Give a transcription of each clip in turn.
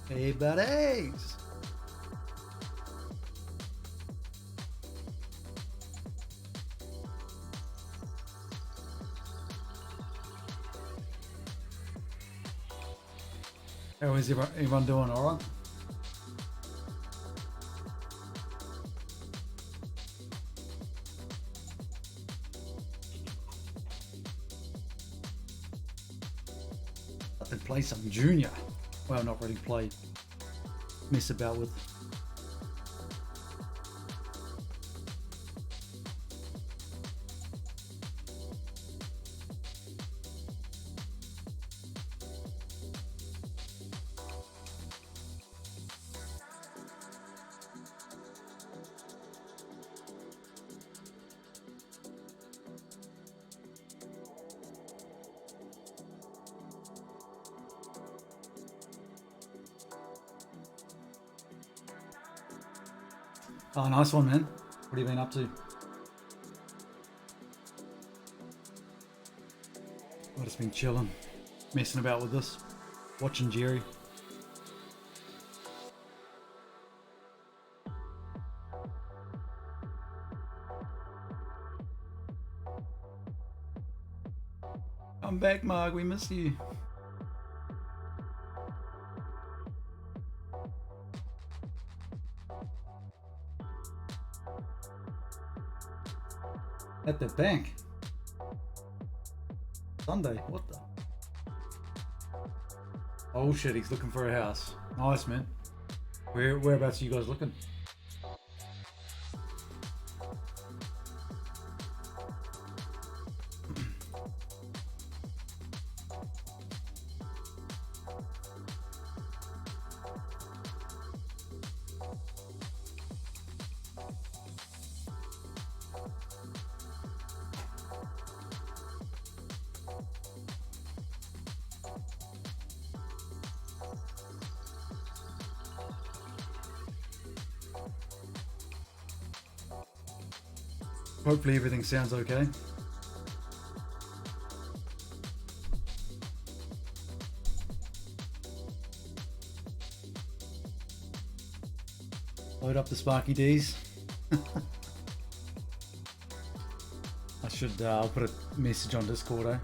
Hey, buddies! How is everyone doing? All right? I could play some junior. Well, not really play. Mess about with. Oh, nice one, man. What have you been up to? I've just been chilling, messing about with this, watching Jerry. I'm back, Mark. We missed you. At the bank. Sunday. What the? Oh shit, he's looking for a house. Nice, man. Whereabouts are you guys looking? Hopefully everything sounds okay. Load up the Sparky D's. I should, I'll put a message on Discord, eh?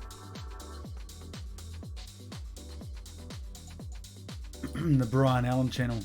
The Brian Allen channel.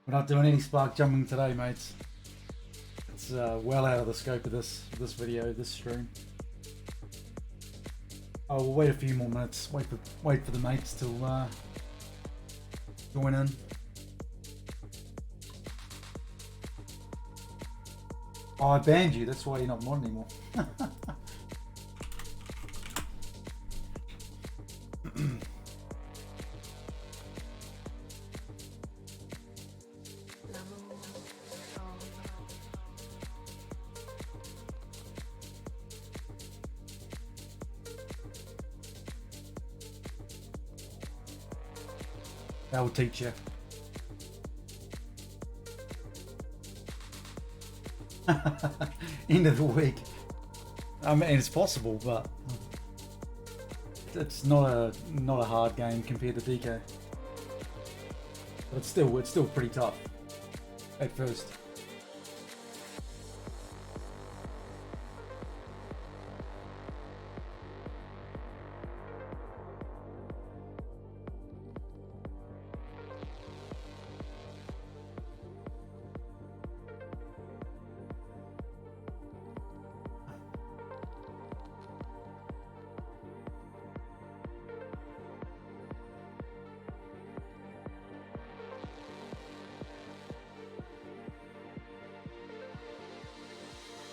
We're not doing any spark jumping today, mates. It's well out of the scope of this video, this stream. Oh, we'll wait a few more minutes. Wait for the mates to join in. Oh, I banned you. That's why you're not mod anymore. That will teach you. End of the week. I mean, it's possible, but it's not a hard game compared to DK. But it's still pretty tough at first.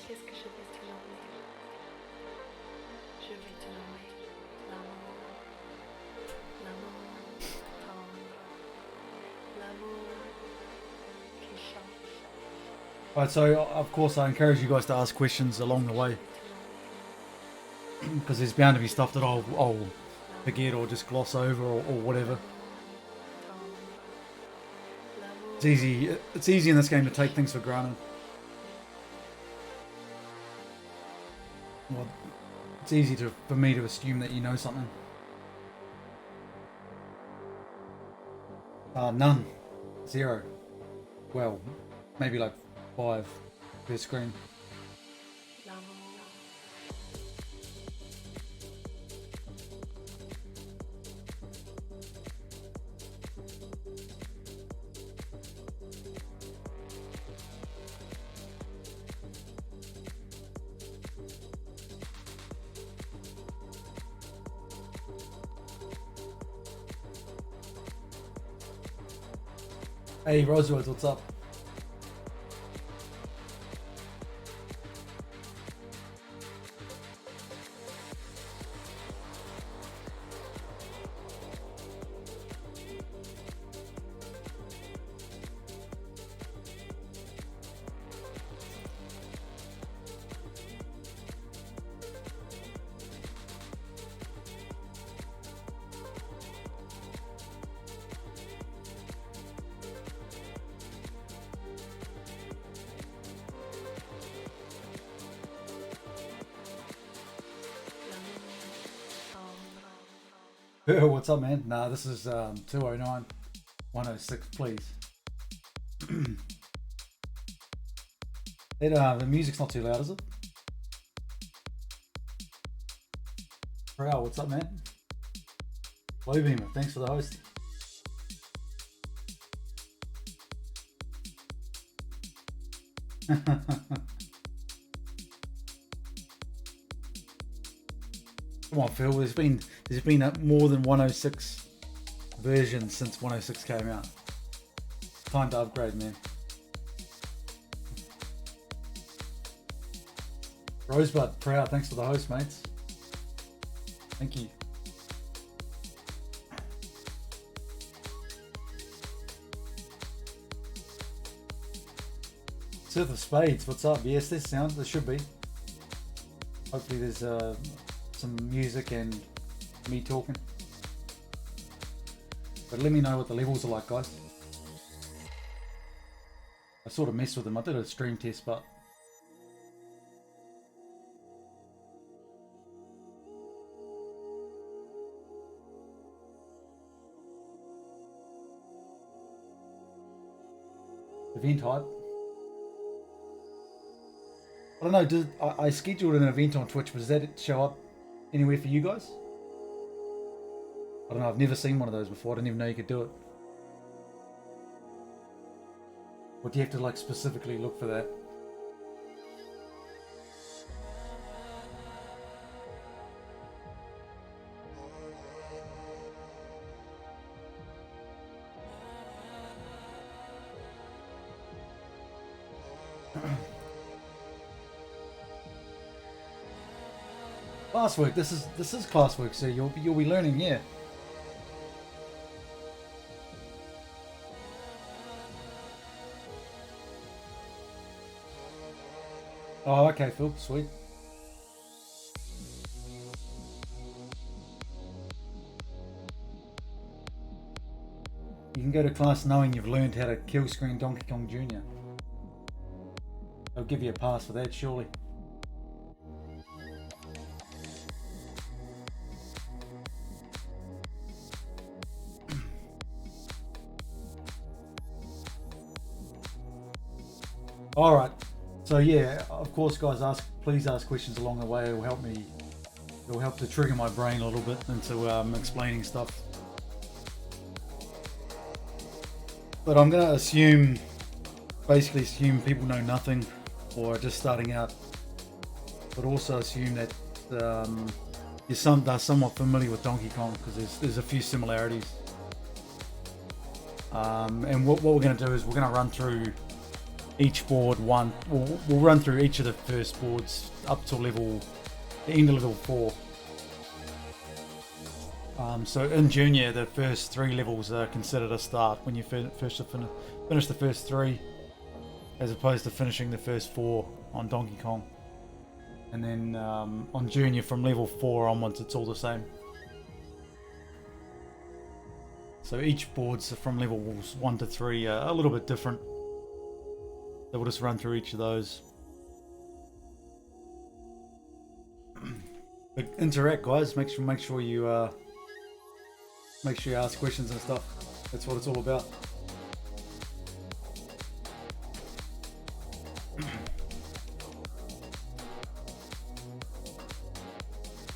Qu'est-ce que je vais te nommer? Je vais te nommer l'amour, l'amour tendre, l'amour qui chante. Alright, so of course I encourage you guys to ask questions along the way, because there's bound to be stuff that I'll forget or just gloss over or whatever. It's easy in this game to take things for granted. Well, it's easy for me to assume that you know something. None. 0. Well, maybe like 5 per screen. Hey Rosewood, what's up? What's up, man? Nah, this is 209 106, please. The music's not too loud, is it? Prowl, what's up, man? Blowbeamer, thanks for the host. Come on, Phil. There's been more than 106 versions since 106 came out. Time to upgrade, man. Rosebud, proud. Thanks for the host, mates. Thank you. Sith of Spades, what's up? Yes, there's sound. There should be. Hopefully there's some music and me talking. But let me know what the levels are like, guys. I sort of messed with them. I did a stream test, but event hype. I don't know, I scheduled an event on Twitch, but does that show up anywhere for you guys? I don't know, I've never seen one of those before. I didn't even know you could do it. Or do you have to like specifically look for that? Classwork. This is classwork, so you'll be learning, yeah. Oh, okay, Phil. Sweet. You can go to class knowing you've learned how to kill screen Donkey Kong Jr. They'll give you a pass for that, surely. All right. So yeah, of course, guys, please ask questions along the way. It will help me. It will help to trigger my brain a little bit into explaining stuff. But I'm gonna basically assume people know nothing or are just starting out. But also assume that they're somewhat familiar with Donkey Kong because there's a few similarities. And what we're going to do is we're going to run through each board we'll run through each of the first boards up to the end of level 4. So in Junior, the first 3 levels are considered a start when you finish the first 3, as opposed to finishing the first 4 on Donkey Kong. And then on Junior, from level 4 onwards, it's all the same. So each board's from levels 1 to 3 are a little bit different. So we'll just run through each of those. But interact, guys. Make sure you ask questions and stuff. That's what it's all about.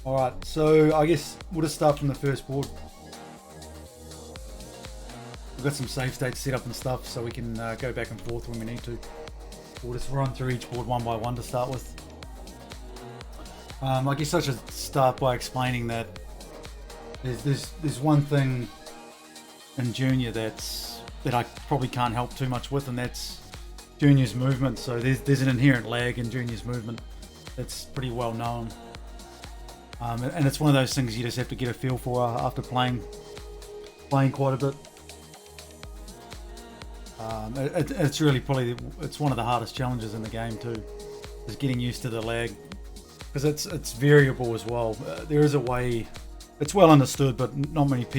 Alright, so I guess we'll just start from the first board. We've got some save states set up and stuff, so we can go back and forth when we need to. We'll just run through each board one by one to start with. I guess I should start by explaining that there's one thing in Junior that I probably can't help too much with, and that's Junior's movement. So there's an inherent lag in Junior's movement that's pretty well known. And it's one of those things you just have to get a feel for after playing quite a bit. It's really it's one of the hardest challenges in the game too, is getting used to the lag, because it's variable as well. There is a way, it's well understood, but not many of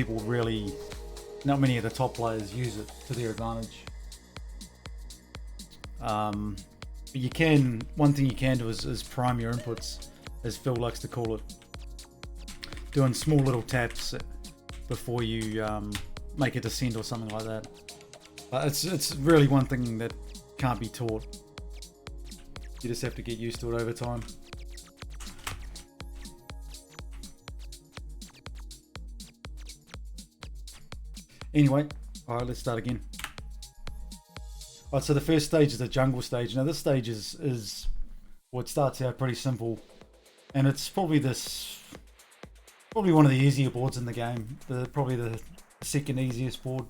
the top players use it to their advantage. But one thing you can do is prime your inputs, as Phil likes to call it. Doing small little taps before you make a descent or something like that. It's really one thing that can't be taught. You just have to get used to it over time. Anyway, alright, let's start again. Alright, so the first stage is the jungle stage. Now this stage is it starts out pretty simple, and it's probably one of the easier boards in the game. Probably the second easiest board.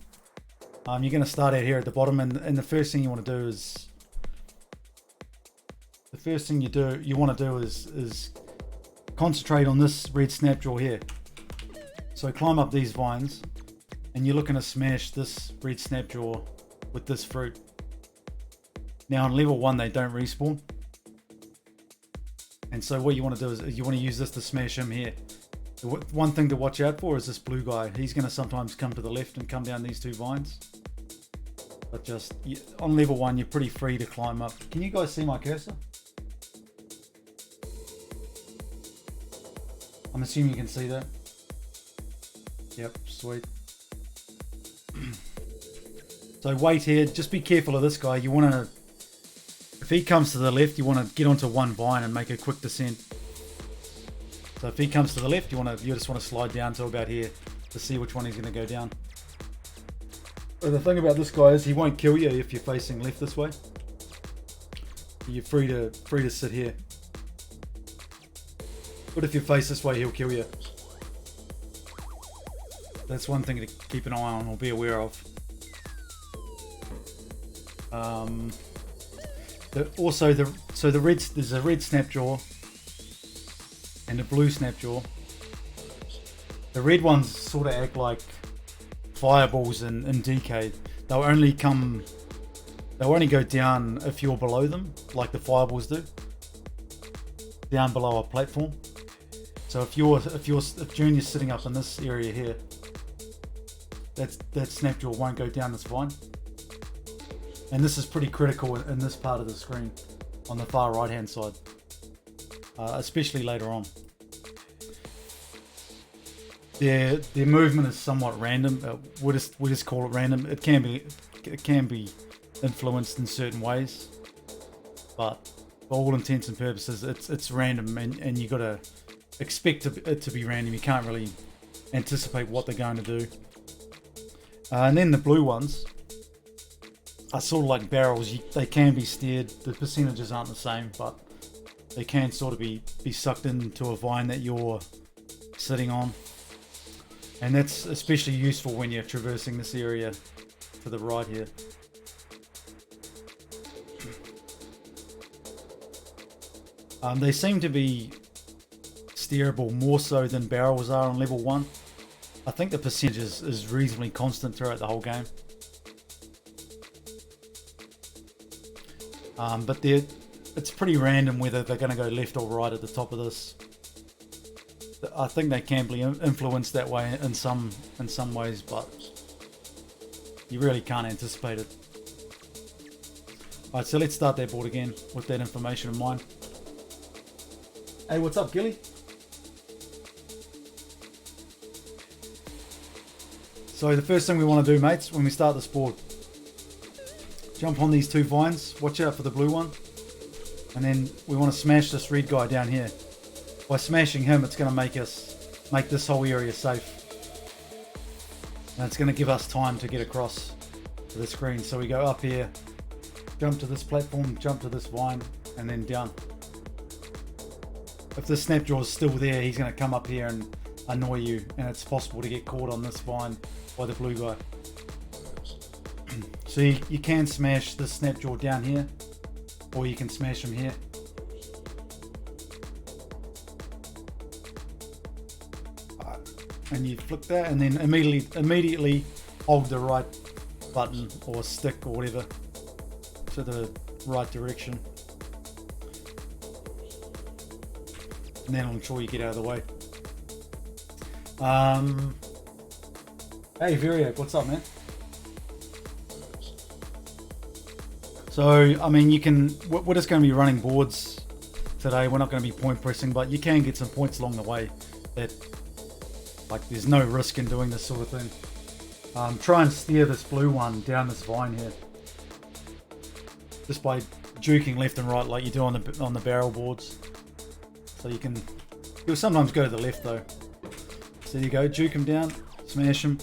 You're going to start out here at the bottom, and the first thing you want to do is concentrate on this red snapjaw here. So climb up these vines, and you're looking to smash this red snapjaw with this fruit. Now on level 1 they don't respawn, and so what you want to do is you want to use this to smash him here. One thing to watch out for is this blue guy. He's going to sometimes come to the left and come down these 2 vines. But just on level 1, you're pretty free to climb up. Can you guys see my cursor? I'm assuming you can see that. Yep, sweet. So wait here. Just be careful of this guy. You want to, if he comes to the left, you want to get onto one vine and make a quick descent. So if he comes to the left, you just want to slide down to about here to see which one he's going to go down. But the thing about this guy is he won't kill you if you're facing left this way. You're free to sit here. But if you face this way, he'll kill you. That's one thing to keep an eye on or be aware of. There's a red snapjaw and a blue snapjaw. The red ones sort of act like fireballs in DK. They'll only go down if you're below them, like the fireballs do, down below a platform. So if Junior's sitting up in this area here, that snapjaw won't go down this vine. And this is pretty critical in this part of the screen, on the far right hand side, especially later on. Their movement is somewhat random. We'll just call it random. It can be influenced in certain ways. but for all intents and purposes, it's random, and you got to expect it to be random. You can't really anticipate what they're going to do. And then the blue ones are sort of like barrels. They can be steered. The percentages aren't the same, but they can sort of be sucked into a vine that you're sitting on. And that's especially useful when you're traversing this area to the right here. They seem to be steerable more so than barrels are on level 1. I think the percentage is reasonably constant throughout the whole game. But it's pretty random whether they're going to go left or right at the top of this. I think they can be influenced that way in some ways, but you really can't anticipate it. Alright, so let's start that board again with that information in mind. Hey, what's up, Gilly? So the first thing we want to do, mates, when we start this board, jump on these 2 vines, watch out for the blue one, and then we want to smash this red guy down here. By smashing him, it's going to make this whole area safe, and it's going to give us time to get across to the screen. So we go up here, jump to this platform, jump to this vine, and then down. If this snapjaw is still there, he's going to come up here and annoy you, and it's possible to get caught on this vine by the blue guy. So you can smash this snapjaw down here, or you can smash him here. And you flick that, and then immediately hold the right button or stick or whatever to the right direction. And then I'm sure you get out of the way. Hey Variac, what's up, man? So, I mean, we're just going to be running boards today. We're not going to be point pressing, but you can get some points along the way. There's no risk in doing this sort of thing. Try and steer this blue one down this vine here, just by juking left and right like you do on the barrel boards. So you'll sometimes go to the left though. So you go, juke him down, smash him.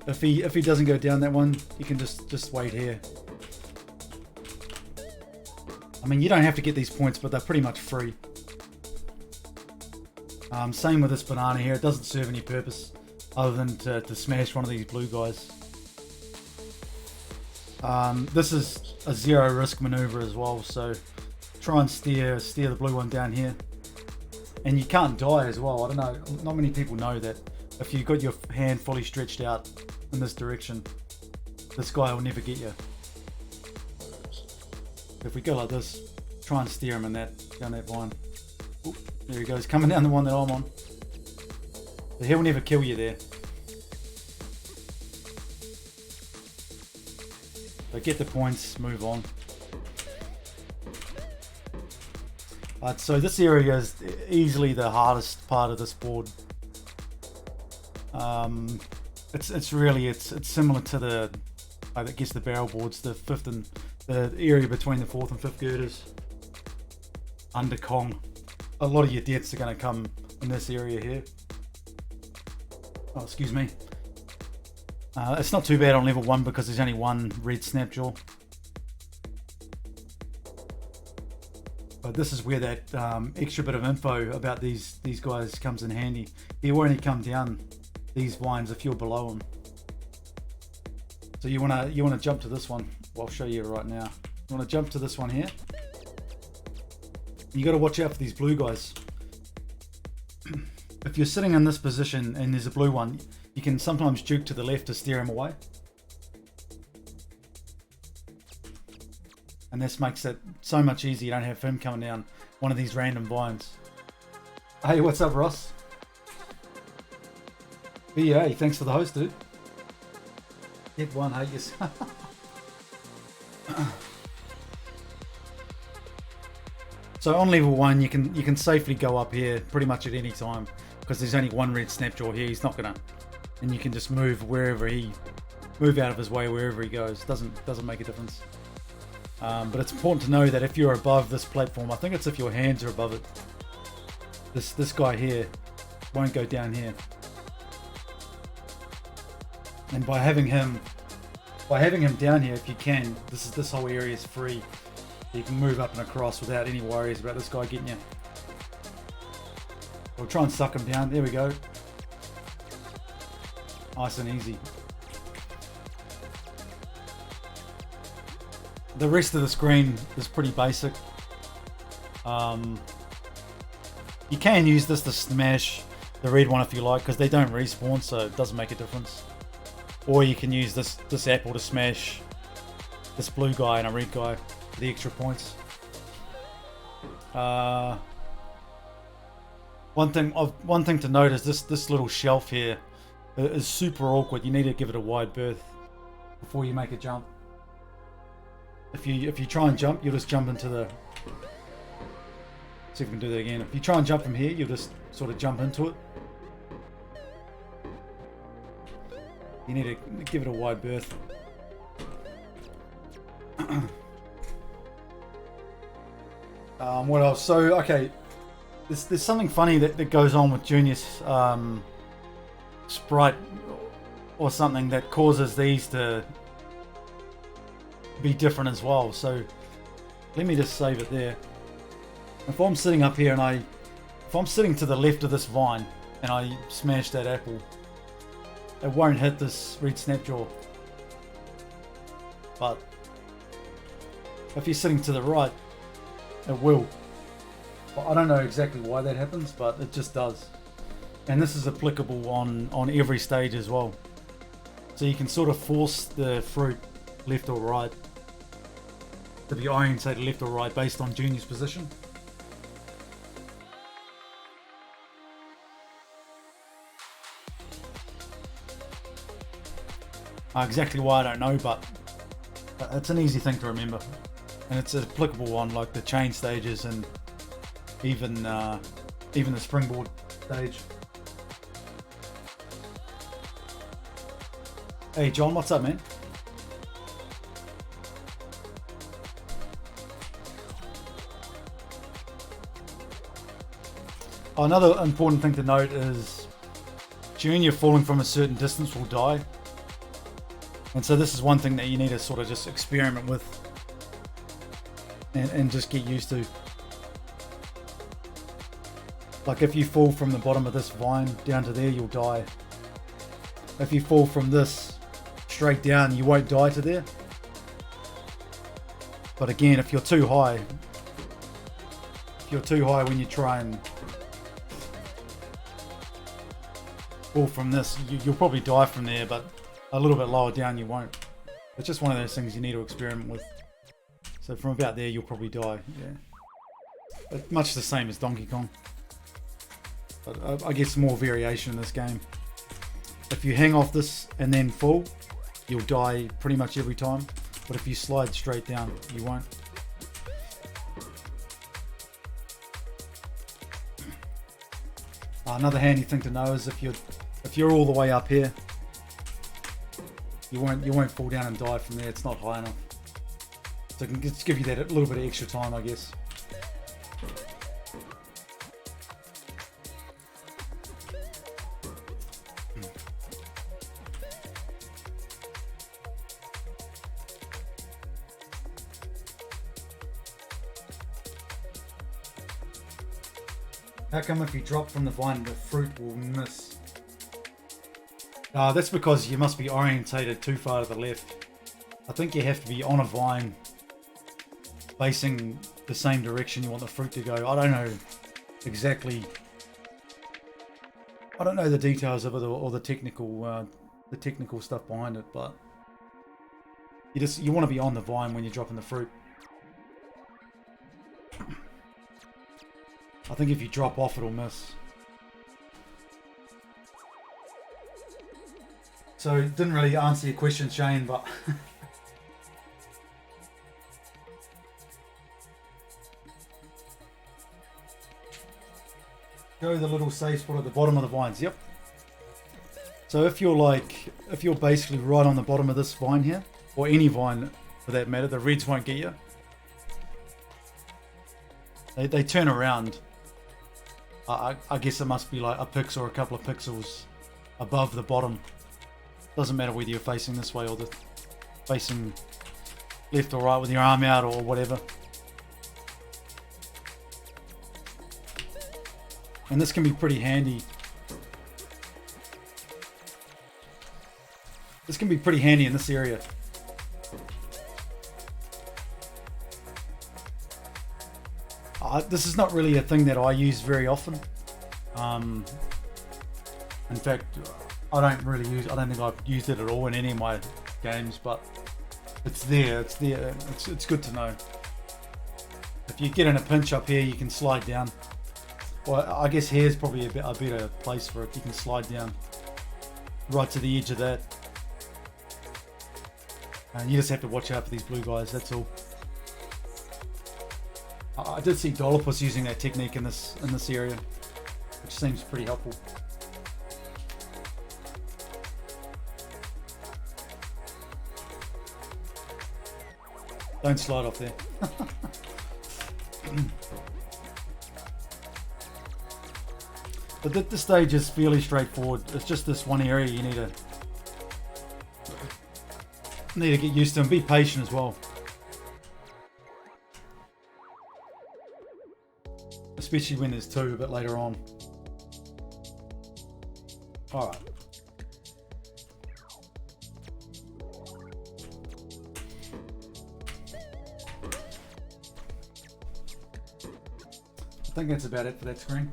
If he doesn't go down that one, you can just wait here. I mean, you don't have to get these points, but they're pretty much free. Same with this banana here. It doesn't serve any purpose other than to smash one of these blue guys. This is a zero risk maneuver as well, so try and steer the blue one down here. And you can't die as well. I don't know, not many people know that if you've got your hand fully stretched out in this direction, this guy will never get you. If we go like this, try and steer him down that vine. Oop, there he goes, coming down the one that I'm on. So he'll never kill you there. So get the points, move on. So this area is easily the hardest part of this board. It's similar to the barrel boards, the fifth and the area between the fourth and fifth girders under Kong. A lot of your deaths are going to come in this area here. Oh, excuse me. It's not too bad on level 1 because there's only one red snapjaw. But this is where that extra bit of info about these guys comes in handy. You only come down these vines if you're below them. So you wanna jump to this one. Well, I'll show you right now. You wanna jump to this one here. You got to watch out for these blue guys. If you're sitting in this position and there's a blue one, you can sometimes juke to the left to steer him away. And this makes it so much easier. You don't have him coming down one of these random vines. Hey, what's up, Ross? BA, thanks for the host, dude. Hit one, hate yes. So on level 1, you can safely go up here pretty much at any time because there's only one red snapjaw here. He's not gonna, and you can just move out of his way wherever he goes. Doesn't make a difference. But it's important to know that if you're above this platform, I think it's if your hands are above it, this guy here won't go down here. And by having him down here, if you can, this whole area is free. You can move up and across without any worries about this guy getting you. We'll try and suck him down. There we go. Nice and easy. The rest of the screen is pretty basic. You can use this to smash the red one if you like, because they don't respawn, so it doesn't make a difference. Or you can use this apple to smash this blue guy and a red guy for the extra points. One thing to note is this little shelf here is super awkward. You need to give it a wide berth before you make a jump. If you try and jump, you'll just jump into the... See if we can do that again. If you try and jump from here, you'll just sort of jump into it. You need to give it a wide berth. What else? So, okay. There's something funny that goes on with Junior's sprite or something that causes these to be different as well. So let me just save it there. If I'm sitting up here and if I'm sitting to the left of this vine and I smash that apple, it won't hit this red snapjaw. But if you're sitting to the right, it will. But I don't know exactly why that happens, but it just does. And this is applicable on every stage as well. So you can sort of force the fruit left or right to be orientated left or right based on Junior's position. Exactly why I don't know, but it's an easy thing to remember. And it's applicable on like the chain stages and even the springboard stage. Hey John, what's up, man? Another important thing to note is Junior falling from a certain distance will die. And so this is one thing that you need to sort of just experiment with and just get used to. Like if you fall from the bottom of this vine down to there, you'll die. If you fall from this straight down, you won't die to there. But again, if you're too high when you try and fall from this, you'll probably die from there, but a little bit lower down you won't. It's just one of those things you need to experiment with. So from about there you'll probably die, yeah. But much the same as Donkey Kong. But I guess more variation in this game. If you hang off this and then fall, you'll die pretty much every time. But if you slide straight down, you won't. Another handy thing to know is if you're all the way up here, you won't fall down and die from there. It's not high enough. So it can just give you that a little bit of extra time, I guess. How come if you drop from the vine, the fruit will miss? That's because you must be orientated too far to the left. I think you have to be on a vine facing the same direction you want the fruit to go. I don't know exactly. I don't know the details of it or the technical stuff behind it, but you want to be on the vine when you're dropping the fruit. I think if you drop off, it'll miss. So it didn't really answer your question, Shane, but go the little safe spot at the bottom of the vines. Yep. So if you're basically right on the bottom of this vine here, or any vine for that matter, the reds won't get you. They turn around. I guess it must be like a pixel or a couple of pixels above the bottom. Doesn't matter whether you're facing this way or facing left or right with your arm out or whatever. And this can be pretty handy. This can be pretty handy in this area. This is not really a thing that I use very often. In fact, I don't think I've used it at all in any of my games, but it's there. It's good to know. If you get in a pinch up here, you can slide down. Well, I guess here's probably a better place for it. You can slide down right to the edge of that. And you just have to watch out for these blue guys, that's all. I did see Dollopus using that technique in this area, which seems pretty helpful. Don't slide off there. But this stage is fairly straightforward. It's just this one area you need to get used to and be patient as well. Especially when there's two a bit later on. Alright. I think that's about it for that screen.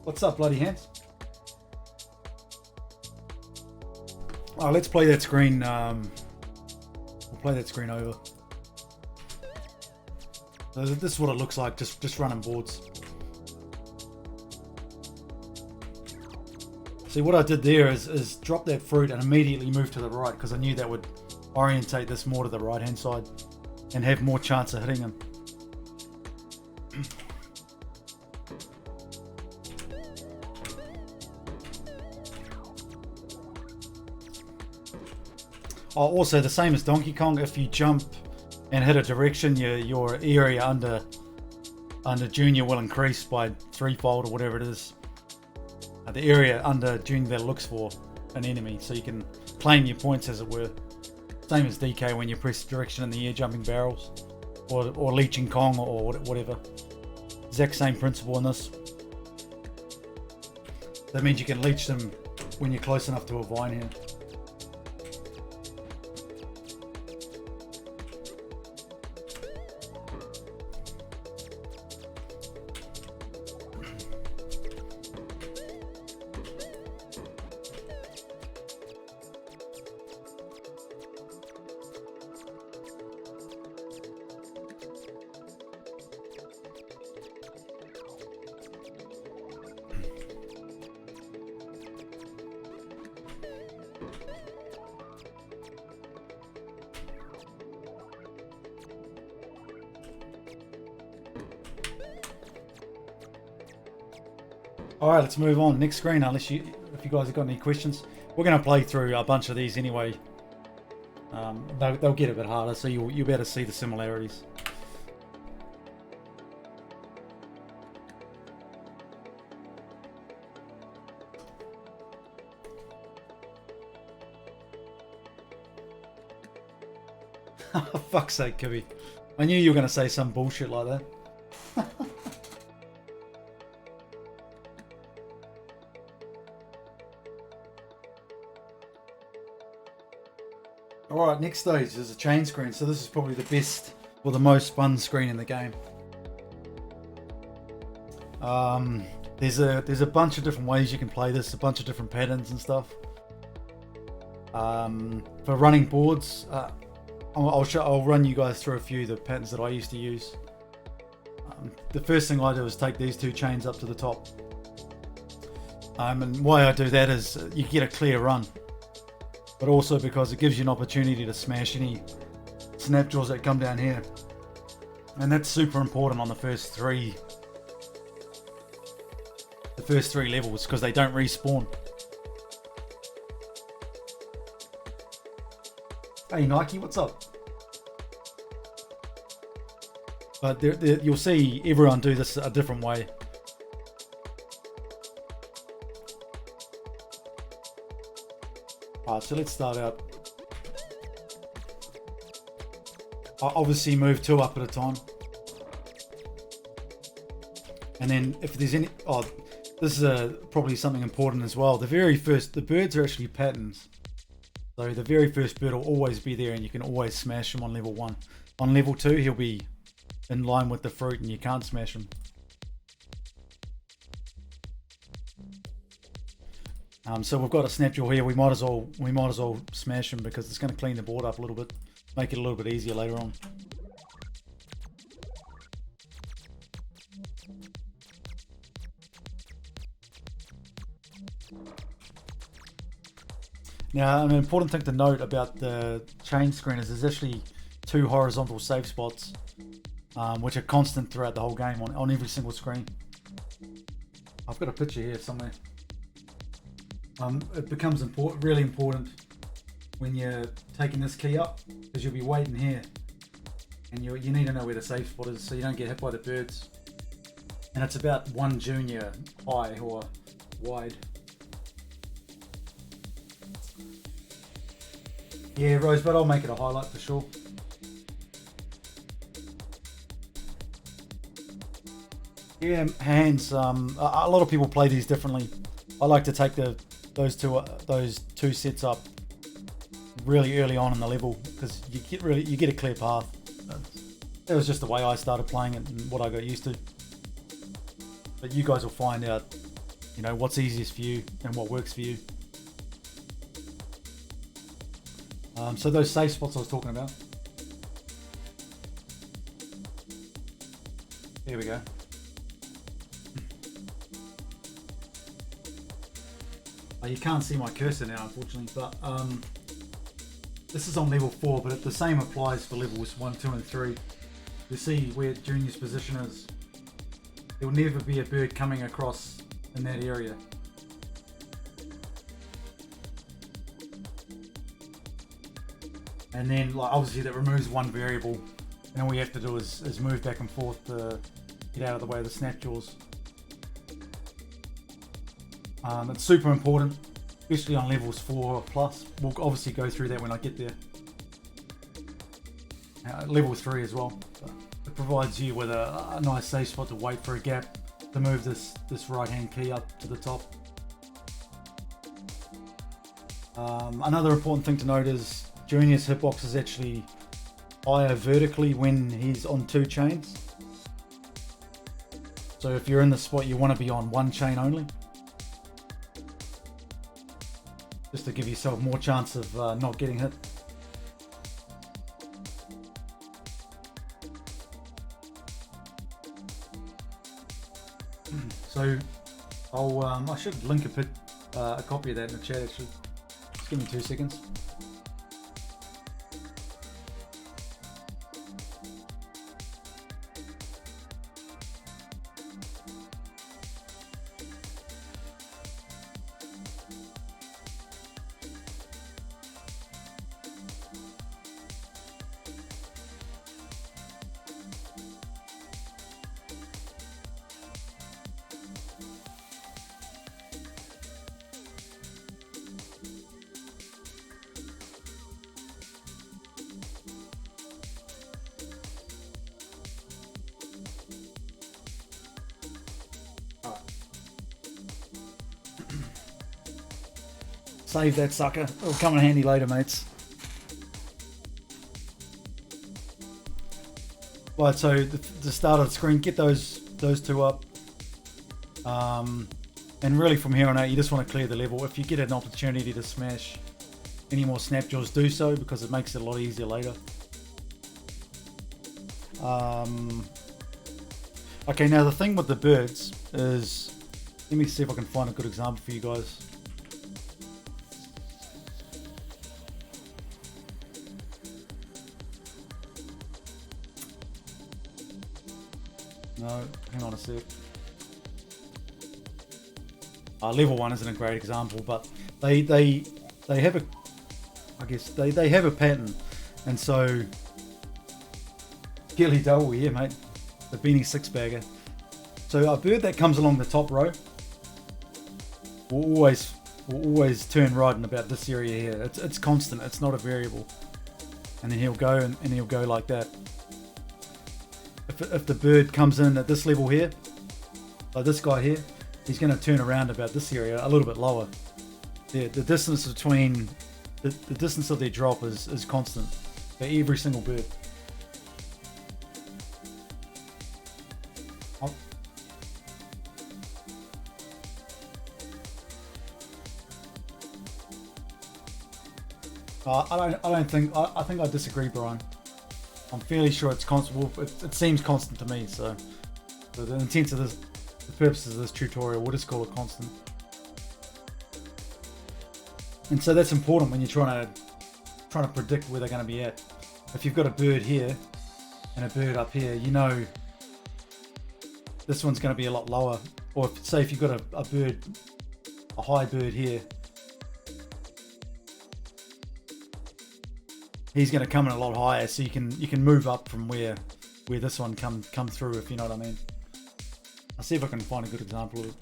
What's up, bloody hands? Oh, let's play that screen. We'll play that screen over. So this is what it looks like, just running boards. See, what I did there is drop that fruit and immediately move to the right, because I knew that would orientate this more to the right hand side and have more chance of hitting him. Oh, also the same as Donkey Kong, if you jump and hit a direction, your area under Junior will increase by threefold or whatever it is. The area under Junior that it looks for an enemy, so you can claim your points, as it were. Same as DK when you press direction in the air, jumping barrels, or leeching Kong or whatever. Exact same principle in this. That means you can leech them when you're close enough to a vine here. Alright, let's move on. Next screen, if you guys have got any questions. We're going to play through a bunch of these anyway. They'll get a bit harder, so you'll be able to see the similarities. For fuck's sake, Kibby. I knew you were going to say some bullshit like that. Alright, next stage is a chain screen, so this is probably the best or the most fun screen in the game. There's a bunch of different ways you can play this, a bunch of different patterns and stuff. For running boards, I'll run you guys through a few of the patterns that I used to use. The first thing I do is take these two chains up to the top. And why I do that is you get a clear run, but also because it gives you an opportunity to smash any snapjaws that come down here. And that's super important on the first three levels, because they don't respawn. Hey Nike, what's up? But you'll see everyone do this a different way. Alright, so let's start out. I'll obviously move 2 up at a time. And then if there's any... Oh, this is probably something important as well. The birds are actually patterns. So the very first bird will always be there and you can always smash him on level 1. On level 2, he'll be in line with the fruit and you can't smash him. So we've got a snapjaw here. We might as well smash him because it's going to clean the board up a little bit, make it a little bit easier later on. Now, an important thing to note about the chain screen is there's actually 2 horizontal safe spots, which are constant throughout the whole game on every single screen. I've got a picture here somewhere. It becomes really important when you're taking this key up, because you'll be waiting here, and you need to know where the safe spot is so you don't get hit by the birds. And it's about 1 junior high or wide. Yeah, Rosebud, I'll make it a highlight for sure. Yeah, hands. A lot of people play these differently. I like to take those two sets up really early on in the level because you get a clear path. That was just the way I started playing it and what I got used to. But you guys will find out, what's easiest for you and what works for you. So those safe spots I was talking about. Here we go. You can't see my cursor now, unfortunately, but this is on level 4, but the same applies for levels 1, 2, and 3. You see where Junior's position is. There will never be a bird coming across in that area. And then, obviously, that removes one variable, and all we have to do is move back and forth to get out of the way of the snapjaws. It's super important, especially on levels 4 or plus. We'll obviously go through that when I get there. Level 3 as well. So it provides you with a nice safe spot to wait for a gap to move this right hand key up to the top. Another important thing to note is Junior's hitbox is actually higher vertically when he's on 2 chains. So if you're in the spot, you want to be on 1 chain only, just to give yourself more chance of not getting hit. So I should link a copy of that in the chat actually. Just give me 2 seconds. Save that sucker. It'll come in handy later, mates. Right, so the start of the screen, get those 2 up. And really from here on out, you just want to clear the level. If you get an opportunity to smash any more snapjaws, do so, because it makes it a lot easier later. Okay, now the thing with the birds is, let me see if I can find a good example for you guys. No, hang on a sec. Level 1 isn't a great example, but they have a, I guess they have a pattern, and so Gilly double, yeah, mate. the beanie six bagger. So a bird that comes along the top row will always turn right in about this area here. It's constant. It's not a variable. And then he'll go and he'll go like that. If the bird comes in at this level here, like this guy here, he's going to turn around about this area a little bit lower. The distance between the distance of their drop is constant for every single bird. I think I disagree, Brian. I'm fairly sure it's constant. Well, it seems constant to me. So the intent of this, the purposes of this tutorial, we'll just call it constant. And so that's important when you're trying to predict where they're going to be at. If you've got a bird here and a bird up here, you know this one's going to be a lot lower. Or say if you've got a high bird here, he's going to come in a lot higher, so you can move up from where this one come through, if you know what I mean. I'll see if I can find a good example of it.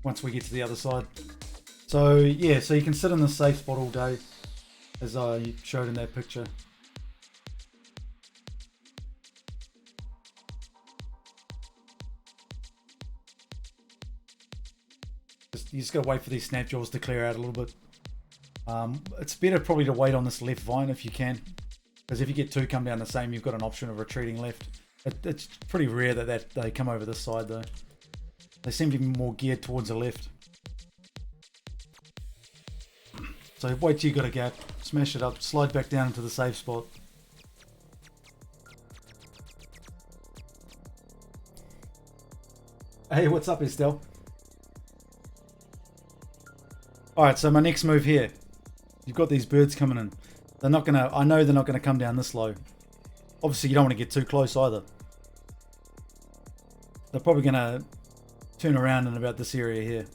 Once we get to the other side. So yeah, so you can sit in the safe spot all day, as I showed in that picture. You just got to wait for these snapjaws to clear out a little bit. It's better probably to wait on this left vine if you can, because if you get two come down the same, you've got an option of retreating left. It's pretty rare that they come over this side though. They seem to be more geared towards the left. So wait till you got a gap, smash it up, slide back down into the safe spot. Hey, what's up, Estelle? Alright, so my next move here. You've got these birds coming in. I know they're not gonna come down this low. Obviously you don't want to get too close either. They're probably gonna turn around in about this area here.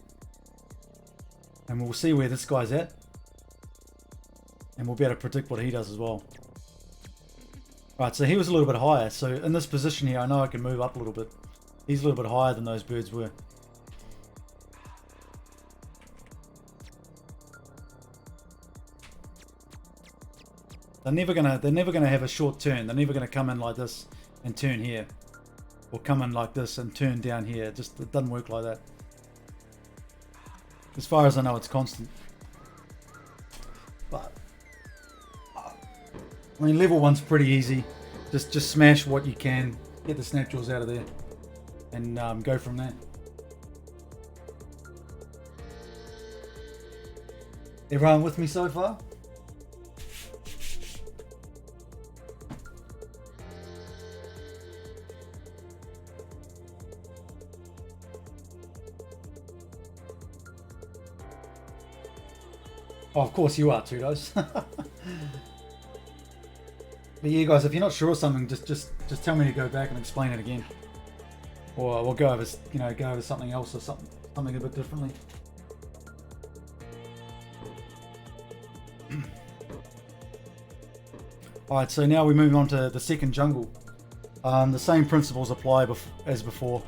And we'll see where this guy's at. And we'll be able to predict what he does as well. Right, so he was a little bit higher. So in this position here, I know I can move up a little bit. He's a little bit higher than those birds were. They're never gonna have a short turn. They're never gonna come in like this and turn here, or come in like this and turn down here. It doesn't work like that. As far as I know, it's constant. But I mean, level one's pretty easy. Just smash what you can, get the snapjaws out of there, and go from there. Everyone with me so far? Oh, of course you are, Tudos. But yeah, guys, if you're not sure of something, just tell me to go back and explain it again, or we'll go over something else, or something a bit differently. All right, so now we move on to the second jungle. The same principles apply as before.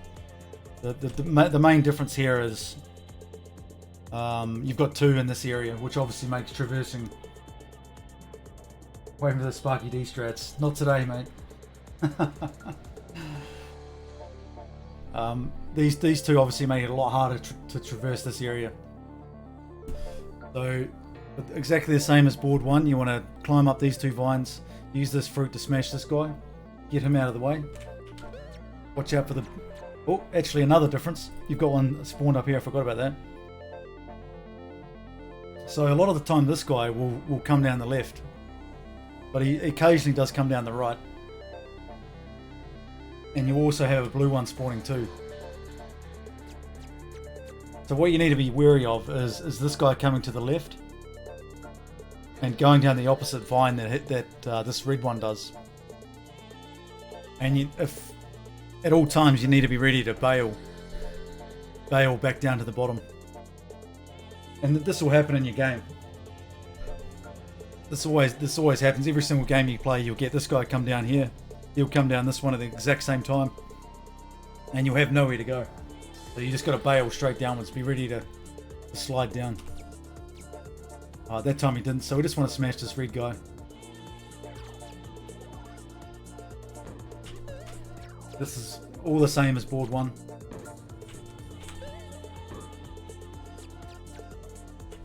The main difference here is you've got two in this area, which obviously makes traversing. Waiting for the Sparky D strats. Not today, mate. These two obviously make it a lot harder to traverse this area. So exactly the same as board one. You want to climb up these two vines, use this fruit to smash this guy, get him out of the way. Watch out for the... Oh, actually another difference. You've got one spawned up here. I forgot about that. So a lot of the time this guy will come down the left, but he occasionally does come down the right. And you also have a blue one spawning too. So what you need to be wary of is this guy coming to the left and going down the opposite vine that this red one does. And if at all times you need to be ready to bail back down to the bottom. And this will happen in your game. this always happens. Every single game you play, you'll get this guy come down here. He'll come down this one at the exact same time, and you'll have nowhere to go. So you just got to bail straight downwards. Be ready to slide down. That time he didn't, so we just want to smash this red guy. This is all the same as board 1.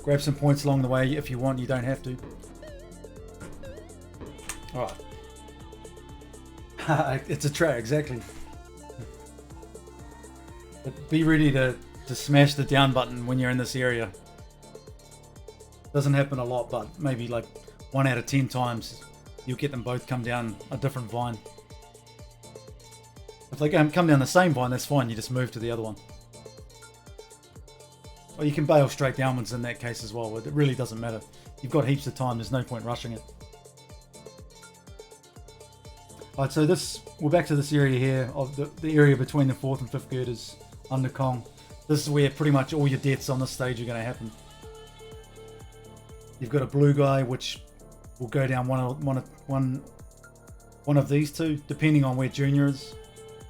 Grab some points along the way if you want, you don't have to. Alright. It's a trap, exactly. But be ready to smash the down button when you're in this area. Doesn't happen a lot, but maybe like 1 out of 10 times you'll get them both come down a different vine. If they come down the same vine, that's fine, you just move to the other one. Or you can bail straight downwards in that case as well. It really doesn't matter. You've got heaps of time, there's no point rushing it. Alright, so we're back to this area here, of the area between the 4th and 5th girders under Kong. This is where pretty much all your deaths on this stage are going to happen. You've got a blue guy which will go down one of these two, depending on where Junior is.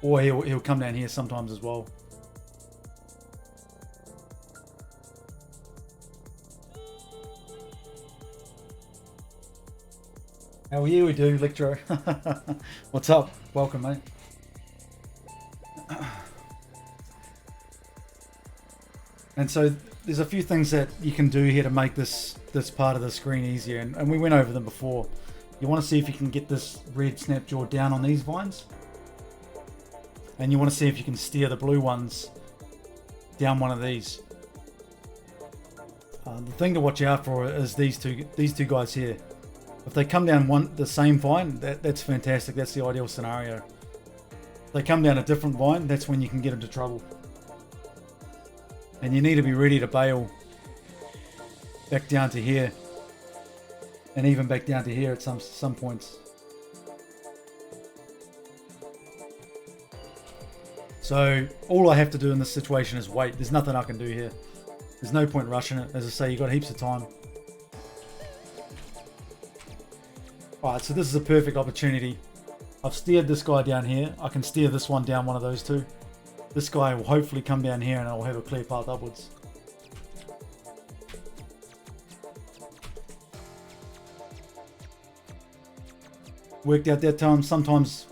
Or he'll come down here sometimes as well. How are you? We do, Electro. What's up? Welcome, mate. And so there's a few things that you can do here to make this part of the screen easier, and we went over them before. You want to see if you can get this red snapjaw down on these vines, and you want to see if you can steer the blue ones down one of these. The thing to watch out for is these two guys here. If they come down the same vine, that's fantastic. That's the ideal scenario. If they come down a different vine, that's when you can get into trouble. And you need to be ready to bail back down to here, and even back down to here at some points. So all I have to do in this situation is wait. There's nothing I can do here. There's no point rushing it. As I say, you've got heaps of time. Alright, so this is a perfect opportunity. I've steered this guy down here. I can steer this one down one of those two. This guy will hopefully come down here and I'll have a clear path upwards. Worked out that time. Sometimes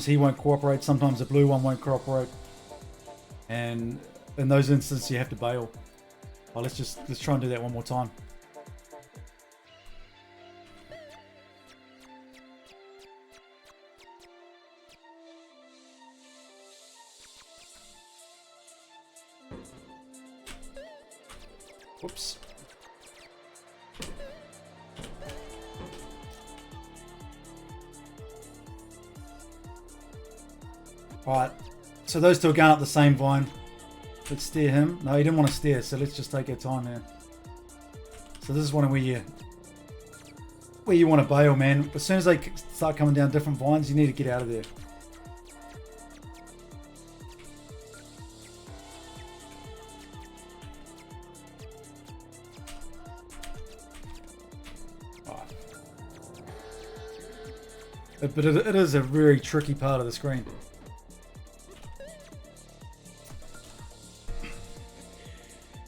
he won't cooperate. Sometimes the blue one won't cooperate. And in those instances you have to bail. Oh, let's try and do that one more time. Whoops. Alright, so those two are going up the same vine. Let's steer him. No, he didn't want to steer, so let's just take our time here. So this is one where you want to bail, man. As soon as they start coming down different vines, you need to get out of there. But it is a very tricky part of the screen.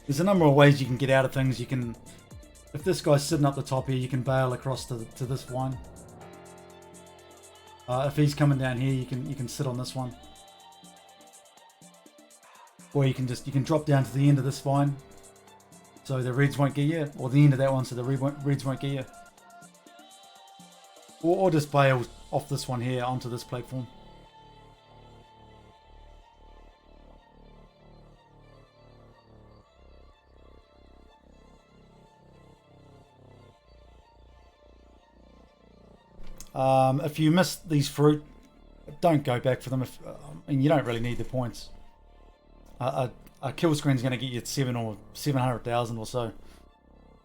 There's a number of ways you can get out of things. You can, if this guy's sitting up the top here, you can bail across to this one. If he's coming down here, you can sit on this one, or you can drop down to the end of this vine, so the reds won't get you, or the end of that one, so the reds won't get you. Or just bail off this one here onto this platform. If you miss these fruit, don't go back for them. And you don't really need the points. A kill screen is going to get you 700,000 or so,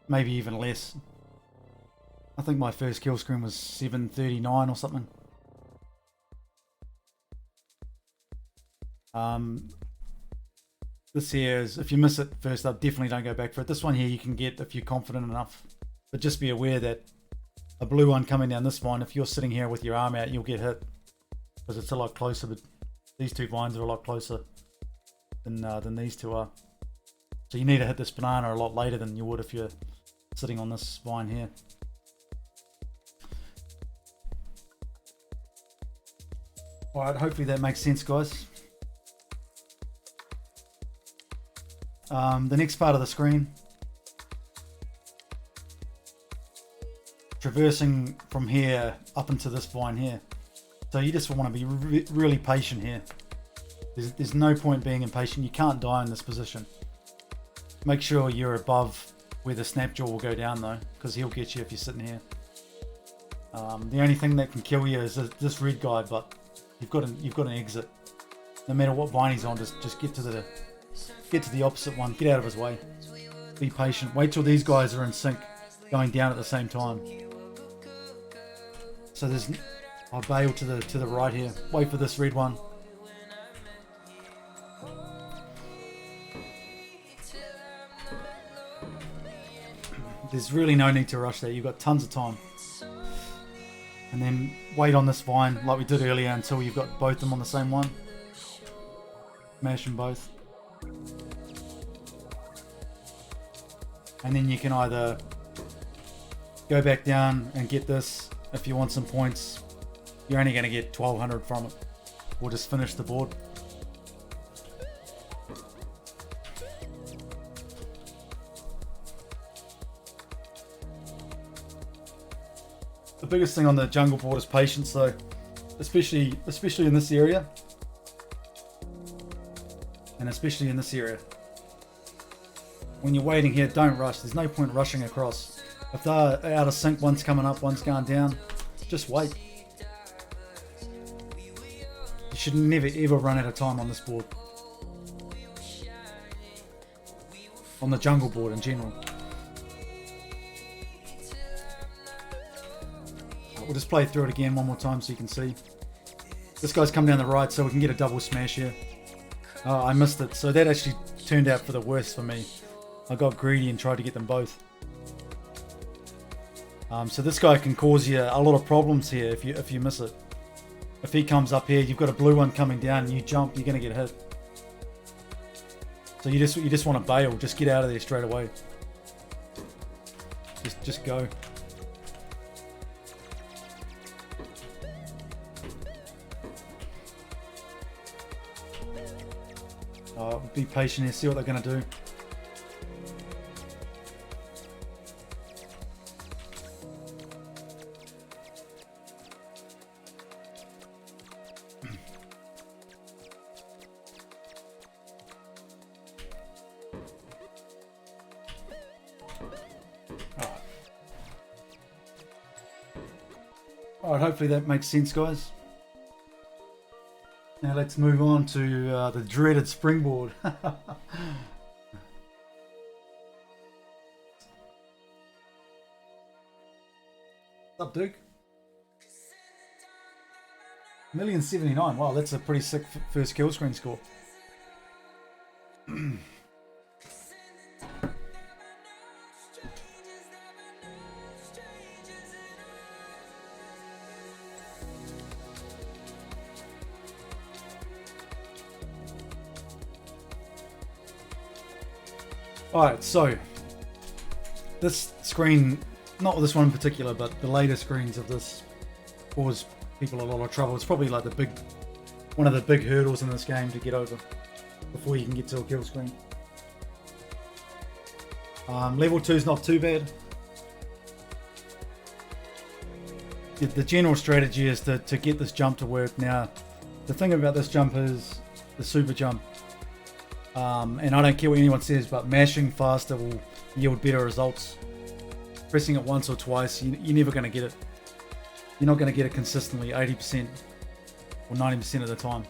maybe even less. I think my first kill screen was 739 or something. This here is, if you miss it first up, definitely don't go back for it. This one here you can get if you're confident enough. But just be aware that a blue one coming down this vine, if you're sitting here with your arm out, you'll get hit because it's a lot closer. But these two vines are a lot closer than these two are. So you need to hit this banana a lot later than you would if you're sitting on this vine here. Alright, hopefully that makes sense, guys. The next part of the screen, traversing from here up into this vine here. So you just want to be really patient here. There's no point being impatient. You can't die in this position. Make sure you're above where the snapjaw will go down though, because he'll get you if you're sitting here. The only thing that can kill you is this red guy, but you've got an exit. No matter what vine he's on, just get to the opposite one. Get out of his way. Be patient. Wait till these guys are in sync, going down at the same time. So I'll bail to the right here. Wait for this red one. There's really no need to rush that. You've got tons of time. And then wait on this vine like we did earlier until you've got both of them on the same one. Mash them both. And then you can either go back down and get this if you want some points. You're only going to get 1200 from it. Or just finish the board. The biggest thing on the jungle board is patience though, especially in this area, and especially in this area. When you're waiting here, don't rush. There's no point rushing across. If they're out of sync, one's coming up, one's going down, just wait. You should never ever run out of time on this board. On the jungle board in general. We'll just play through it again one more time so you can see. This guy's come down the right, so we can get a double smash here. Oh, I missed it. So that actually turned out for the worst for me. I got greedy and tried to get them both. So this guy can cause you a lot of problems here if you miss it. If he comes up here, you've got a blue one coming down, you jump, you're going to get hit. So you just want to bail. Just get out of there straight away. Just go. Be patient here, see what they're going to do. Alright, hopefully that makes sense, guys. Now let's move on to the dreaded springboard. What's up, Duke? 1,079,000. Wow, that's a pretty sick first kill screen score. Alright, so this screen, not this one in particular, but the later screens of this cause people a lot of trouble. It's probably like one of the big hurdles in this game to get over before you can get to a kill screen. Level 2 is not too bad. The general strategy is to get this jump to work. Now, the thing about this jump is the super jump. And I don't care what anyone says, but mashing faster will yield better results. Pressing it once or twice, you're never going to get it. You're not going to get it consistently 80% or 90% of the time.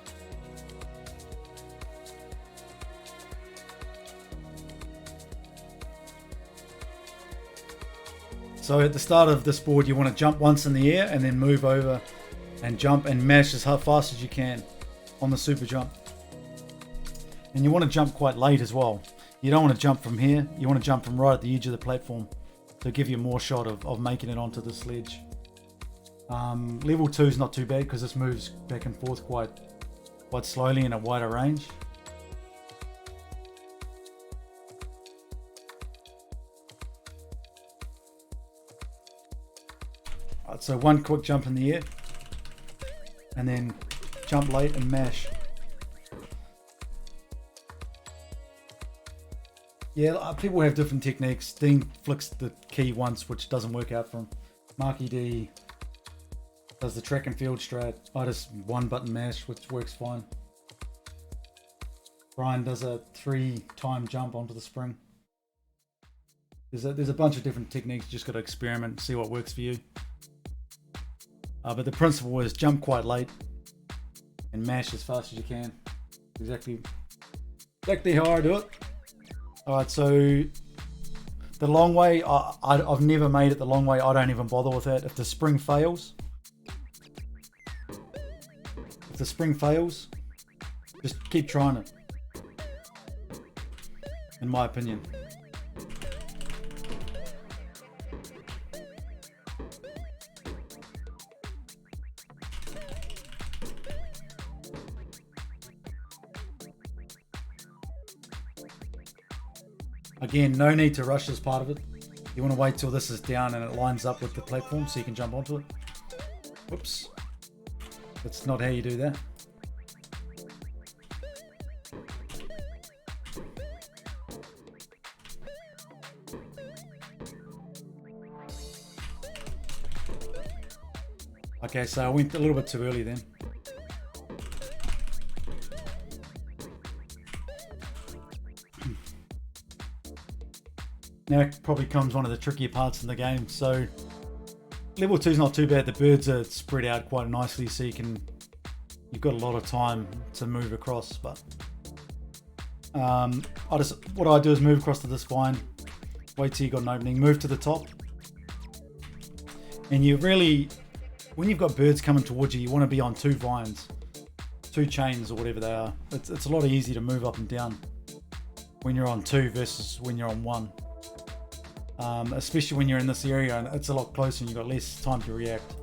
So at the start of this board, you want to jump once in the air and then move over and jump and mash as fast as you can on the super jump. And you want to jump quite late as well. You don't want to jump from here. You want to jump from right at the edge of the platform. to give you more shot of making it onto the sledge. Level 2 is not too bad because this moves back and forth quite slowly in a wider range. Alright, so one quick jump in the air and then jump late and mash. Yeah, people have different techniques. Dean flicks the key once, which doesn't work out for him. Marky D does the track and field strat. I just one button mash, which works fine. Brian does a 3-time jump onto the spring. There's a bunch of different techniques. You just got to experiment and see what works for you. But the principle is jump quite late and mash as fast as you can. Exactly how I do it. Alright, so the long way, I've never made it the long way. I don't even bother with that. If the spring fails, just keep trying it, in my opinion. Again, no need to rush this part of it. You want to wait till this is down and it lines up with the platform so you can jump onto it. Whoops. That's not how you do that. Okay, so I went a little bit too early then. Now probably comes one of the trickier parts in the game. So level 2 is not too bad. The birds are spread out quite nicely, so you've got a lot of time to move across. But what I do is move across to this vine, wait till you got an opening, move to the top, and you really, when you've got birds coming towards you, you want to be on 2 vines, 2 chains or whatever they are. It's a lot easier to move up and down when you're on 2 versus when you're on 1. Especially when you're in this area and it's a lot closer and you've got less time to react.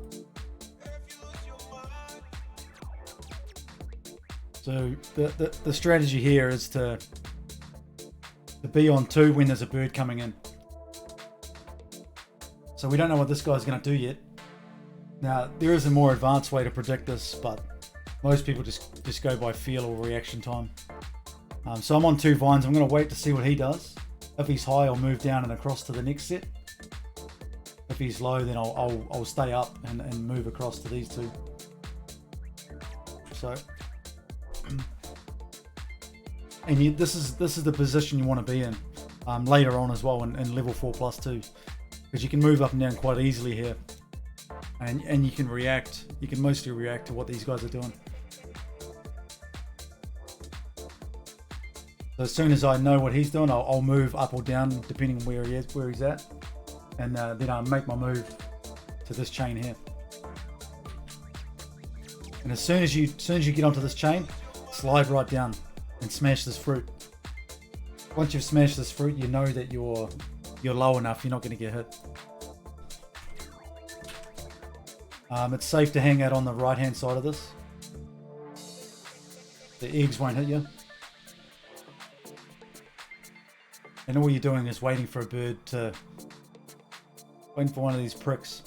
So the strategy here is to be on 2 when there's a bird coming in. So we don't know what this guy's going to do yet. Now there is a more advanced way to predict this, but most people just go by feel or reaction time. So I'm on 2 vines. I'm going to wait to see what he does. If he's high, I'll move down and across to the next set. If he's low, then I'll stay up and move across to these 2. So, and this is the position you want to be in later on as well in level 4+2, because you can move up and down quite easily here, and you can react. You can mostly react to what these guys are doing. So as soon as I know what he's doing, I'll move up or down depending on where he's at, and then I'll make my move to this chain here. And as soon as you get onto this chain, slide right down and smash this fruit. Once you've smashed this fruit, you know that you're low enough. You're not going to get hit. It's safe to hang out on the right hand side of this. The eggs won't hit you. And all you're doing is waiting for one of these pricks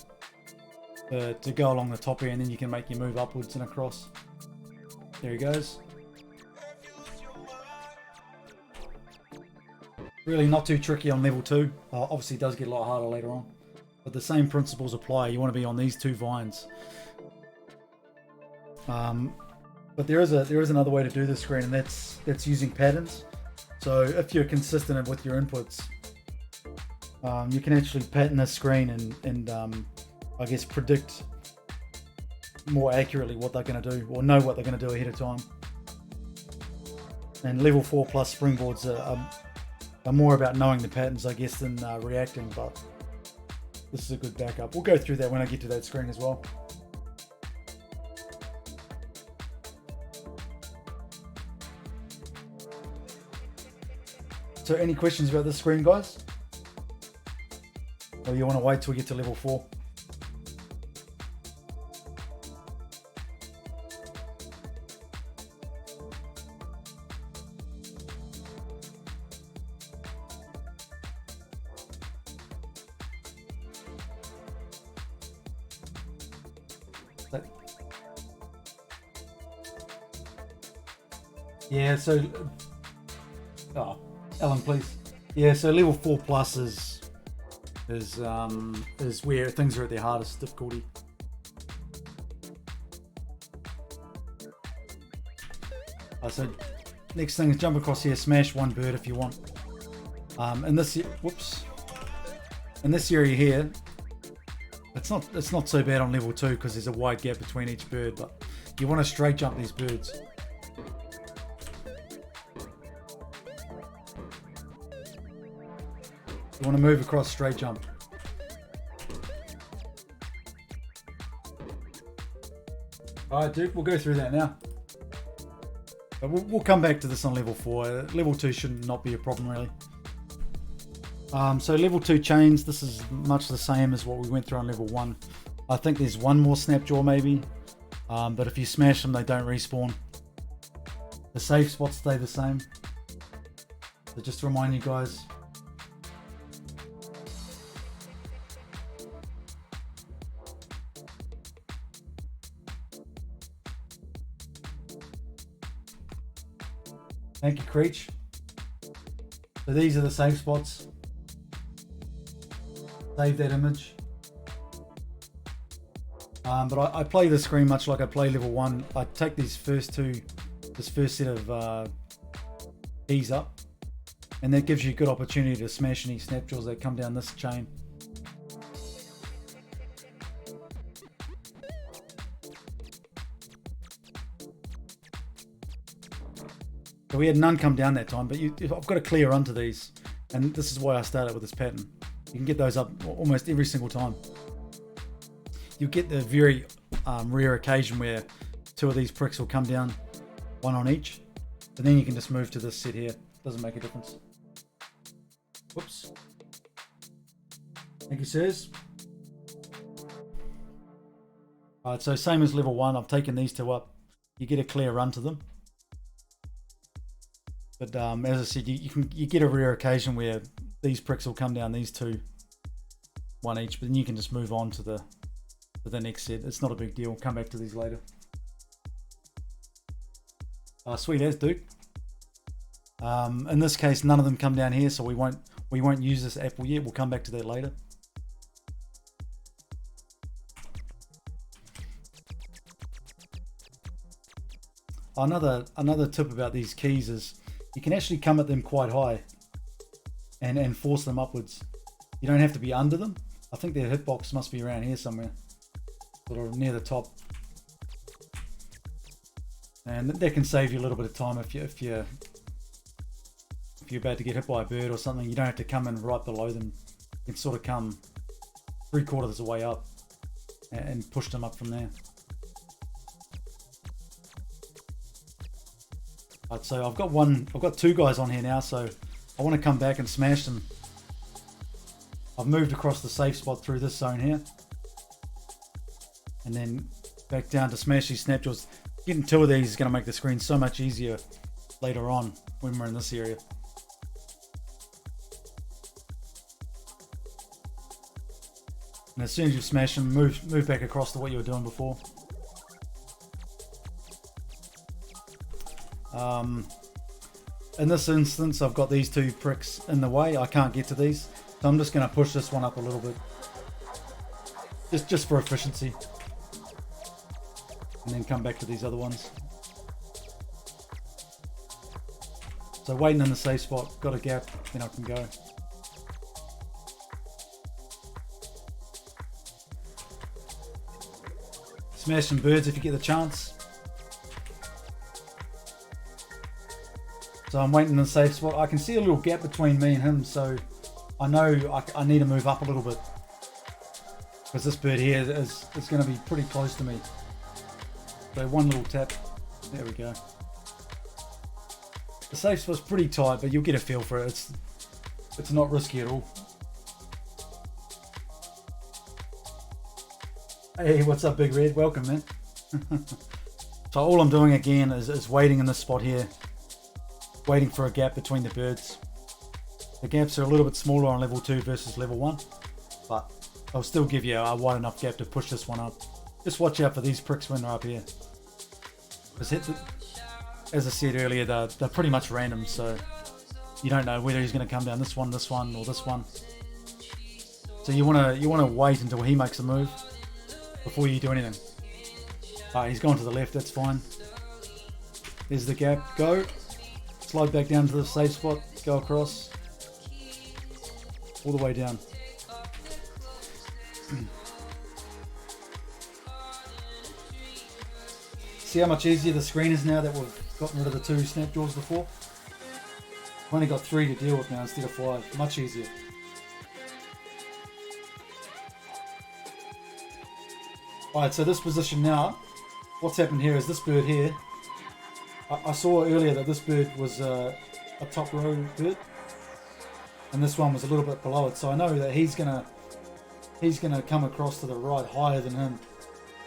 to go along the top here, and then you can make your move upwards and across. There he goes. Really not too tricky on level 2. Obviously it does get a lot harder later on, but the same principles apply. You want to be on these 2 vines. But there is another way to do this screen, and that's using patterns. So if you're consistent with your inputs, you can actually pattern this screen and I guess predict more accurately what they're going to do, or know what they're going to do ahead of time. And level 4+ springboards are more about knowing the patterns, I guess, than reacting, but this is a good backup. We'll go through that when I get to that screen as well. So any questions about this screen, guys? Or you want to wait till we get to level 4? Yeah, so oh, Alan, please. Yeah, so level 4 plus is where things are at their hardest difficulty. So next thing is jump across here, smash one bird if you want. In this area here, it's not so bad on level 2 because there's a wide gap between each bird, but you want to straight jump these birds. You want to move across, straight jump. Alright, Duke, we'll go through that now. But we'll come back to this on level 4. Level 2 should not be a problem, really. So level 2 chains, this is much the same as what we went through on level 1. I think there's one more snapjaw maybe. But if you smash them, they don't respawn. The safe spots stay the same. So just to remind you guys. Thank you, Creech. So these are the safe spots. Save that image. But I play the screen much like I play level 1. I take this first set of keys up, and that gives you a good opportunity to smash any snapjaws that come down this chain. So we had none come down that time, but I've got a clear run to these, and this is why I started with this pattern. You can get those up almost every single time. You'll get the very rare occasion where 2 of these pricks will come down, 1 on each, and then you can just move to this set here. Doesn't make a difference. Whoops. Thank you, sirs. Alright, so same as level 1, I've taken these 2 up. You get a clear run to them. But as I said, you get a rare occasion where these pricks will come down, these 2, 1 each, but then you can just move on to the next set. It's not a big deal. We'll come back to these later. Sweet as, Duke. In this case, none of them come down here, so we won't use this apple yet. We'll come back to that later. Another tip about these keys is you can actually come at them quite high and force them upwards. You don't have to be under them. I think their hitbox must be around here somewhere, sort of near the top. And that can save you a little bit of time if you're about to get hit by a bird or something. You don't have to come in right below them. You can sort of come 3/4 of the way up and push them up from there. Right, so I've got 2 guys on here now, so I want to come back and smash them. I've moved across the safe spot through this zone here, and then back down to smash these snapjaws. Getting 2 of these is going to make the screen so much easier later on when we're in this area. And as soon as you smash them, move back across to what you were doing before. In this instance, I've got these 2 pricks in the way. I can't get to these, so I'm just going to push this one up a little bit, just for efficiency, and then come back to these other ones. So waiting in the safe spot, got a gap, then I can go. Smash some birds if you get the chance. So I'm waiting in the safe spot. I can see a little gap between me and him, so I know I need to move up a little bit, because this bird here is going to be pretty close to me. So one little tap, there we go. The safe spot's pretty tight, but you'll get a feel for it. It's not risky at all. Hey, what's up, Big Red? Welcome, man. So all I'm doing again is waiting in this spot here, waiting for a gap between the birds. The gaps are a little bit smaller on level 2 versus level 1, but I'll still give you a wide enough gap to push this one up. Just watch out for these pricks when they're up here. As I said earlier, they're pretty much random, so you don't know whether he's going to come down this one, or this one. So you want to wait until he makes a move before you do anything. Alright, he's gone to the left, that's fine. There's the gap, go. Slide back down to the safe spot, go across. All the way down. See how much easier the screen is now that we've gotten rid of the 2 snap jaws before? I've only got 3 to deal with now instead of 5. Much easier. Alright, so this position now, what's happened here is this bird here, I saw earlier that this bird was a top row bird, and this one was a little bit below it, so I know that he's gonna come across to the right higher than him,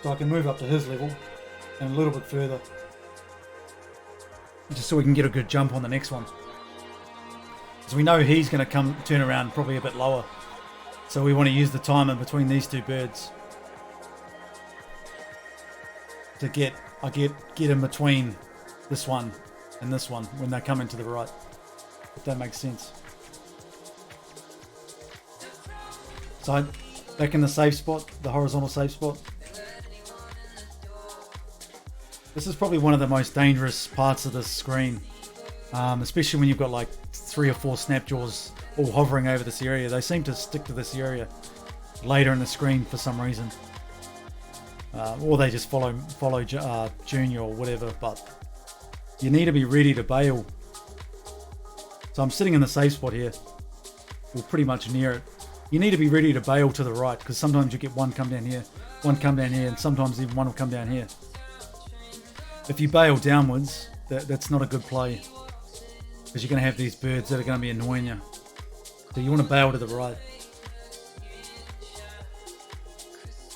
so I can move up to his level and a little bit further, just so we can get a good jump on the next one. Because we know he's gonna turn around probably a bit lower, so we want to use the time in between these 2 birds to get in between this one and this one when they're coming to the right, if that makes sense. So back in the safe spot, the horizontal safe spot. This is probably one of the most dangerous parts of this screen, especially when you've got like 3 or 4 snapjaws all hovering over this area. They seem to stick to this area later in the screen for some reason. Or they just follow Junior or whatever, but you need to be ready to bail. So I'm sitting in the safe spot here, or pretty much near it. You need to be ready to bail to the right, because sometimes you get one come down here, and sometimes even one will come down here. If you bail downwards, that's not a good play, because you're going to have these birds that are going to be annoying you. So you want to bail to the right.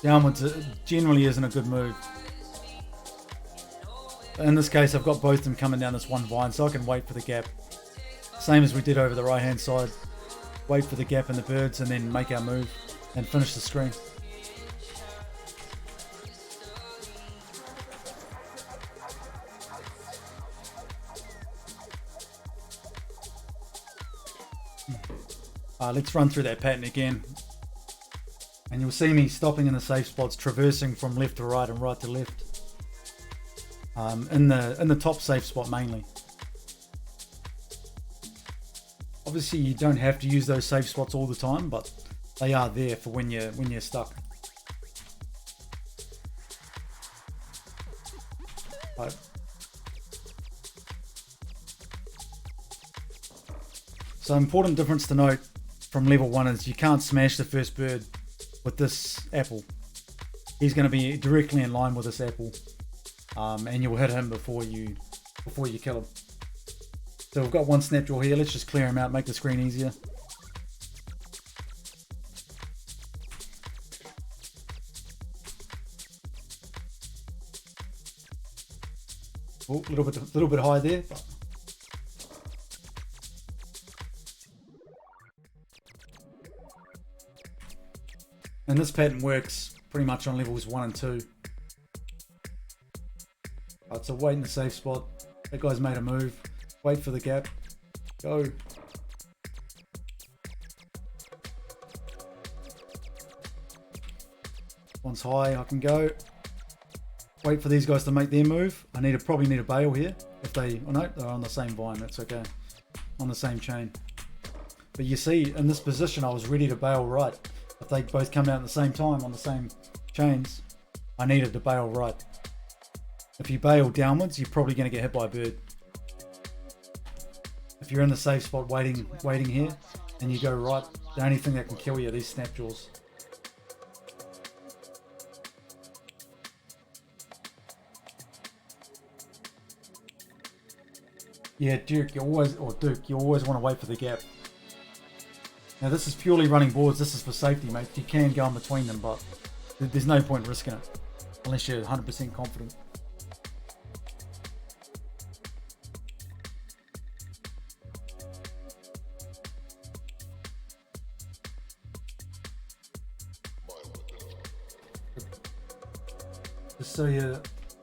Downwards generally isn't a good move. In this case, I've got both of them coming down this one vine, so I can wait for the gap. Same as we did over the right hand side. Wait for the gap in the birds and then make our move and finish the screen. Let's run through that pattern again. And you'll see me stopping in the safe spots, traversing from left to right and right to left. In the top safe spot mainly. Obviously you don't have to use those safe spots all the time, but they are there for when you're stuck. Right. So important difference to note from level 1 is you can't smash the first bird with this apple. He's going to be directly in line with this apple, and you'll hit him before you kill him. So we've got one snapjaw here. Let's just clear him out, make the screen easier. Oh, a little bit high there. But and this pattern works pretty much on levels 1 and 2. Alright, so wait in the safe spot. That guy's made a move. Wait for the gap. Go. One's high, I can go. Wait for these guys to make their move. I probably need a bail here. If they, oh no, they're on the same vine, that's okay. On the same chain. But you see, in this position, I was ready to bail right. If they both come out at the same time on the same chains, I needed to bail right. If you bail downwards, you're probably going to get hit by a bird. If you're in the safe spot waiting here, and you go right, the only thing that can kill you are these snapjaws. Yeah, Duke, you always want to wait for the gap. Now this is purely running boards, this is for safety, mate. You can go in between them, but There's no point risking it unless you're 100% confident. Just so you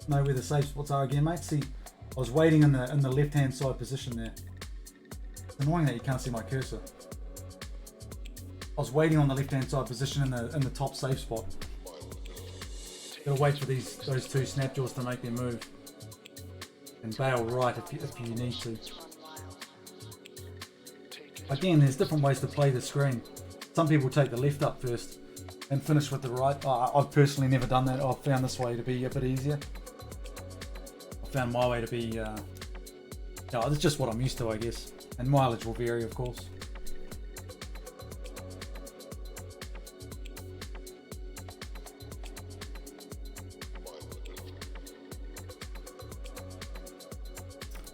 know where the safe spots are again, mate. See, I was waiting in the left-hand side position there. It's annoying that you can't see my cursor. I was waiting on the left-hand side position in the top safe spot. Gotta wait for those two snapjaws to make their move, and bail right if you need to. Again, there's different ways to play the screen. Some people take the left up first and finish with the right. I've personally never done that. I've found this way to be a bit easier. I found my way to be, it's just what I'm used to, I guess. And mileage will vary, of course.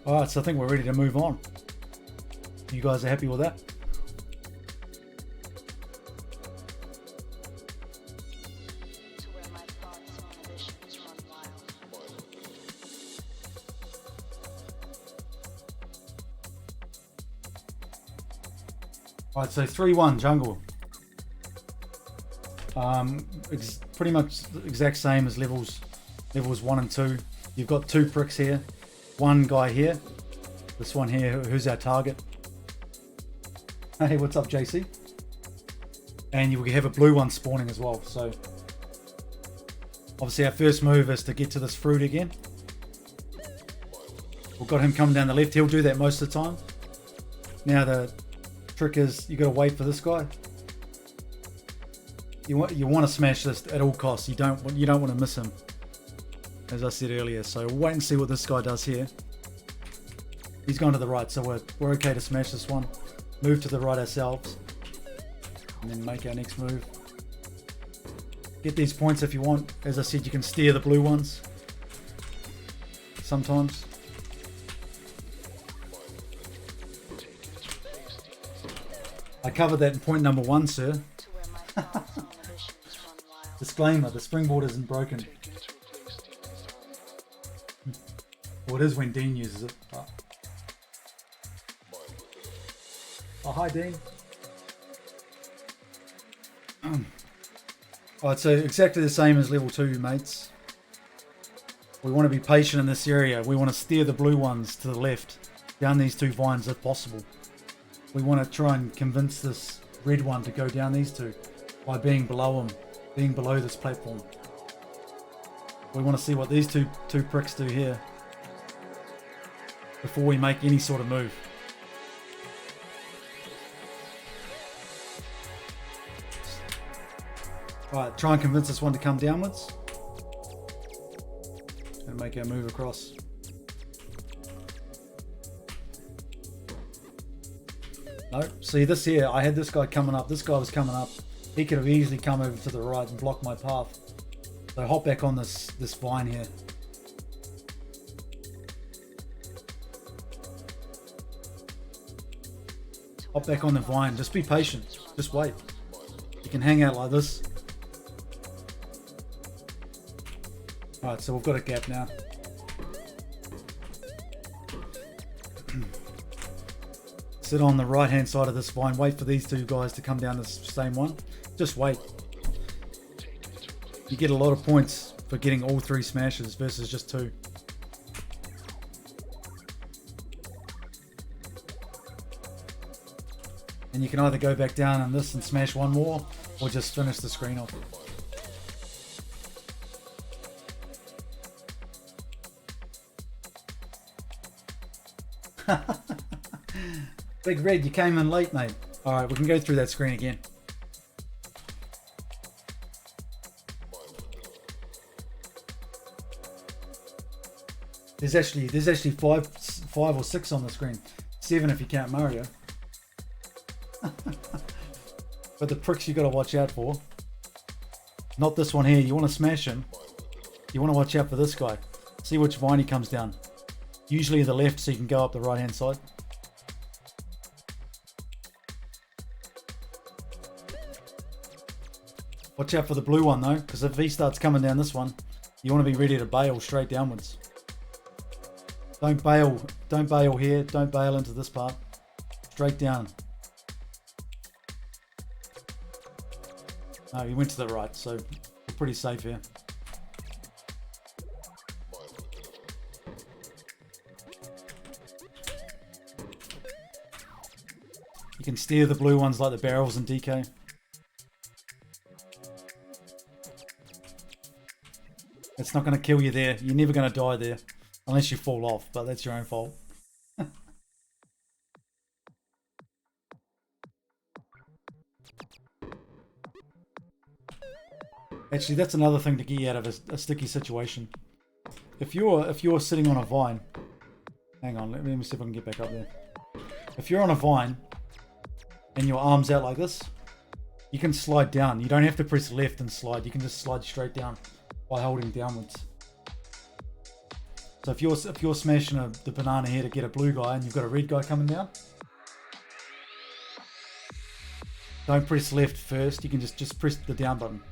Alright, so I think we're ready to move on. You guys are happy with that? Alright, so 3-1 jungle. Pretty much the exact same as levels 1 and 2. You've got 2 pricks here, 1 guy here, this one here who's our target. Hey, what's up, JC? And you will have a blue one spawning as well. So obviously our first move is to get to this fruit again. We've got him coming down the left. He'll do that most of the time. Now the trick is you got to wait for this guy. You want to smash this at all costs. You don't want to miss him, as I said earlier. So we'll wait and see what this guy does here. He's gone to the right, so we're okay to smash this one. Move to the right ourselves, and then make our next move. Get these points if you want. As I said, you can steer the blue ones sometimes. I covered that in point number 1, sir. Disclaimer, the springboard isn't broken. Well, it is when Dean uses it. Oh, hi Dean. Alright, so exactly the same as level 2, mates. We want to be patient in this area. We want to steer the blue ones to the left, down these 2 vines if possible. We want to try and convince this red one to go down these 2 by being below him, being below this platform. We want to see what these two pricks do here before we make any sort of move. Alright, try and convince this one to come downwards and make our move across. No, see this here, I had this guy coming up, this guy was coming up. He could have easily come over to the right and blocked my path. So hop back on this vine here. Hop back on the vine, just be patient, just wait. You can hang out like this. Alright, so we've got a gap now. Sit on the right hand side of this vine, wait for these 2 guys to come down the same one. Just wait. You get a lot of points for getting all 3 smashes versus just 2. And you can either go back down on this and smash 1 more, or just finish the screen off. Big Red, you came in late, mate. Alright, we can go through that screen again. There's actually 5 or 6 on the screen. 7 if you count Mario. But the pricks you got to watch out for. Not this one here. You want to smash him. You want to watch out for this guy. See which vine he comes down. Usually the left, so you can go up the right hand side. Watch out for the blue one though, because if he starts coming down this one, you want to be ready to bail straight downwards. Don't bail here, don't bail into this part. Straight down. No, he went to the right, so we're pretty safe here. You can steer the blue ones like the barrels in DK. It's not going to kill you there. You're never going to die there. Unless you fall off, but that's your own fault. Actually, that's another thing to get you out of a sticky situation. If you're sitting on a vine... Hang on, let me see if I can get back up there. If you're on a vine and your arm's out like this, you can slide down. You don't have to press left and slide. You can just slide straight down by holding downwards. So if you're smashing the banana here to get a blue guy and you've got a red guy coming down, don't press left first. You can just press the down button,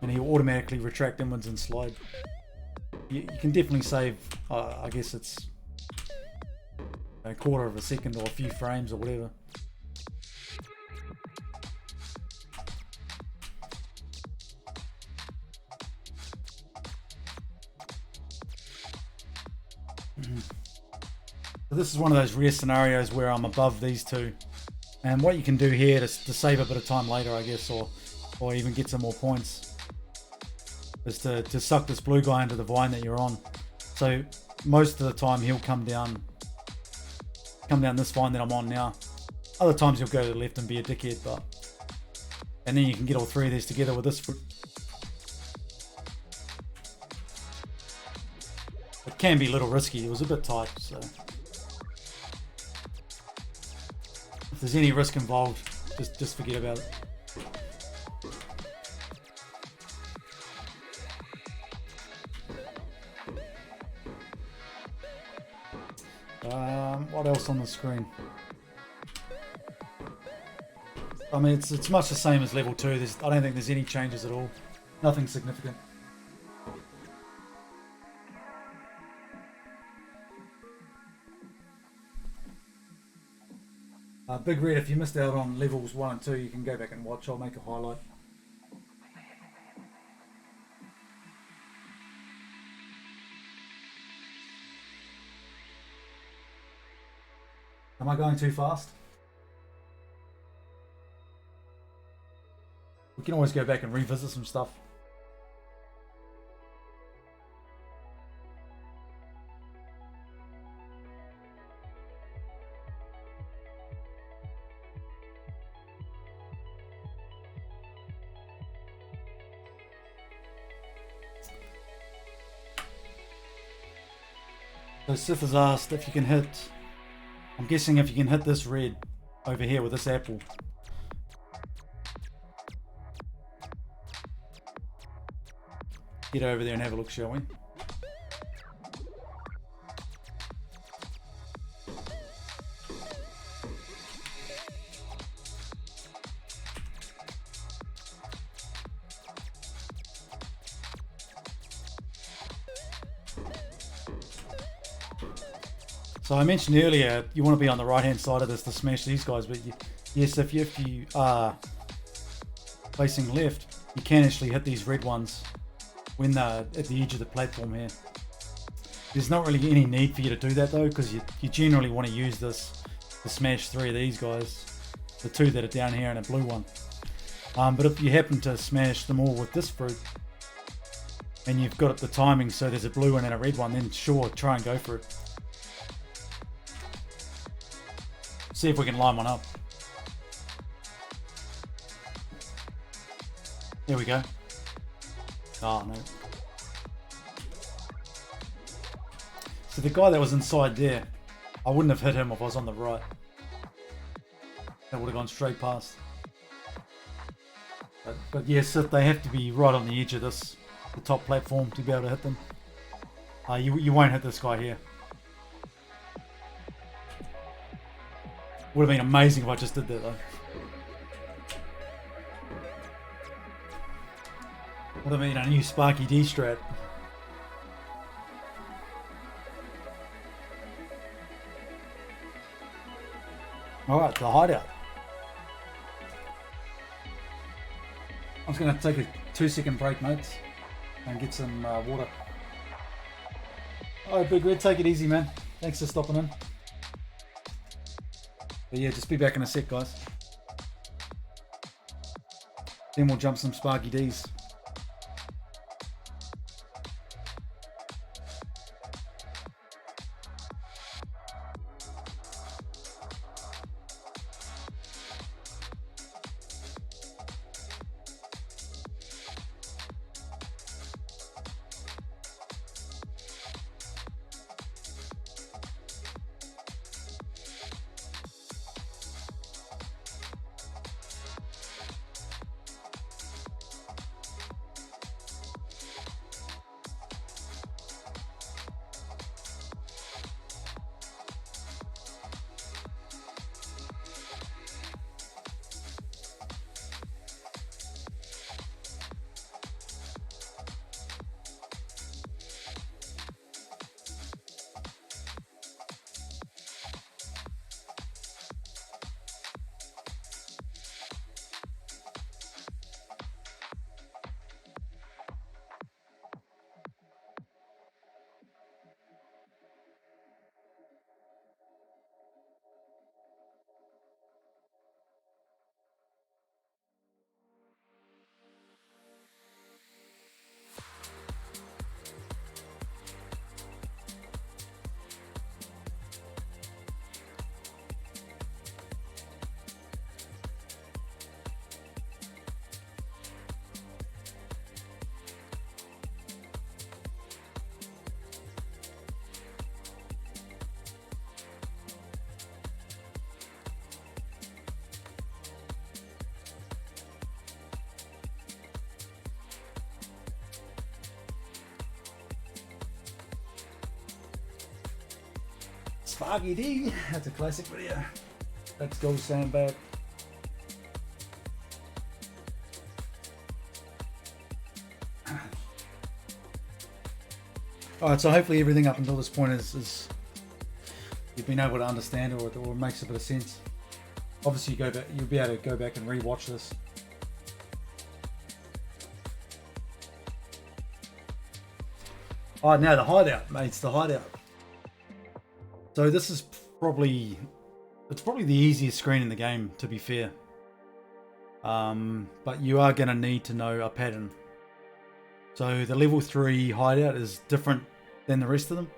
and he'll automatically retract inwards and slide. You can definitely save. I guess it's a quarter of a second or a few frames or whatever. So this is one of those rare scenarios where I'm above these two, and what you can do here to save a bit of time later, I guess, or even get some more points, is to suck this blue guy into the vine that you're on. So most of the time he'll come down this vine that I'm on now. Other times he'll go to the left and be a dickhead, and then you can get all three of these together with this fruit. It can be a little risky. It was a bit tight, so if there's any risk involved, just forget about it. What else on the screen? I mean, it's much the same as level 2. I don't think there's any changes at all. Nothing significant. Big Red, if you missed out on levels 1 and 2, you can go back and watch. I'll make a highlight. Am I going too fast? We can always go back and revisit some stuff. So Sith has asked if you can hit... I'm guessing if you can hit this red over here with this apple. Get over there and have a look, shall we? So I mentioned earlier you want to be on the right hand side of this to smash these guys, but yes, if you are facing left, you can actually hit these red ones when they're at the edge of the platform here. There's not really any need for you to do that though, because you generally want to use this to smash 3 of these guys, the 2 that are down here and a blue one. But if you happen to smash them all with this fruit, and you've got the timing so there's a blue one and a red one, then sure, try and go for it. See if we can line one up. There we go. Oh no. So the guy that was inside there, I wouldn't have hit him if I was on the right. That would have gone straight past. But yes, they have to be right on the edge of the top platform to be able to hit them. You won't hit this guy here. Would have been amazing if I just did that though. What I mean, a new Sparky D strat. Alright, the hideout. I was going to take a 2-second break, mates, and get some water. Alright, Big Red, take it easy, man. Thanks for stopping in. But yeah, just be back in a sec, guys. Then we'll jump some Sparky Ds. Sparky D, that's a classic video. Let's go sandbag. Alright, so hopefully everything up until this point is you've been able to understand or makes a bit of sense. Obviously you'll be able to go back and re-watch this. Alright, now the hideout, mates, the hideout. So this is probably the easiest screen in the game, to be fair. But you are going to need to know a pattern. So the level 3 hideout is different than the rest of them.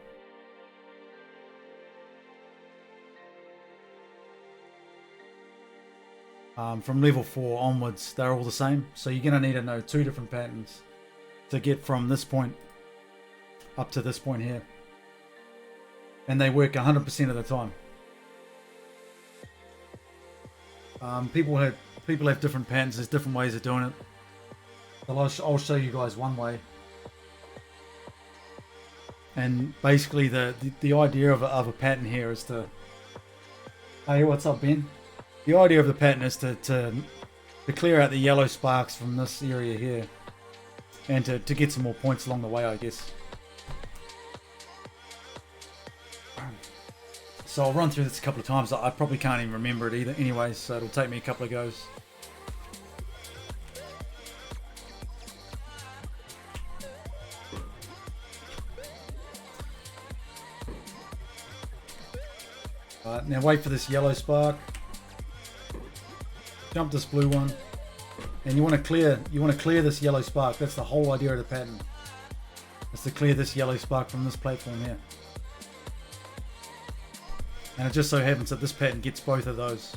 From level 4 onwards, they're all the same. So you're going to need to know 2 different patterns to get from this point up to this point here. And they work 100% of the time. People have different patterns. There's different ways of doing it. So I'll show you guys one way. And basically the idea of a pattern here is to... Hey, what's up, Ben? The idea of the pattern is to clear out the yellow sparks from this area here. And to get some more points along the way, I guess. So I'll run through this a couple of times. I probably can't even remember it either anyway, so it'll take me a couple of goes. Alright, now wait for this yellow spark. Jump this blue one. And you want to clear this yellow spark. That's the whole idea of the pattern. Is to clear this yellow spark from this platform here. And it just so happens that this pattern gets both of those.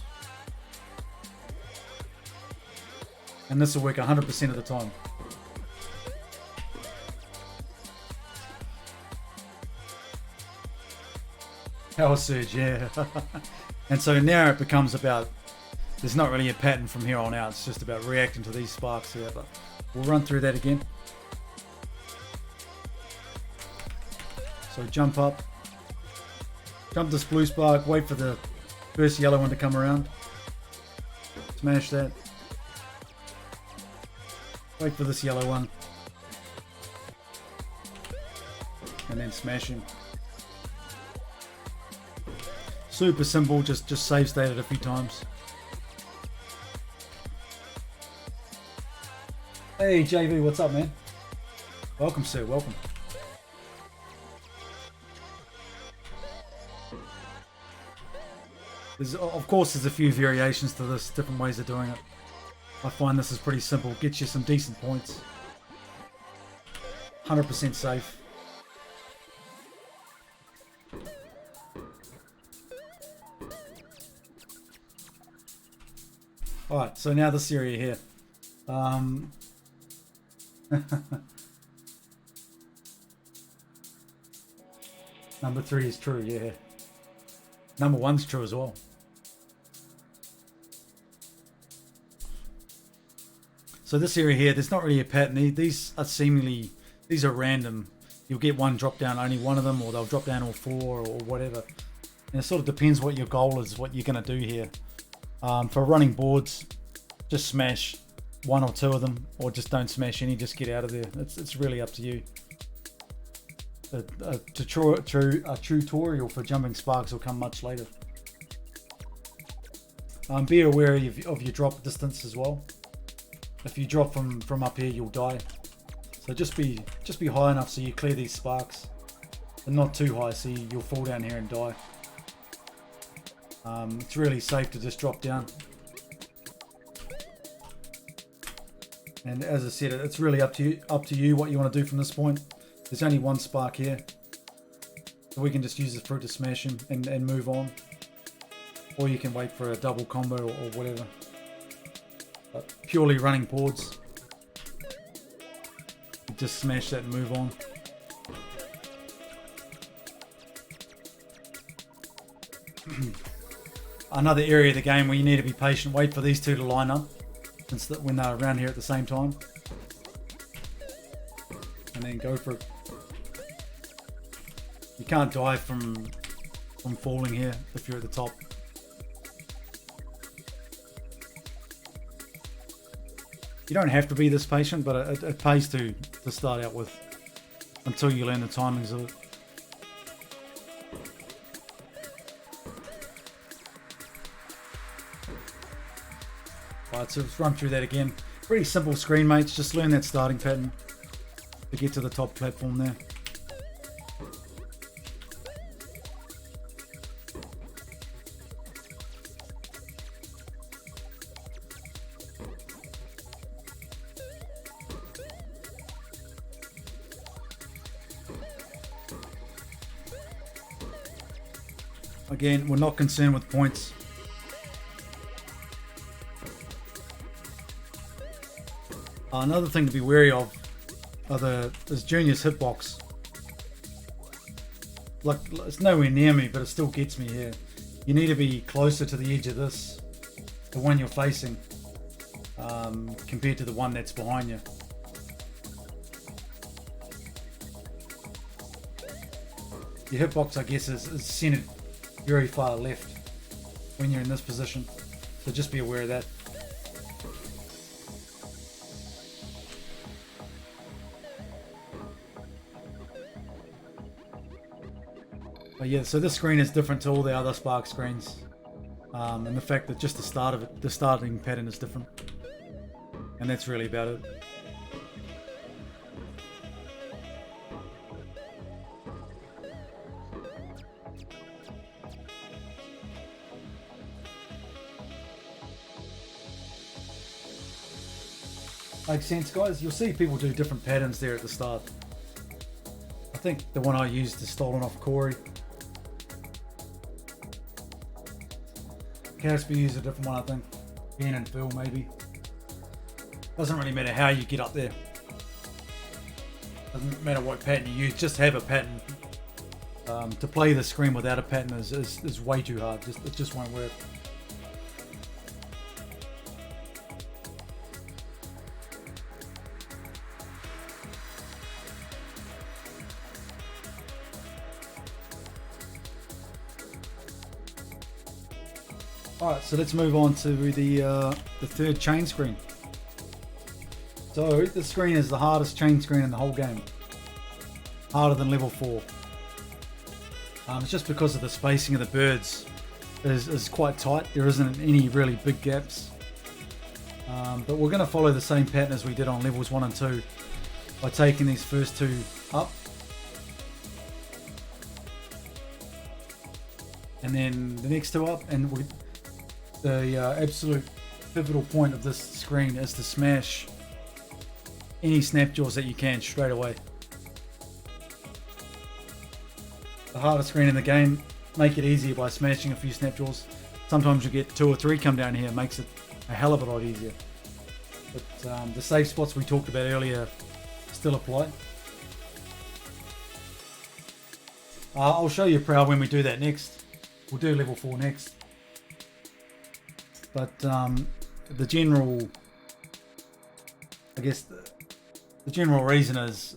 And this will work 100% of the time. Power surge, yeah. And so now it becomes about, there's not really a pattern from here on out, it's just about reacting to these sparks here, but we'll run through that again. So jump up. Jump this blue spark, wait for the first yellow one to come around. Smash that. Wait for this yellow one. and then smash him. Super simple, just save state it a few times. Hey JV, what's up, man? Welcome, sir, welcome. Of course, there's a few variations to this, different ways of doing it. I find this is pretty simple, gets you some decent points. 100% safe. Alright, so now this area here. Number 3 is true, yeah. Number 1's true as well. So this area here, there's not really a pattern. These are random. You'll get one drop down, only one of them, or they'll drop down all 4 or whatever. And it sort of depends what your goal is, what you're going to do here. For running boards, just smash 1 or 2 of them, or just don't smash any, just get out of there. It's really up to you. A tutorial for jumping sparks will come much later. Be aware of your drop distance as well. If you drop from up here, you'll die. So just be high enough so you clear these sparks, and not too high so you'll fall down here and die. It's really safe to just drop down. And as I said, it's really up to you what you want to do from this point. There's only 1 spark here, so we can just use this fruit to smash him and move on. Or you can wait for a double combo or whatever. But purely running boards, just smash that and move on. Another area of the game where you need to be patient, wait for these 2 to line up when they're around here at the same time, and then go for it. You can't die from falling here if you're at the top. You don't have to be this patient, but it pays to start out with until you learn the timings of it. Alright, so let's run through that again. Pretty simple screen, mates. Just learn that starting pattern to get to the top platform there. Again, we're not concerned with points. Another thing to be wary of is Junior's hitbox. Like, it's nowhere near me, but it still gets me here. You need to be closer to the edge of this, the one you're facing, compared to the one that's behind you. Your hitbox, I guess, is centered very far left when you're in this position, so just be aware of that. But yeah, so this screen is different to all the other Spark screens, and the fact that just the starting pattern is different, and that's really about it. Makes sense, guys. You'll see people do different patterns there at the start. I think the one I used is stolen off Corey. Casper used a different one, I think. Ben and Phil, maybe. Doesn't really matter how you get up there. Doesn't matter what pattern you use, just have a pattern. To play the screen without a pattern is way too hard. It just won't work. Alright, so let's move on to the third chain screen. So this screen is the hardest chain screen in the whole game. harder than level 4. It's just because of the spacing of the birds is quite tight. There isn't any really big gaps. But we're going to follow the same pattern as we did on levels 1 and 2 by taking these first 2 up. And then the next 2 up, and the absolute pivotal point of this screen is to smash any snapjaws that you can straight away. The hardest screen in the game, make it easier by smashing a few snapjaws. Sometimes you get 2 or 3 come down here, makes it a hell of a lot easier. But the safe spots we talked about earlier still apply. I'll show you Proud when we do that next. We'll do level 4 next. But the general, I guess the general reason is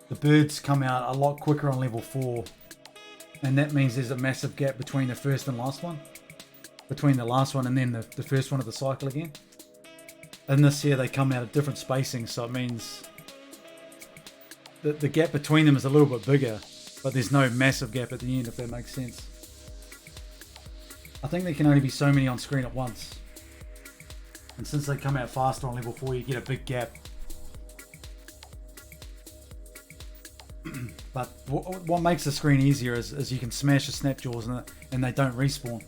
the birds come out a lot quicker on level 4, and that means there's a massive gap between the first and last one. Between the last one and then the first one of the cycle again. In this here, they come out at different spacing, so it means that the gap between them is a little bit bigger, but there's no massive gap at the end, if that makes sense. I think there can only be so many on screen at once. And since they come out faster on level 4, you get a big gap. But what makes the screen easier is you can smash the snapjaws and they don't respawn.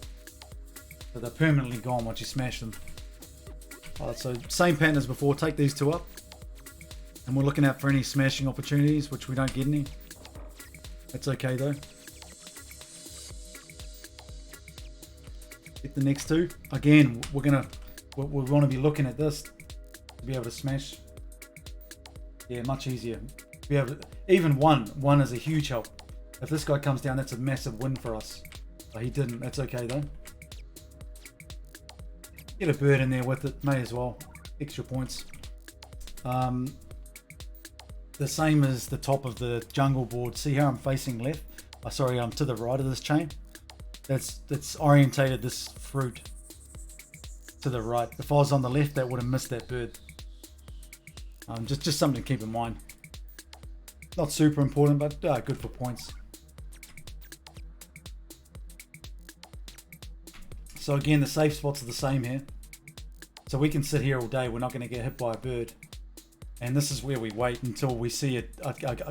So they're permanently gone once you smash them. Alright, so same pattern as before, take these 2 up. And we're looking out for any smashing opportunities, which we don't get any. That's okay though. Get the next 2. Again, we want to be looking at this to be able to smash. Yeah, much easier. Be able to, even one is a huge help. If this guy comes down, that's a massive win for us. But he didn't. That's okay though. Get a bird in there with it, may as well. Extra points. The same as the top of the jungle board. See how I'm facing left? Sorry, I'm to the right of this chain. That's orientated this fruit to the right. If I was on the left, that would have missed that bird. Just something to keep in mind. Not super important, but good for points. So again, the safe spots are the same here. So we can sit here all day. We're not going to get hit by a bird. And this is where we wait until we see a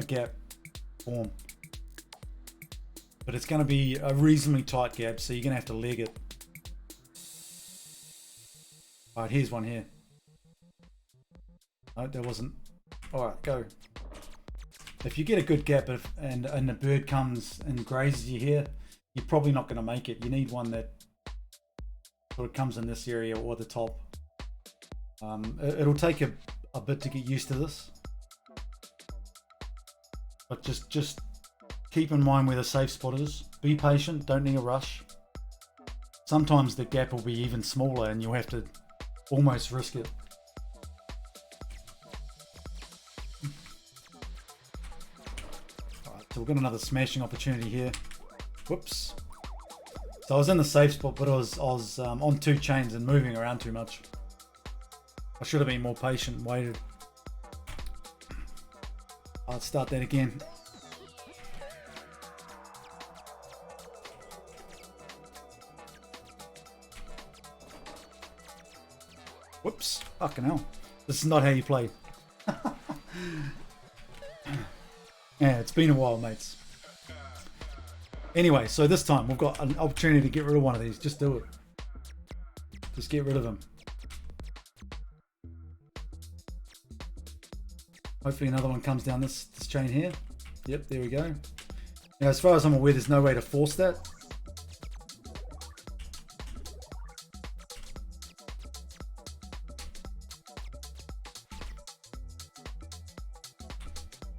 gap form. But it's going to be a reasonably tight gap, so you're going to have to leg it. Alright, here's one here. No, there wasn't. Alright, go. If you get a good gap and the bird comes and grazes you here, you're probably not going to make it. You need one that sort of comes in this area or the top. It'll take a bit to get used to this. But just keep in mind where the safe spot is. Be patient, don't need a rush. Sometimes the gap will be even smaller and you'll have to almost risk it. Alright, so we've got another smashing opportunity here. Whoops. So I was in the safe spot, but I was on 2 chains and moving around too much. I should have been more patient and waited. I'll start that again. Whoops, fucking hell. This is not how you play. Yeah, it's been a while, mates. Anyway, so this time we've got an opportunity to get rid of one of these. Just do it. Just get rid of them. Hopefully another one comes down this chain here. Yep, there we go. Now, as far as I'm aware, there's no way to force that.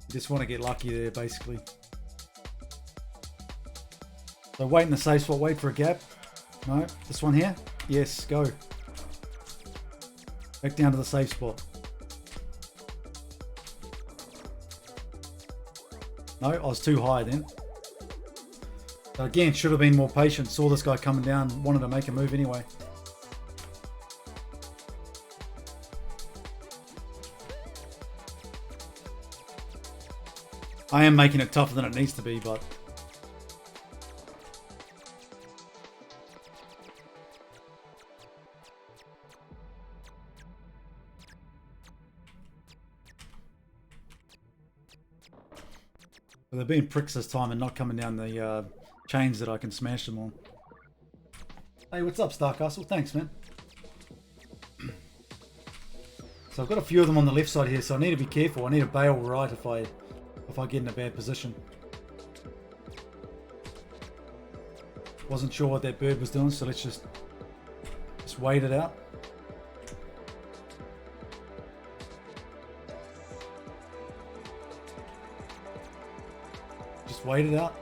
You just want to get lucky there, basically. So wait in the safe spot, wait for a gap. No, this one here? Yes, go. Back down to the safe spot. No, I was too high then. So again, should have been more patient. Saw this guy coming down, wanted to make a move anyway. I am making it tougher than it needs to be, but they're being pricks this time and not coming down the chains that I can smash them on. Hey, what's up, Starcastle? Thanks, man. So I've got a few of them on the left side here, so I need to be careful. I need to bail right if I get in a bad position. Wasn't sure what that bird was doing, so let's just wait it out. Just wait it out.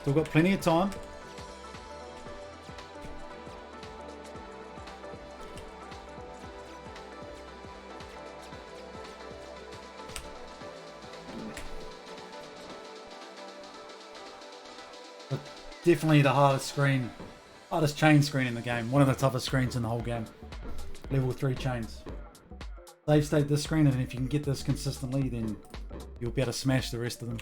Still got plenty of time. But definitely the hardest chain screen in the game. One of the toughest screens in the whole game. Level 3 chains. Save state this screen, and if you can get this consistently, then you'll be able to smash the rest of them.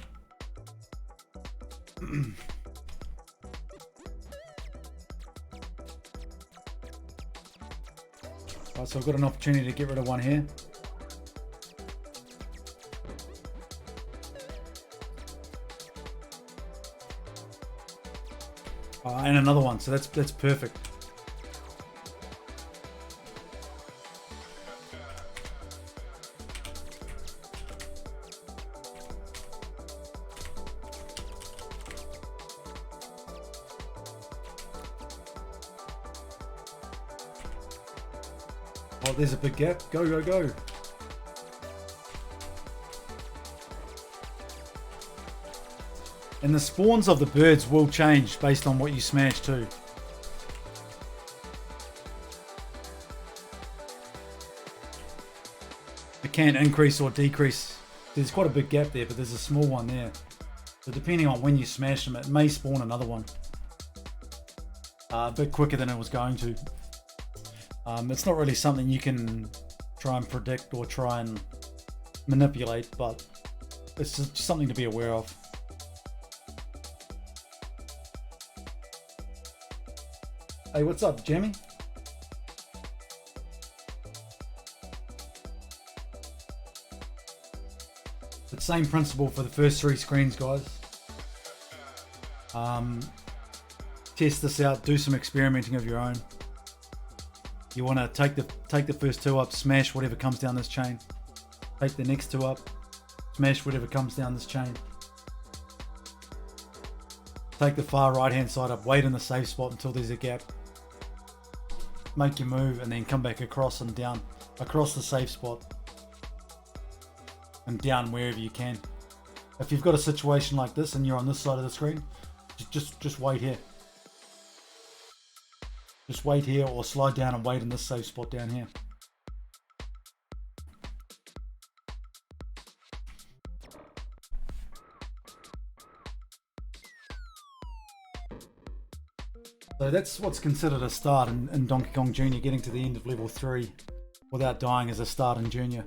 Right, so I've got an opportunity to get rid of one here. And another one, so that's perfect. Oh, there's a big gap. Go, go, go. And the spawns of the birds will change based on what you smash too. It can increase or decrease. There's quite a big gap there, but there's a small one there. So depending on when you smash them, it may spawn another one. A bit quicker than it was going to. It's not really something you can try and predict or try and manipulate, but it's just something to be aware of. Hey, what's up, Jamie? But same principle for the first 3 screens, guys. Test this out, do some experimenting of your own. You want to take the first 2 up, smash whatever comes down this chain. Take the next 2 up, smash whatever comes down this chain. Take the far right hand side up, wait in the safe spot until there's a gap. Make your move and then come back across and down, across the safe spot. And down wherever you can. If you've got a situation like this and you're on this side of the screen, just wait here. Just wait here or slide down and wait in this safe spot down here. So that's what's considered a start in Donkey Kong Jr. Getting to the end of level 3 without dying is a start in Junior.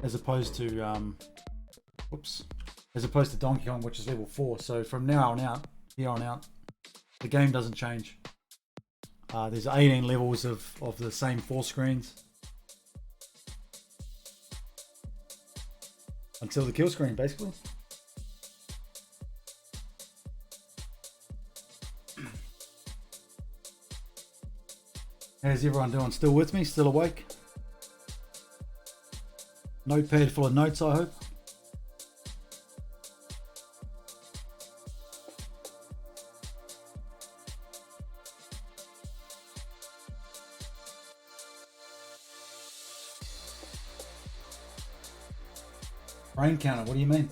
As opposed to Donkey Kong, which is level 4. So from now on out, here on out, the game doesn't change. There's 18 levels of the same 4 screens until the kill screen, basically. How's everyone doing? Still with me? Still awake? Notepad full of notes, I hope. Brain counter, what do you mean?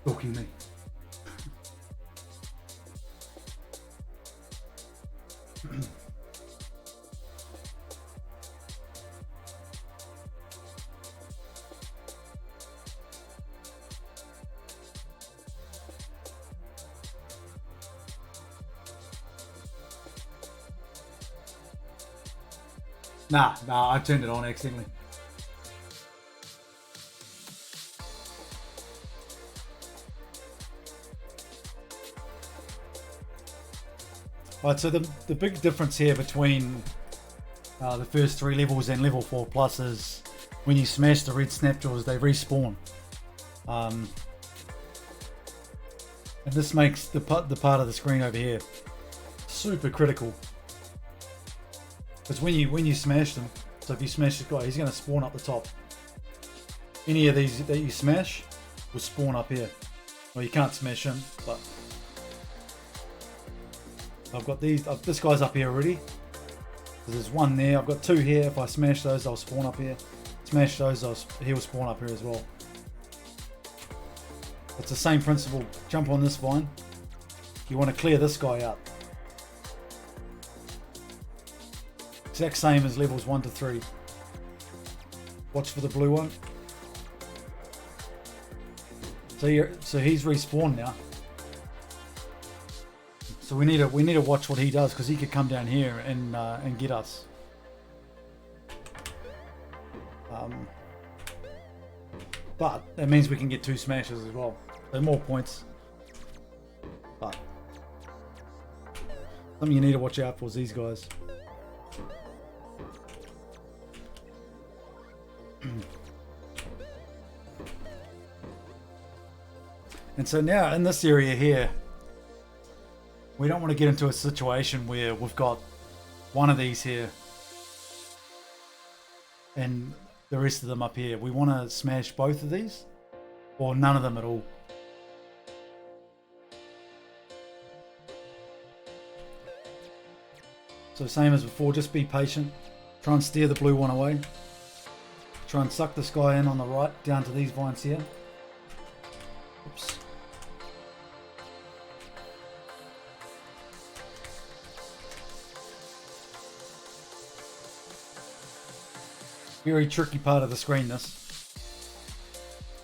Stalking me. Nah, I turned it on accidentally. Alright, so the big difference here between the first 3 levels and level 4 plus is when you smash the red snapjaws, they respawn. And this makes the part of the screen over here super critical. Because when you smash them, so if you smash this guy, he's going to spawn up the top. Any of these that you smash will spawn up here. Well, you can't smash him, but I've got these. This guy's up here already. So there's 1 there. I've got 2 here. If I smash those, they'll spawn up here. Smash those, he'll spawn up here as well. It's the same principle. Jump on this vine. You want to clear this guy out. Exact same as levels 1 to 3. Watch for the blue one. So he's respawned now. So we need to watch what he does, because he could come down here and get us. But that means we can get 2 smashes as well. So more points. But something you need to watch out for is these guys. And so now in this area here, we don't want to get into a situation where we've got one of these here and the rest of them up here. We want to smash both of these or none of them at all. So same as before, just be patient. Try and steer the blue one away. Try and suck this guy in on the right down to these vines here. Oops. Very tricky part of the screen, this.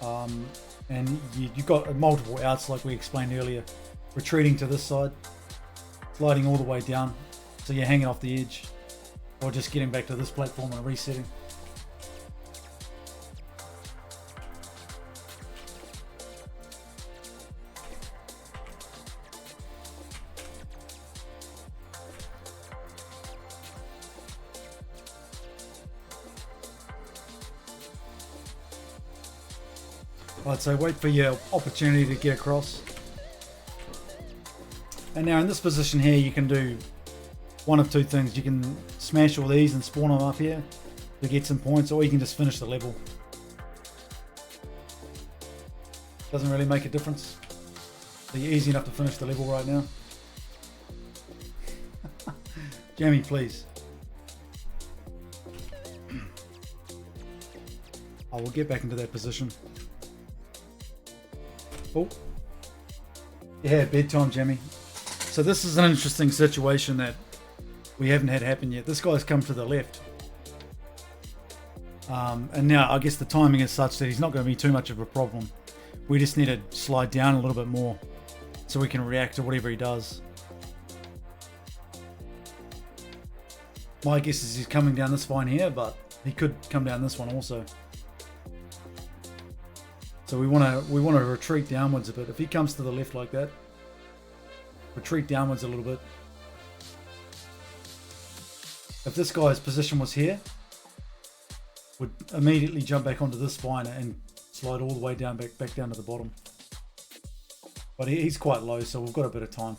And you've got multiple outs like we explained earlier. Retreating to this side, sliding all the way down so you're hanging off the edge, or just getting back to this platform and resetting. Right, so wait for your opportunity to get across. And now in this position here, you can do one of 2 things. You can smash all these and spawn them up here to get some points, or you can just finish the level. Doesn't really make a difference. So you're easy enough to finish the level right now. Jamie, please. I will get back into that position. Oh, yeah, bedtime, Jamie. So this is an interesting situation that we haven't had happen yet. This guy's come to the left. And now I guess the timing is such that he's not going to be too much of a problem. We just need to slide down a little bit more so we can react to whatever he does. My guess is he's coming down this vine here, but he could come down this one also. So we want to retreat downwards a bit. If he comes to the left like that, retreat downwards a little bit. If this guy's position was here, would immediately jump back onto this spine and slide all the way down back down to the bottom. But he's quite low, so we've got a bit of time.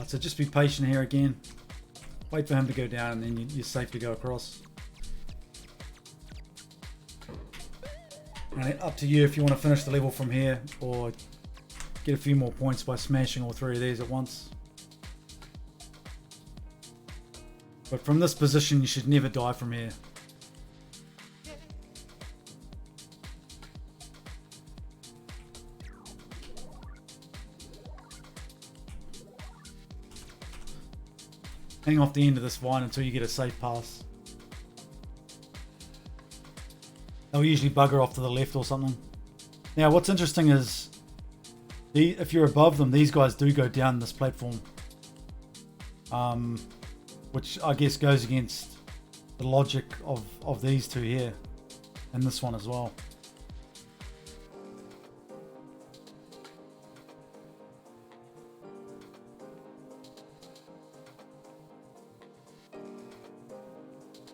So just be patient here again. Wait for him to go down and then you're safe to go across. And up to you if you want to finish the level from here or get a few more points by smashing all 3 of these at once. But from this position, you should never die from here. Hang off the end of this vine until you get a safe pass. They'll usually bugger off to the left or something. Now, what's interesting is, if you're above them, these guys do go down this platform. Which I guess goes against the logic of these two here. And this one as well.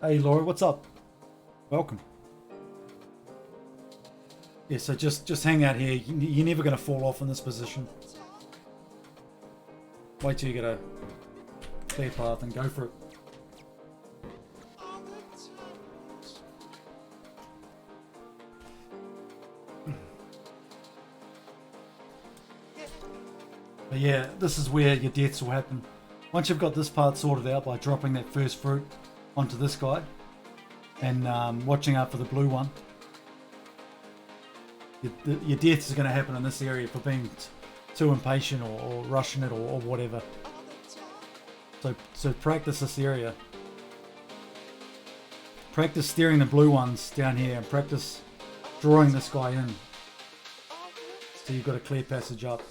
Hey Laura, what's up? Welcome. Yeah, so just hang out here. You're never going to fall off in this position. Wait till you get a clear path and go for it. But yeah, this is where your deaths will happen. Once you've got this part sorted out by dropping that first fruit onto this guy and watching out for the blue one, your deaths are going to happen in this area for being too impatient or rushing it or whatever. So practice this area. Practice steering the blue ones down here and practice drawing this guy in. So you've got a clear passage up.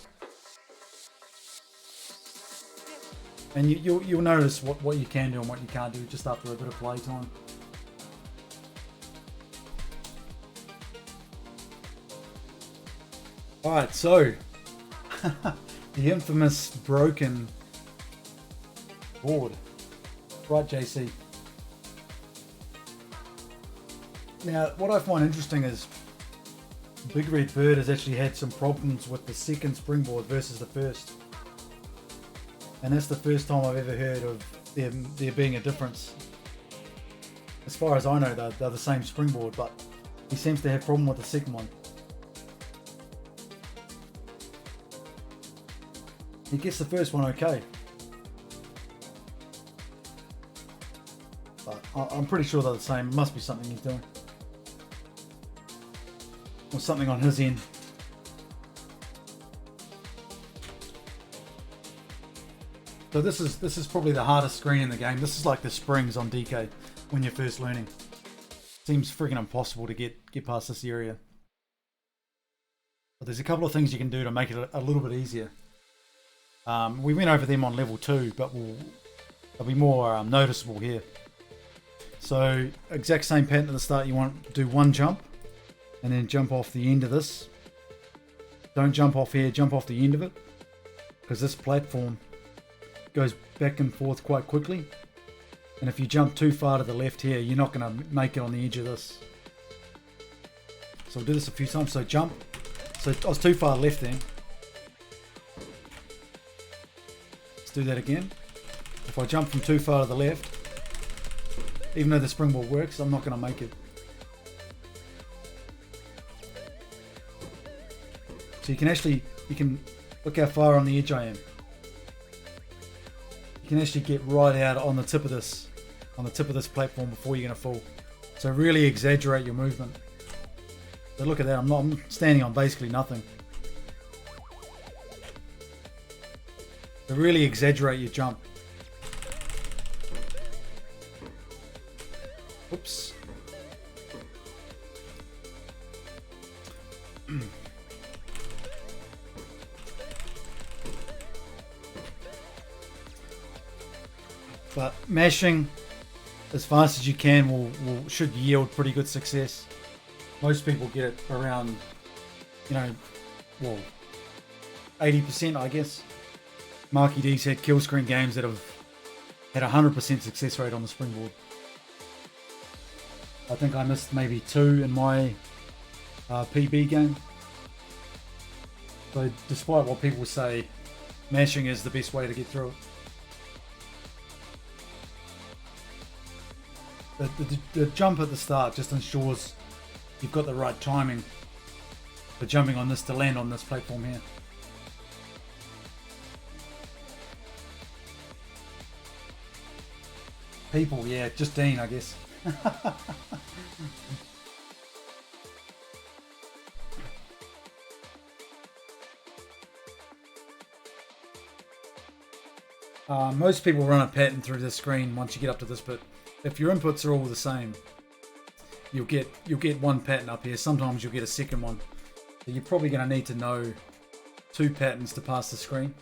And you'll notice what you can do and what you can't do just after a bit of play time. Alright, so the infamous broken board. Right, JC. Now, what I find interesting is Big Red Bird has actually had some problems with the second springboard versus the first. And that's the first time I've ever heard of there being a difference. As far as I know, they're the same springboard, but he seems to have a problem with the second one. He gets the first one okay. But I'm pretty sure they're the same. It must be something he's doing. Or something on his end. So this is probably the hardest screen in the game. This is like the springs on DK when you're first learning. Seems freaking impossible to get past this area. But there's a couple of things you can do to make it a little bit easier. We went over them on level 2, but they'll be more noticeable here. So exact same pattern at the start. You want to do one jump and then jump off the end of this. Don't jump off here, jump off the end of it, because this platform goes back and forth quite quickly, and if you jump too far to the left here, you're not going to make it on the edge of this. So we'll do this a few times. So jump. So I was too far left then. Let's do that again. If I jump from too far to the left, even though the springboard works, I'm not going to make it. So you can look how far on the edge I am. You can actually get right out on the tip of this platform before you're going to fall. So really exaggerate your movement. So look at that, I'm standing on basically nothing. So really exaggerate your jump. Oops. But mashing as fast as you can should yield pretty good success. Most people get it around, 80%, I guess. Marky D's had kill screen games that have had 100% success rate on the springboard. I think I missed maybe 2 in my PB game. So despite what people say, mashing is the best way to get through it. The jump at the start just ensures you've got the right timing for jumping on this to land on this platform here. People, yeah, just Dean, I guess. Most people run a pattern through the screen once you get up to this bit. If your inputs are all the same, you'll get one pattern up here. Sometimes you'll get a second one. So you're probably going to need to know 2 patterns to pass the screen.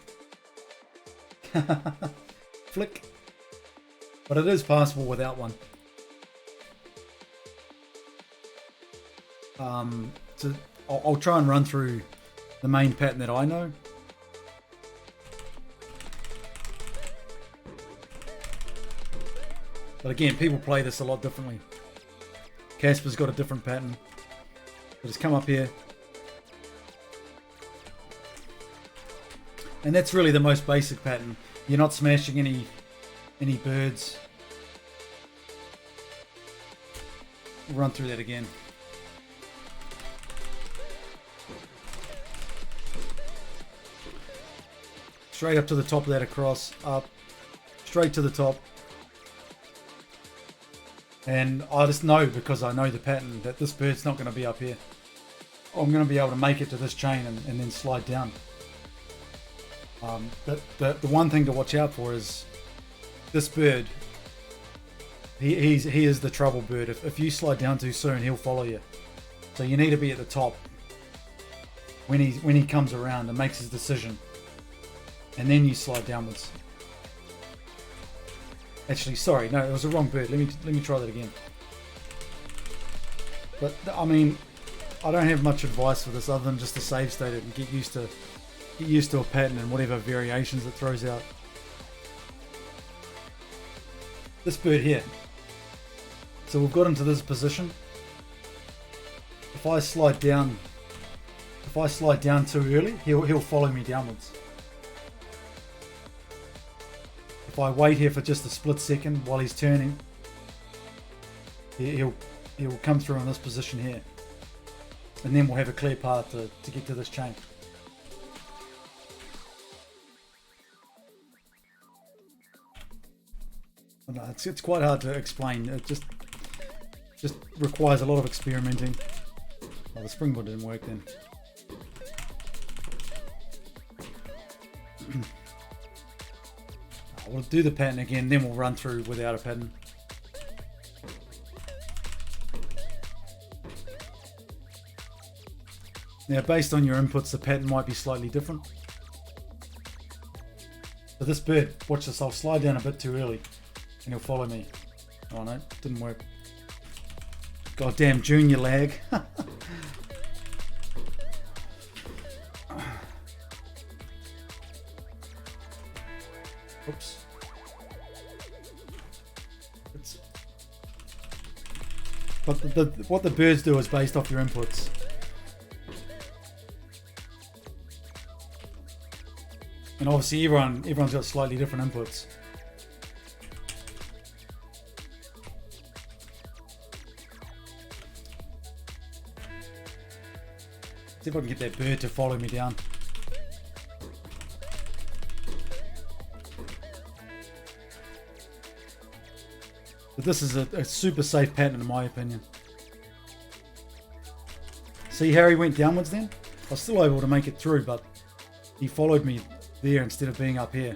Flick. But it is passable without one. So I'll try and run through the main pattern that I know. But again, people play this a lot differently. Casper's got a different pattern. So just come up here. And that's really the most basic pattern. You're not smashing any birds. We'll run through that again. Straight up to the top of that across, up, straight to the top. And I just know, because I know the pattern, that this bird's not going to be up here. I'm going to be able to make it to this chain and then slide down. But the one thing to watch out for is this bird. He is the trouble bird. If you slide down too soon, he'll follow you. So you need to be at the top when he comes around and makes his decision, and then you slide downwards. Actually, sorry, no, it was the wrong bird. Let me try that again. But I mean, I don't have much advice for this other than just to save state it and get used to a pattern and whatever variations it throws out. This bird here. So we've got into this position. If I slide down too early, he'll follow me downwards. If I wait here for just a split second while he's turning, he'll come through in this position here, and then we'll have a clear path to get to this chain. No, it's quite hard to explain. It just requires a lot of experimenting. Oh, the springboard didn't work then. We'll do the pattern again, then we'll run through without a pattern. Now, based on your inputs, the pattern might be slightly different. So this bird, watch this, I'll slide down a bit too early and he'll follow me. Oh no, didn't work. Goddamn junior lag. Oops. But what the birds do is based off your inputs. And obviously everyone's got slightly different inputs. See if I can get that bird to follow me down. But this is a super safe pattern in my opinion. See how he went downwards then? I was still able to make it through, but he followed me there instead of being up here.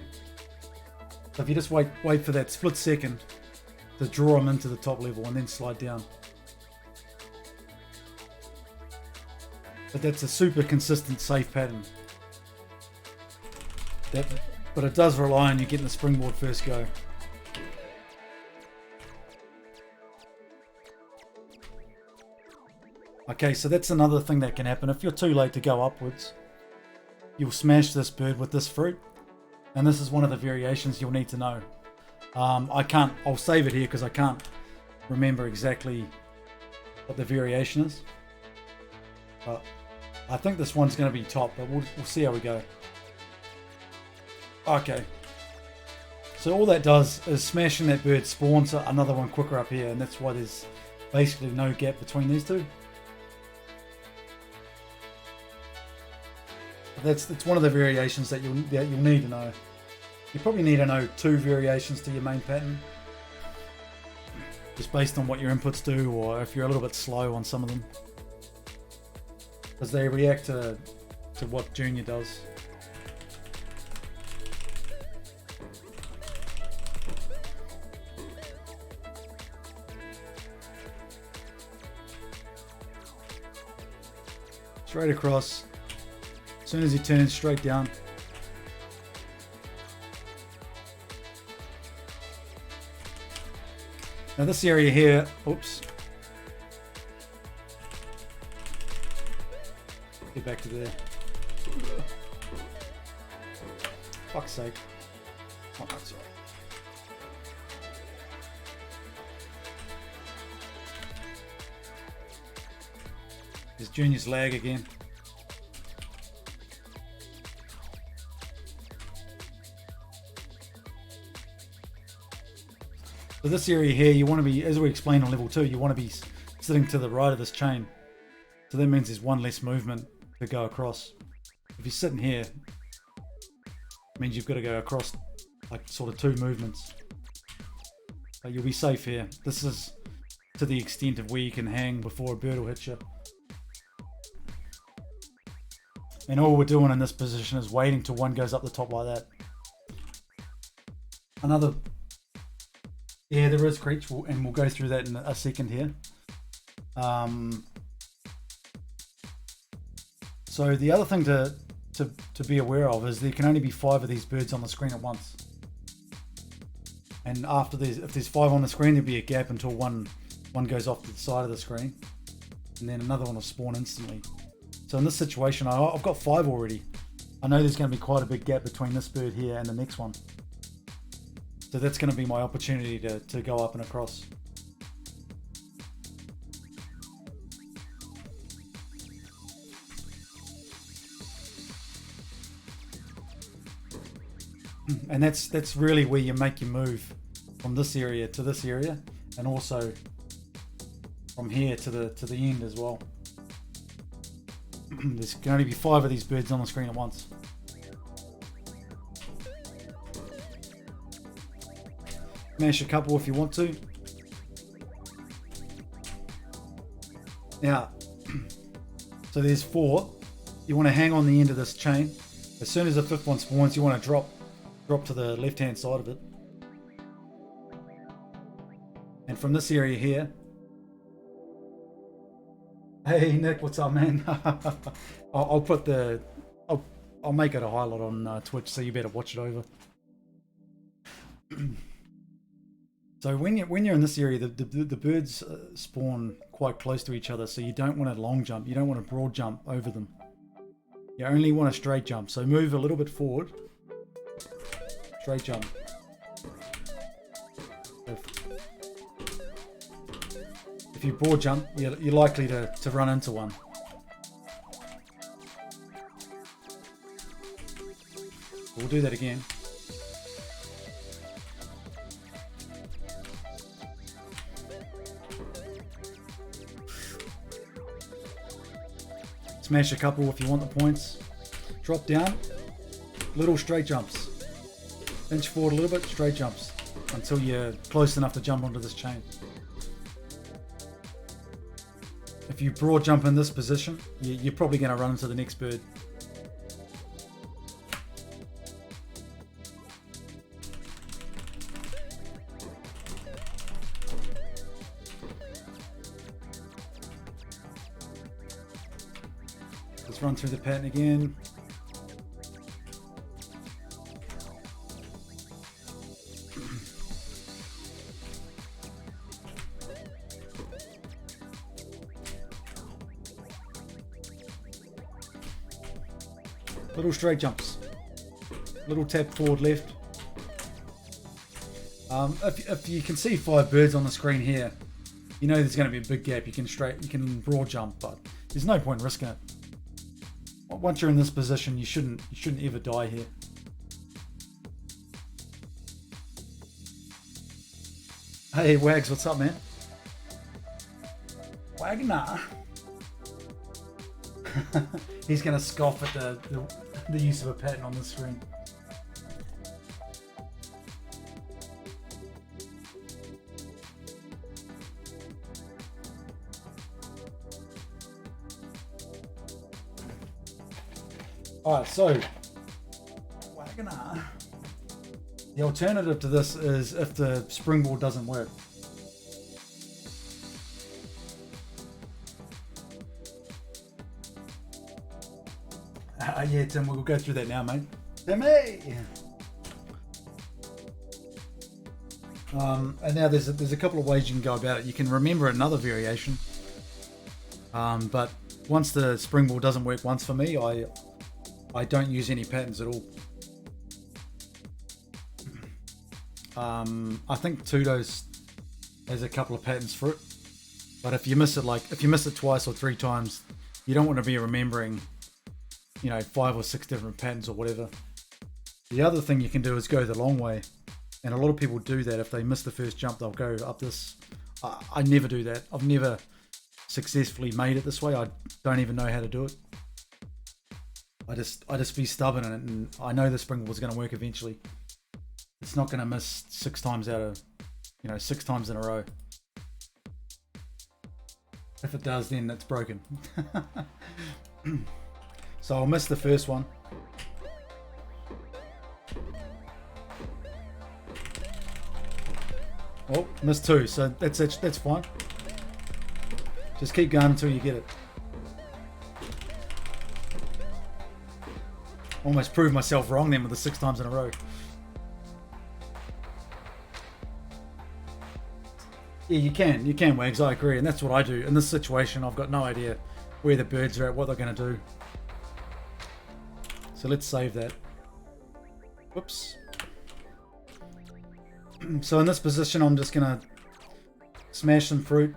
So if you just wait for that split second to draw him into the top level and then slide down. But that's a super consistent, safe pattern. But it does rely on you getting the springboard first go. Okay, so that's another thing that can happen. If you're too late to go upwards, you'll smash this bird with this fruit. And this is one of the variations you'll need to know. I'll save it here because I can't remember exactly what the variation is. But I think this one's going to be top, but we'll see how we go. Okay. So all that does is smashing that bird spawns another one quicker up here, and that's why there's basically no gap between these two. That's one of the variations that you'll need to know. You probably need to know 2 variations to your main pattern. just based on what your inputs do, or if you're a little bit slow on some of them, because they react to what Junior does. Straight across. As soon as he turns, straight down. Now this area here, oops. Get back to there. Fuck's sake. Oh, that's all right. There's Junior's lag again. So this area here, you want to be, as we explained on level 2, you want to be sitting to the right of this chain. So that means there's one less movement to go across. If you're sitting here, it means you've got to go across like sort of 2 movements. But you'll be safe here. This is to the extent of where you can hang before a bird will hit you. And all we're doing in this position is waiting till one goes up the top like that. Another, yeah, there is creech, and we'll go through that in a second here. So the other thing to be aware of is there can only be 5 of these birds on the screen at once. And after if there's 5 on the screen, there'll be a gap until one goes off to the side of the screen, and then another one will spawn instantly. So in this situation, I've got 5 already. I know there's going to be quite a big gap between this bird here and the next one. So that's going to be my opportunity to go up and across. And that's really where you make your move, from this area to this area, and also from here to the end as well. There's can only be 5 of these birds on the screen at once. Smash a couple if you want to. Now, so there's 4. You want to hang on the end of this chain. As soon as the 5th one spawns, you want to drop to the left hand side of it. And from this area here, hey Nick, what's up, man? I'll put I'll make it a highlight on Twitch, so you better watch it over. So when you're in this area, the birds spawn quite close to each other, so you don't want a long jump, you don't want a broad jump over them. You only want a straight jump. So move a little bit forward, straight jump. If you broad jump, you're likely to run into one. We'll do that again. Smash a couple if you want the points. Drop down, little straight jumps. Inch forward a little bit, straight jumps, until you're close enough to jump onto this chain. If you broad jump in this position, you're probably going to run into the next bird. Let's run through the pattern again. Little straight jumps, little tap forward left. If you can see 5 birds on the screen here, you know there's going to be a big gap. You can broad jump, but there's no point risking it. Once you're in this position, you shouldn't ever die here. Hey Wags, what's up, man? Wagner. He's going to scoff at the use of a pattern on the screen. Alright, so the alternative to this is if the springboard doesn't work. Yeah, Tim, we'll go through that now, mate. Timmy! And now there's a couple of ways you can go about it. You can remember another variation, but once the springboard doesn't work once for me, I don't use any patterns at all. I think Tudo's has a couple of patterns for it, but if you miss it twice or 3 times, you don't want to be remembering, 5 or 6 different patterns or whatever. The other thing you can do is go the long way, and a lot of people do that. If they miss the first jump, they'll go up this. I never do that. I've never successfully made it this way. I don't even know how to do it. I just be stubborn in it, and I know the springboard's going to work eventually. It's not going to miss 6 times out of, 6 times in a row. If it does, then it's broken. So I'll miss the first one. Oh, missed 2, so that's fine. Just keep going until you get it. Almost proved myself wrong then with the 6 times in a row. Yeah, you can, Wags, I agree, and that's what I do. In this situation, I've got no idea where the birds are at, what they're going to do. So let's save that. Whoops. So in this position, I'm just going to smash some fruit.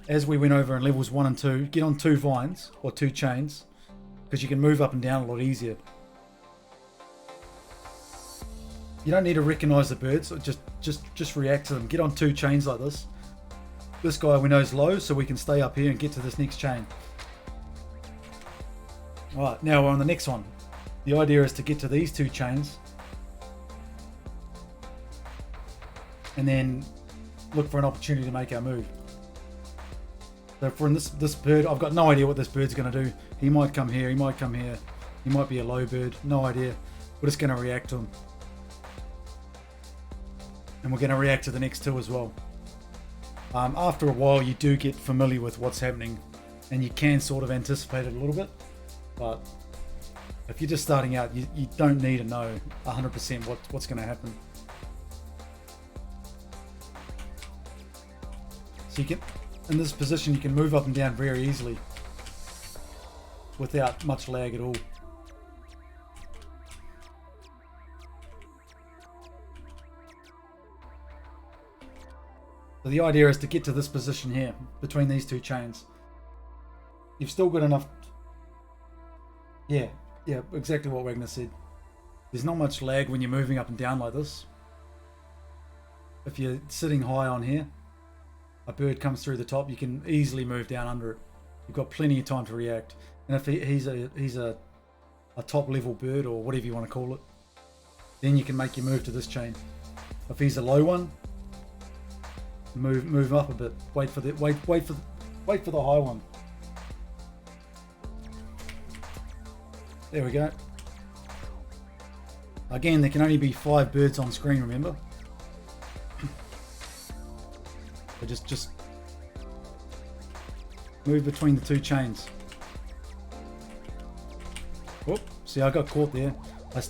As we went over in levels 1 and 2, get on 2 vines, or 2 chains, because you can move up and down a lot easier. You don't need to recognize the birds, just react to them. Get on 2 chains like this. This guy we know is low, so we can stay up here and get to this next chain. Alright, now we're on the next one. The idea is to get to these 2 chains and then look for an opportunity to make our move. So for this bird, I've got no idea what this bird's going to do. He might come here, he might come here, he might be a low bird, no idea. We're just going to react to him. And we're going to react to the next 2 as well. After a while, you do get familiar with what's happening, and you can sort of anticipate it a little bit. But if you're just starting out, you don't need to know 100% what's going to happen. So you can, in this position, you can move up and down very easily without much lag at all. So the idea is to get to this position here, between these 2 chains. You've still got enough... Yeah, exactly what Wagner said. There's not much lag when you're moving up and down like this. If you're sitting high on here, a bird comes through the top, you can easily move down under it. You've got plenty of time to react. And if he's a top level bird, or whatever you want to call it, then you can make your move to this chain. If he's a low one, move up a bit. Wait for the high one. There we go. Again, there can only be 5 birds on screen, remember? So just move between the 2 chains. Whoop, see, I got caught there.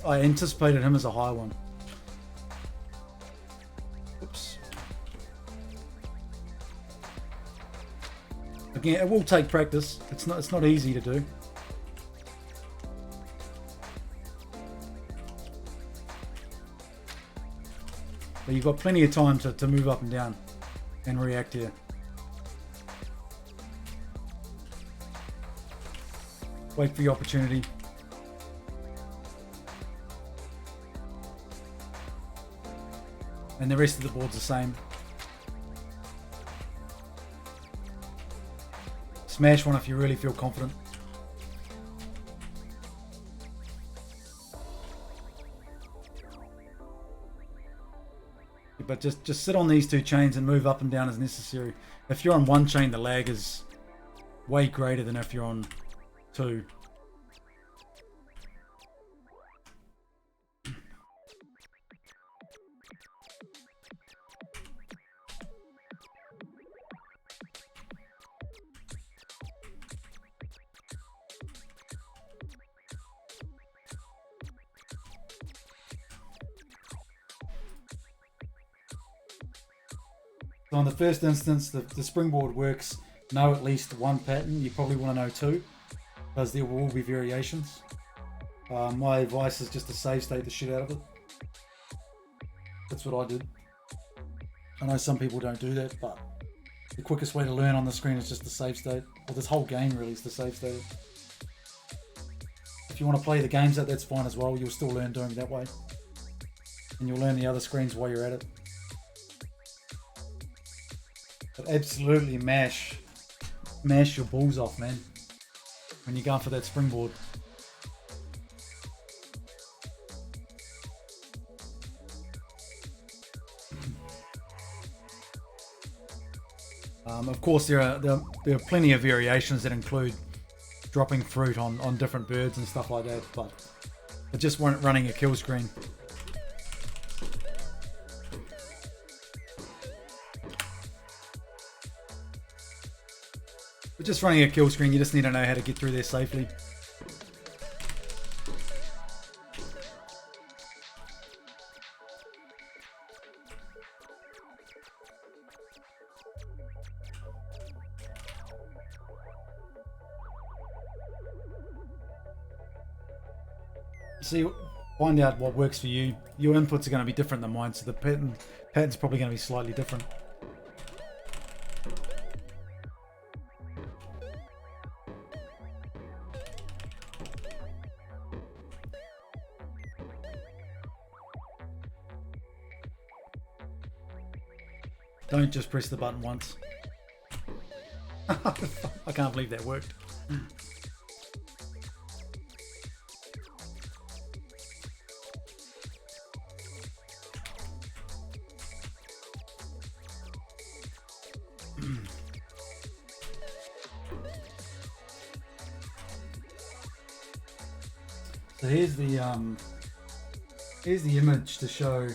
I anticipated him as a high one. Oops. Again, it will take practice. It's not easy to do. But you've got plenty of time to move up and down and react here. Wait for your opportunity. And the rest of the board's the same. Smash one if you really feel confident. But just sit on these 2 chains and move up and down as necessary. If you're on 1 chain, the lag is way greater than if you're on 2. So in the first instance, the springboard works. Know at least one pattern. You probably want to know two, because there will be variations. My advice is just to save state the shit out of it. That's what I did. I know some people don't do that, but the quickest way to learn on the screen is just to save state. Well, this whole game really is to save state. If you want to play the games out, that's fine as well. You'll still learn doing it that way. And you'll learn the other screens while you're at it. But absolutely mash your balls off, man, when you're going for that springboard. Of course, there are plenty of variations that include dropping fruit on different birds and stuff like that, but it just weren't running a kill screen. But just running a kill screen, you just need to know how to get through there safely. See, find out what works for you. Your inputs are going to be different than mine, so the pattern's probably going to be slightly different. Don't just press the button once. I can't believe that worked. So here's the image to show.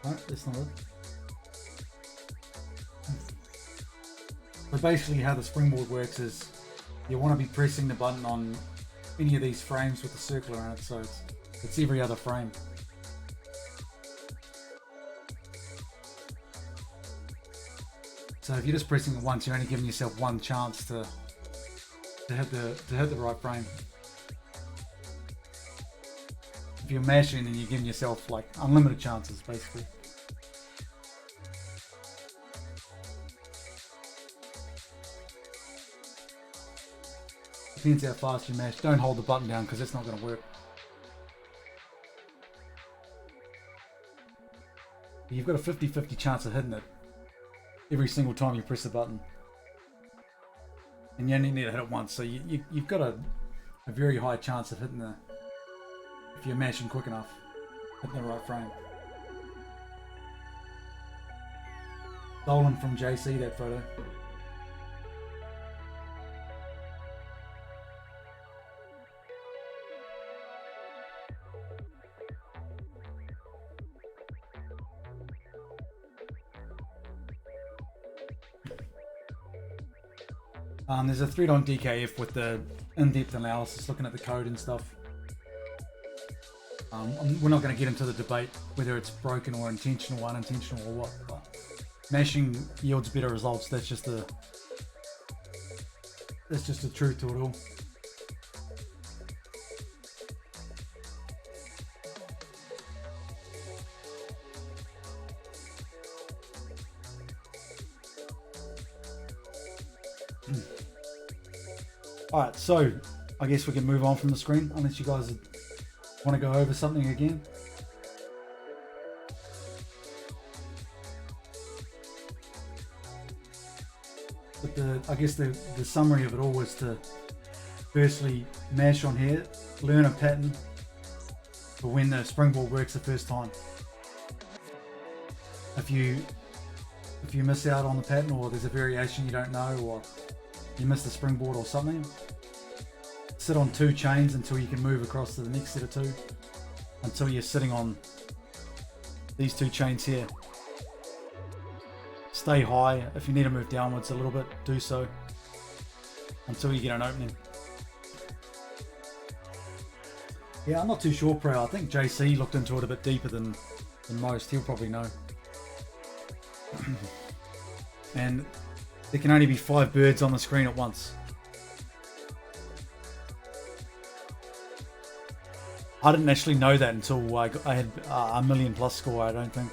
No, that's not it. So basically how the springboard works is you want to be pressing the button on any of these frames with the circle around it, so it's every other frame. So if you're just pressing it once, you're only giving yourself one chance to hit the right frame. If you're mashing, then you're giving yourself like unlimited chances, basically. Depends how fast you mash. Don't hold the button down because it's not going to work. You've got a 50-50 chance of hitting it every single time you press the button. And you only need to hit it once, so you've got a very high chance of hitting if you're mashing quick enough, hitting the right frame. Stolen from JC, that photo. There's a thread on DKF with the in-depth analysis, looking at the code and stuff. We're not going to get into the debate whether it's broken or intentional, unintentional, or what. But mashing yields better results. That's just the truth to it all. Alright, so I guess we can move on from the screen, unless you guys want to go over something again. But I guess the summary of it all was to firstly mash on here, learn a pattern for when the springboard works the first time. If you miss out on the pattern, or there's a variation you don't know, or you miss the springboard or something, sit on 2 chains until you can move across to the next set of 2, until you're sitting on these 2 chains here. Stay high. If you need to move downwards a little bit, do so until you get an opening. Yeah, I'm not too sure, Pro. I think JC looked into it a bit deeper than most. He'll probably know. and there can only be 5 birds on the screen at once. I didn't actually know that until I had a million plus score, I don't think.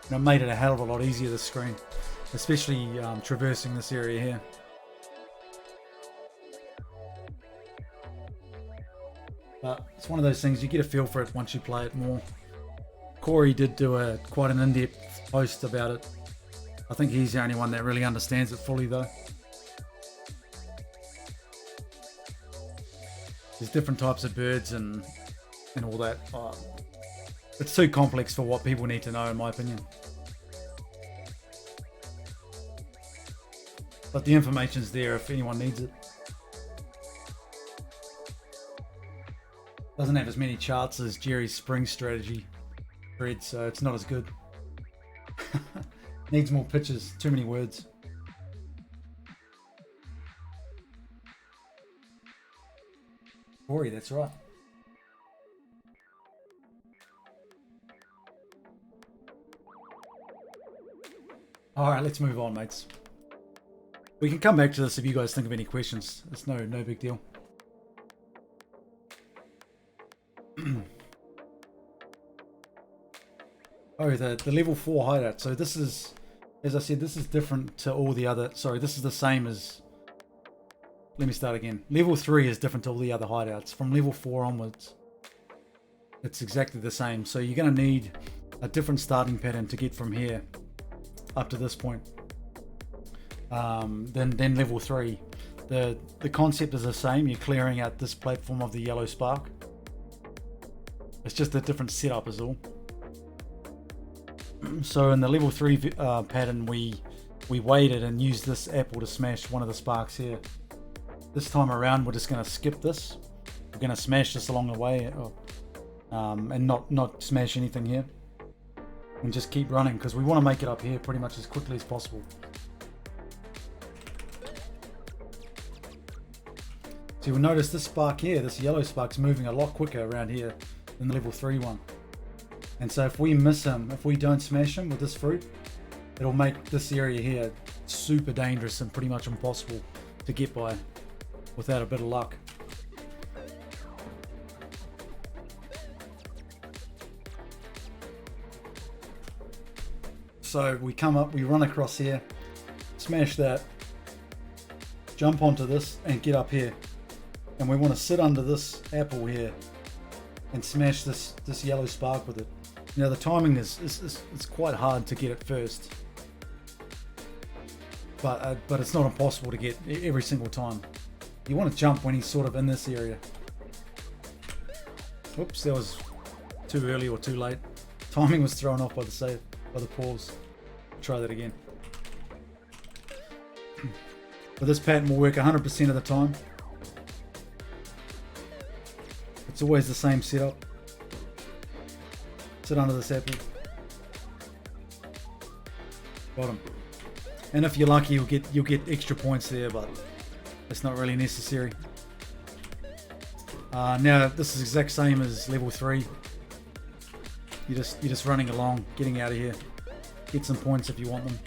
And it made it a hell of a lot easier, this screen. Especially traversing this area here. But it's one of those things, you get a feel for it once you play it more. Corey did do quite an in-depth post about it. I think he's the only one that really understands it fully though. There's different types of birds and all that. It's too complex for what people need to know, in my opinion. But the information's there if anyone needs it. Doesn't have as many charts as Jerry's spring strategy thread, so it's not as good. Needs more pictures, too many words. Corey, that's right. Alright, let's move on, mates. We can come back to this if you guys think of any questions. It's no big deal. Oh, the level 4 hideout. So this is, as I said, this is different to all the other... Sorry, this is the same as... Let me start again. Level 3 is different to all the other hideouts. From level 4 onwards, it's exactly the same. So you're going to need a different starting pattern to get from here up to this point. Then level 3. The concept is the same. You're clearing out this platform of the yellow spark. It's just a different setup is all. So in the level 3 pattern, we waited and used this apple to smash one of the sparks here. This time around, we're just going to skip this. We're going to smash this along the way, and not smash anything here, and just keep running because we want to make it up here pretty much as quickly as possible. So you'll notice this spark here, this yellow spark's moving a lot quicker around here than the level 3 one. And so if we miss him, if we don't smash him with this fruit, it'll make this area here super dangerous and pretty much impossible to get by without a bit of luck. So we come up, we run across here, smash that, jump onto this and get up here. And we want to sit under this apple here and smash this yellow spark with it. Now the timing is it's quite hard to get it first, but it's not impossible to get every single time. You want to jump when he's sort of in this area. Oops, that was too early or too late. Timing was thrown off by the pause. Try that again. But this pattern will work 100% of the time. It's always the same setup. Sit under this apple. Bottom. And if you're lucky, you'll get extra points there, but it's not really necessary. Now this is exact same as level 3. You're just running along, getting out of here. Get some points if you want them.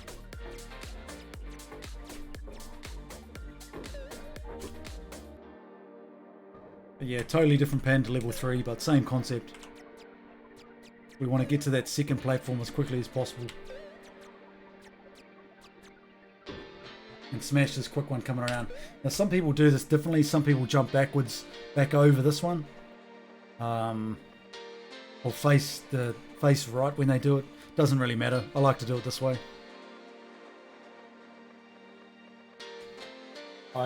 But yeah, totally different pattern to level 3, but same concept. We want to get to that second platform as quickly as possible. And smash this quick one coming around. Now some people do this differently. Some people jump backwards, back over this one. Or face right when they do it. Doesn't really matter. I like to do it this way.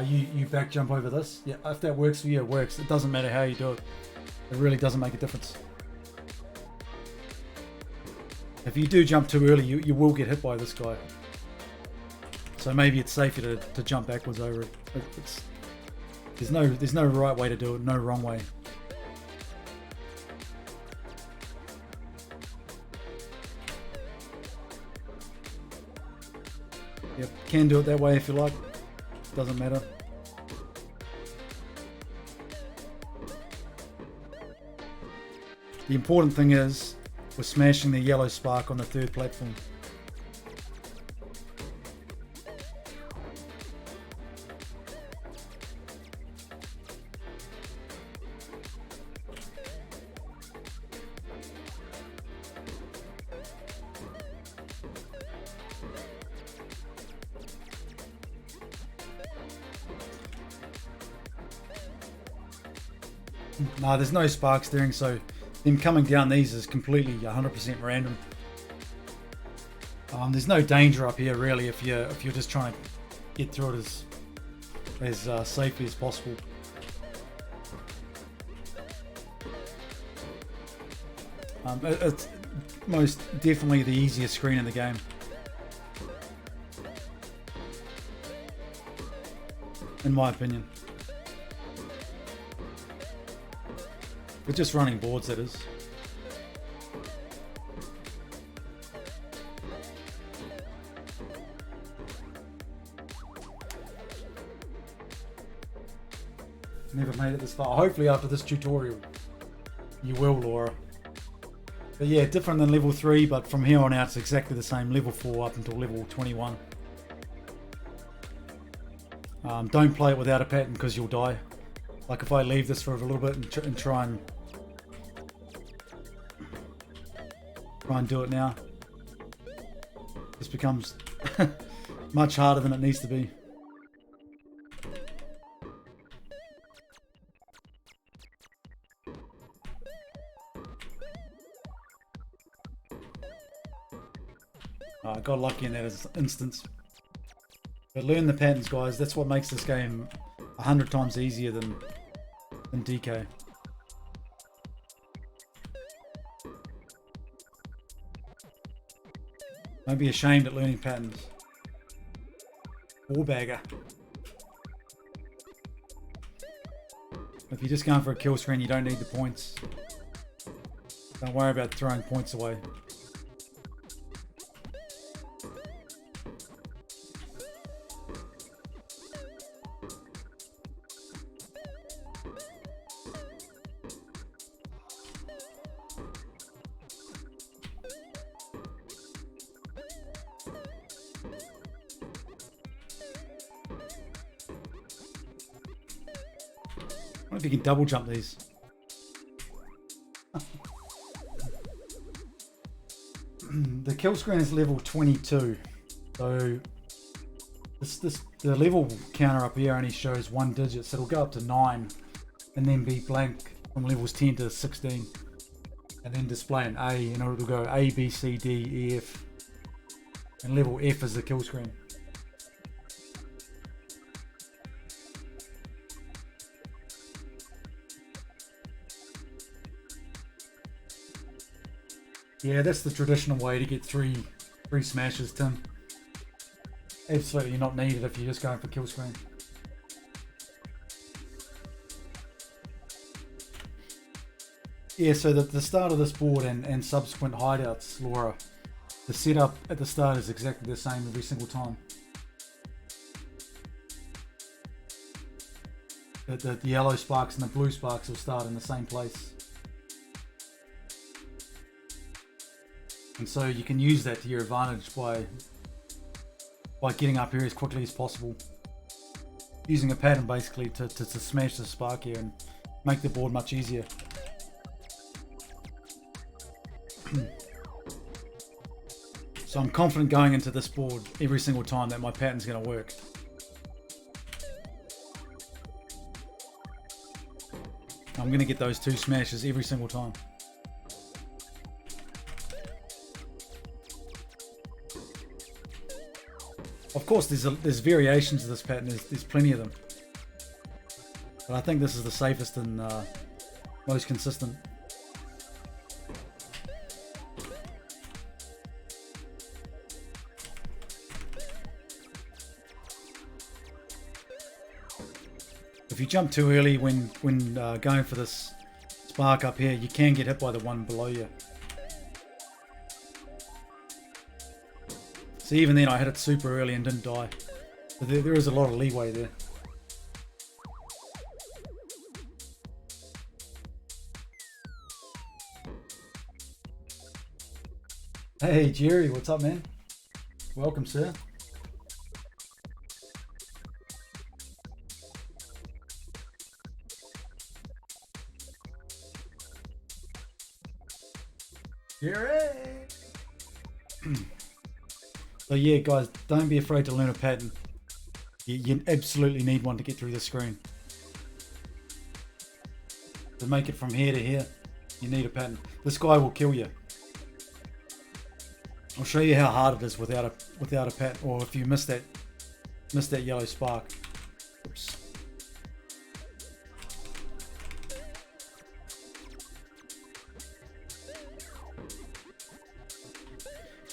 You back jump over this? Yeah, if that works for you, it works. It doesn't matter how you do it. It really doesn't make a difference. If you do jump too early, you will get hit by this guy. So maybe it's safer to jump backwards over it. There's no right way to do it, no wrong way. Yep, can do it that way if you like. Doesn't matter. The important thing is we're smashing the yellow spark on the third platform. No, there's no spark steering, so them coming down these is completely 100% random. There's no danger up here really if you're just trying to get through it as safely as possible. It's most definitely the easiest screen in the game. In my opinion. With just running boards, that is. Never made it this far. Hopefully after this tutorial you will, Laura. But yeah, different than level 3, but from here on out it's exactly the same. Level 4 up until level 21. Don't play it without a pattern because you'll die. Like if I leave this for a little bit and try and do it now, this becomes much harder than it needs to be. I got lucky in that instance. But learn the patterns, guys. That's what makes this game 100 times easier than DK. Don't be ashamed at learning patterns. Wallbagger. If you're just going for a kill screen, you don't need the points. Don't worry about throwing points away. I wonder if you can double jump these. The kill screen is level 22, so the level counter up here only shows 1 digit, so it'll go up to 9 and then be blank from levels 10 to 16, and then display an A, and it'll go A, B, C, D, E, F, and level F is the kill screen. Yeah, that's the traditional way to get three smashes, Tim. Absolutely not needed if you're just going for kill screen. Yeah, so the start of this board and subsequent hideouts, Laura, the setup at the start is exactly the same every single time. The yellow sparks and the blue sparks will start in the same place. And so you can use that to your advantage by getting up here as quickly as possible. Using a pattern basically to smash the spark here and make the board much easier. So I'm confident going into this board every single time that my pattern's going to work. I'm going to get those 2 smashes every single time. Of course, there's variations of this pattern. There's plenty of them, but I think this is the safest and most consistent. If you jump too early when going for this spark up here, you can get hit by the one below you. So even then I hit it super early and didn't die. So there is a lot of leeway there. Hey Jerry, what's up man? Welcome sir. Jerry! So yeah guys, don't be afraid to learn a pattern. You absolutely need one to get through the screen. to make it from here to here, you need a pattern. This guy will kill you. I'll show you how hard it is without a pattern, or if you miss that yellow spark. Oops.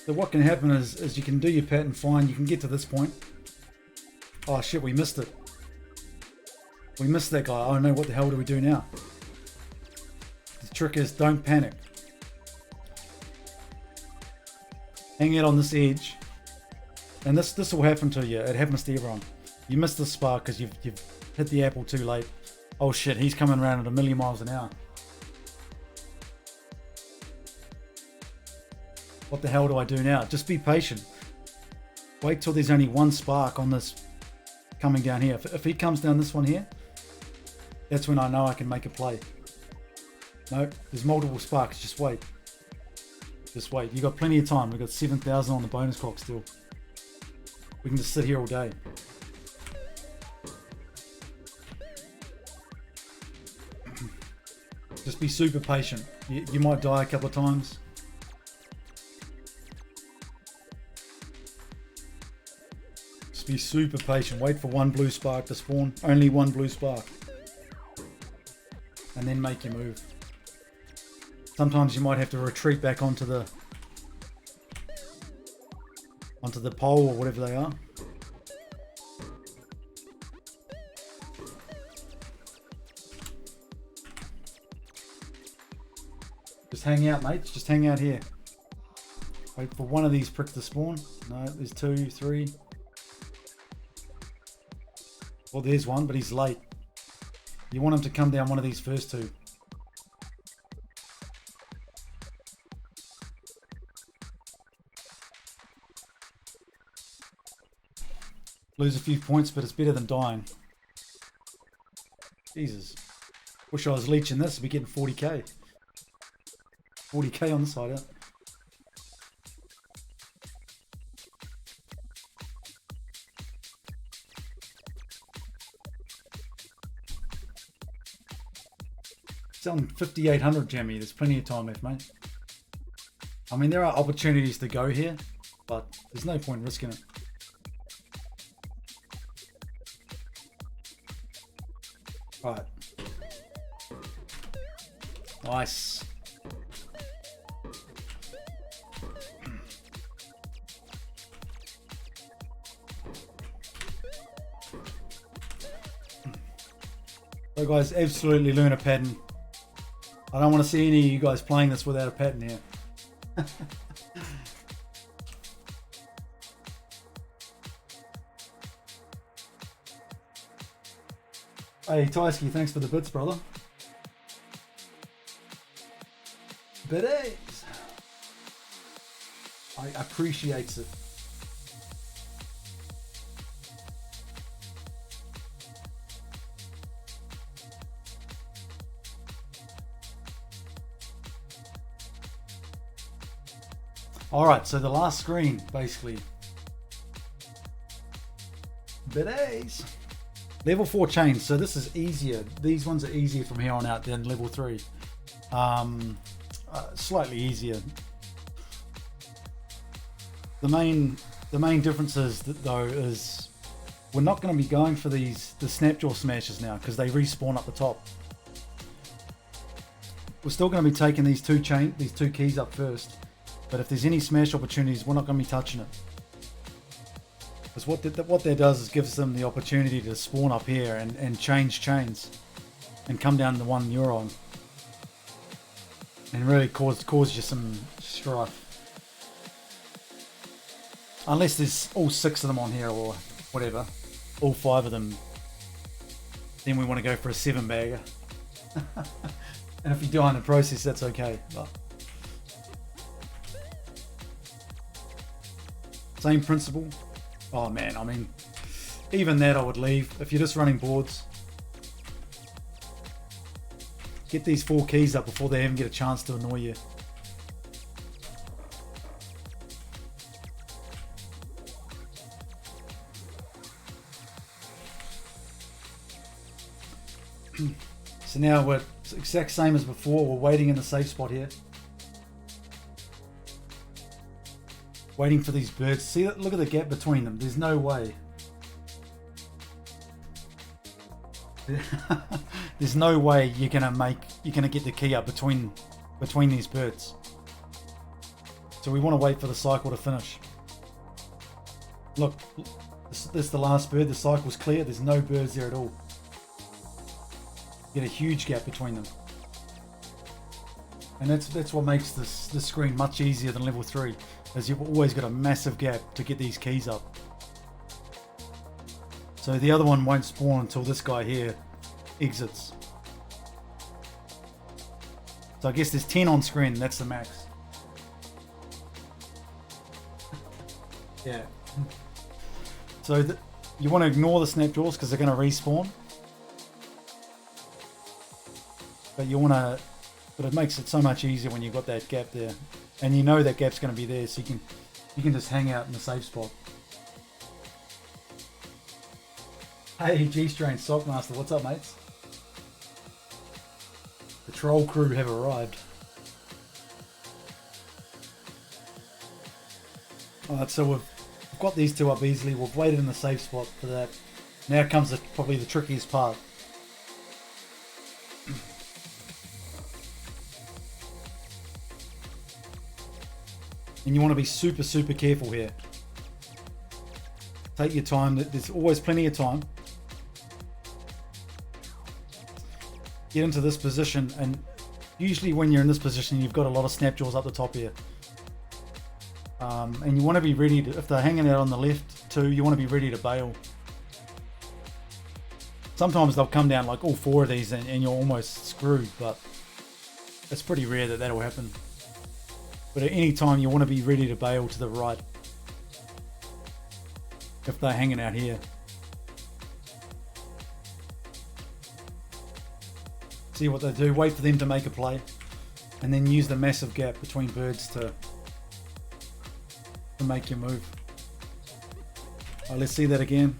So what can happen is you can do your pattern fine. You can get to this point. Oh shit, we missed it. We missed that guy. Oh no, what the hell do we do now? The trick is don't panic. Hang out on this edge. And this will happen to you. It happens to everyone. You missed the spark because you've hit the apple too late. Oh shit, he's coming around at 1,000,000 miles an hour. What the hell do I do now? Just be patient. Wait till there's only one spark on this coming down here. If he comes down this one here, that's when I know I can make a play. No, there's multiple sparks. Just wait. Just wait. You got plenty of time. We've got 7,000 on the bonus clock still. We can just sit here all day. Just be super patient. You might die a couple of times. Just be super patient. Wait for one blue spark to spawn. Only one blue spark. And then make your move. Sometimes you might have to retreat back onto the pole or whatever they are. Just hang out, mates. Just hang out here. Wait for one of these pricks to spawn. No, there's 2, 3. Well, there's one, but he's late. You want him to come down one of these first two. Lose a few points, but it's better than dying. Jesus. Wish I was leeching this. I'd be getting 40k. 40k on the side out. It's on 5,800 Jammy. There's plenty of time left, mate. I mean, there are opportunities to go here, but there's no point risking it. Right. Nice. So guys, absolutely learn a pattern. I don't want to see any of you guys playing this without a pattern here. Hey Tysky, thanks for the bits, brother. Biddies. I appreciate it. Alright, so the last screen, basically. Biddies. Level 4 chains, so this is easier. These ones are easier from here on out than level 3. Slightly easier. The main difference is though is we're not going to be going for the snapjaw smashes now because they respawn up the top. We're still going to be taking these two keys up first, but if there's any smash opportunities, we're not going to be touching it. Because what that does is gives them the opportunity to spawn up here and change chains and come down to the one you're on and really cause you some strife. Unless there's all 6 of them on here or whatever, all 5 of them, then we want to go for a 7-bagger. And if you die in the process, that's okay. But same principle. Oh man, I mean, even that I would leave. If you're just running boards, get these 4 keys up before they even get a chance to annoy you. So now we're exact same as before. We're waiting in the safe spot here. Waiting for these birds. See that? Look at the gap between them. There's no way. There's no way you're gonna get the key up between these birds. So we want to wait for the cycle to finish. Look, this is the last bird. The cycle's clear. There's no birds there at all. Get a huge gap between them, and that's what makes this screen much easier than level 3, as you've always got a massive gap to get these keys up. So the other one won't spawn until this guy here exits. So I guess there's 10 on screen. That's the max. Yeah. So you want to ignore the snapjaws because they're going to respawn. But it makes it so much easier when you've got that gap there, and you know that gap's going to be there, so you can just hang out in the safe spot. Hey, G-Strain Sockmaster, what's up, mates? The troll crew have arrived. Alright, so we've got these two up easily. We've waited in the safe spot for that. Now comes probably the trickiest part. And you want to be super, super careful here. Take your time. There's always plenty of time. Get into this position, and usually when you're in this position, you've got a lot of snapjaws up the top here. And you want to be ready to, if they're hanging out on the left too, you want to be ready to bail. Sometimes they'll come down like all 4 of these and you're almost screwed, but it's pretty rare that that'll happen. But at any time you want to be ready to bail to the right if they're hanging out here. See what they do, wait for them to make a play, and then use the massive gap between birds to make your move. Alright, let's see that again.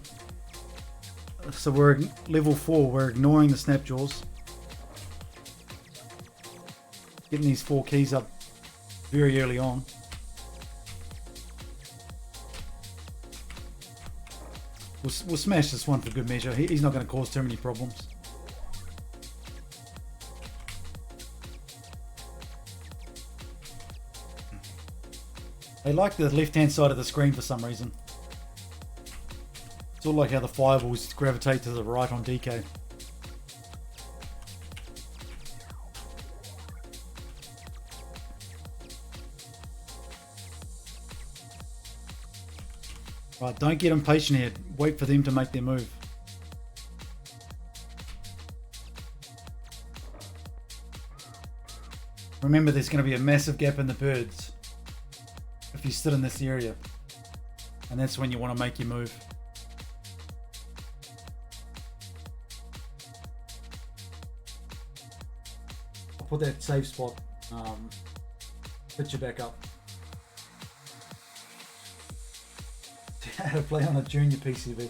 So we're level 4, we're ignoring the snapjaws. Getting these 4 keys up very early on. We'll smash this one for good measure. He's not going to cause too many problems. I like the left hand side of the screen for some reason. It's all like how the fireballs gravitate to the right on DK. Right, don't get impatient here. Wait for them to make their move. Remember, there's going to be a massive gap in the birds if you sit in this area, and that's when you want to make your move. I'll put that safe spot picture back up. How to play on a junior PCB.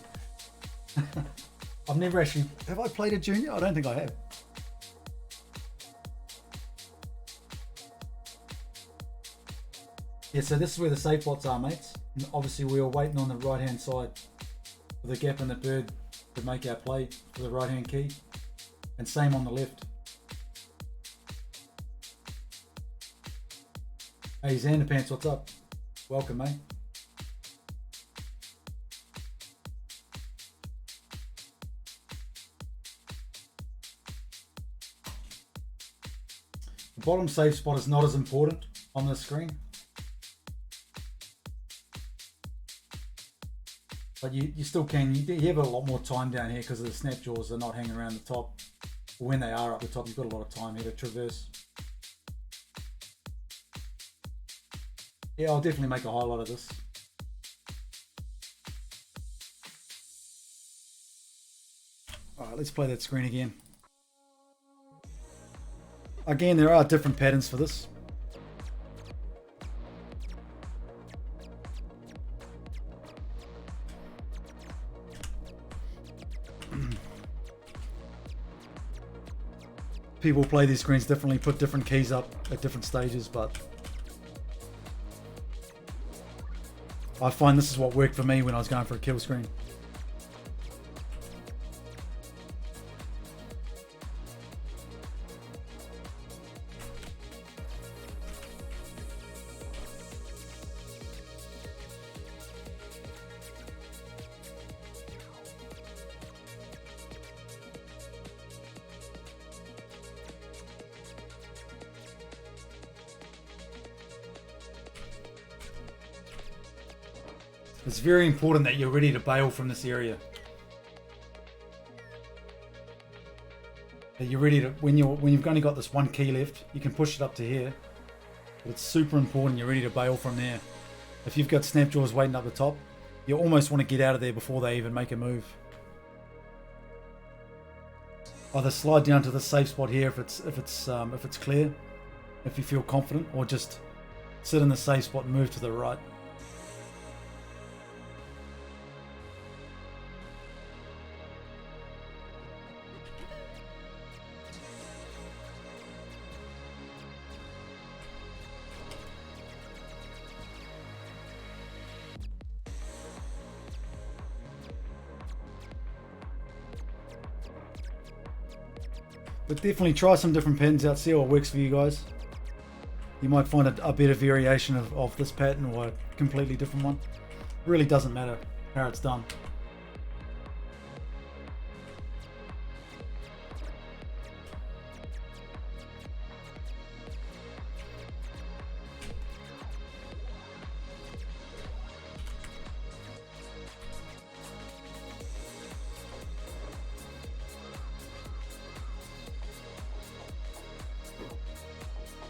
I've never actually... Have I played a junior? I don't think I have. Yeah, so this is where the safe spots are, mates. And obviously we were waiting on the right hand side for the gap in the bird to make our play for the right hand key. And same on the left. Hey Xanderpants, what's up? Welcome, mate. The bottom safe spot is not as important on the screen. But you still can, you have a lot more time down here because of the snapjaws are not hanging around the top. When they are up the top, you've got a lot of time here to traverse. Yeah, I'll definitely make a highlight of this. Alright, let's play that screen again. Again, there are different patterns for this. people play these screens differently, put different keys up at different stages, but I find this is what worked for me when I was going for a kill screen. It's very important that you're ready to bail from this area. That you're ready to, when you've only got this one key left, you can push it up to here. But it's super important you're ready to bail from there. If you've got snapjaws waiting up the top, you almost want to get out of there before they even make a move. Either slide down to the safe spot here if it's clear, if you feel confident, or just sit in the safe spot and move to the right. But definitely try some different patterns out, see what works for you guys. You might find a better variation of this pattern or a completely different one. It really doesn't matter how it's done.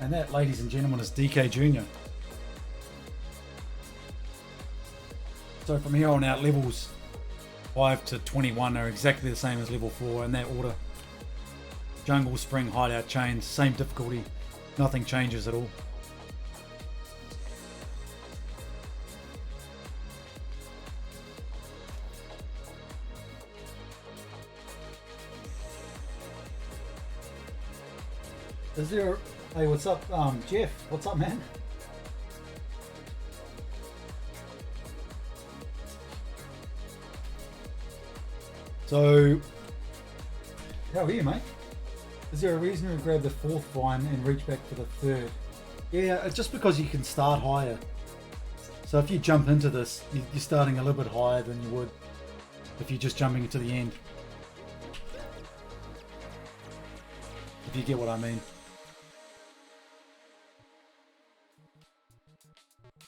And that, ladies and gentlemen, is DK Jr. So from here on out, levels 5 to 21 are exactly the same as level 4 in that order. Jungle, spring, hideout, chains, same difficulty. Nothing changes at all. Is there... Hey, what's up, Jeff? What's up, man? So, how are you, mate? Is there a reason to grab the 4th vine and reach back for the 3rd? Yeah, it's just because you can start higher. So if you jump into this, you're starting a little bit higher than you would if you're just jumping into the end. If you get what I mean.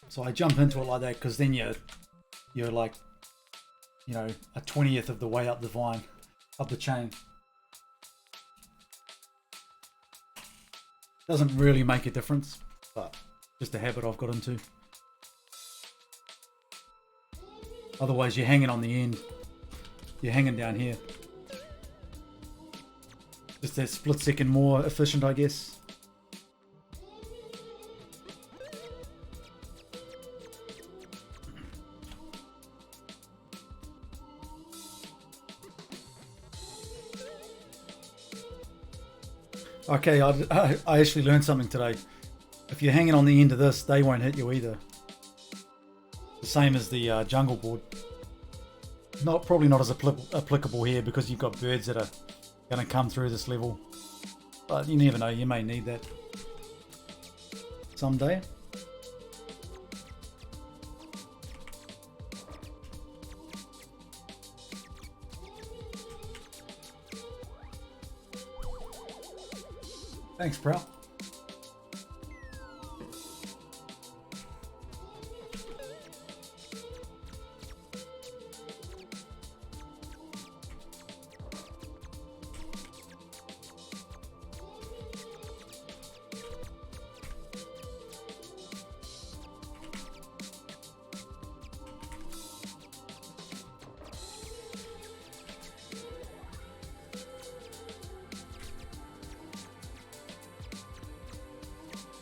So I jump into it like that because then you're like, you know, a 20th of the way up the vine, up the chain. Doesn't really make a difference, but just a habit I've got into. Otherwise you're hanging on the end. You're hanging down here. Just that split second more efficient, I guess. Okay, I actually learned something today. If you're hanging on the end of this, they won't hit you either. The same as the jungle board. Probably not as applicable here because you've got birds that are going to come through this level. But you never know, you may need that someday. Thanks, bro.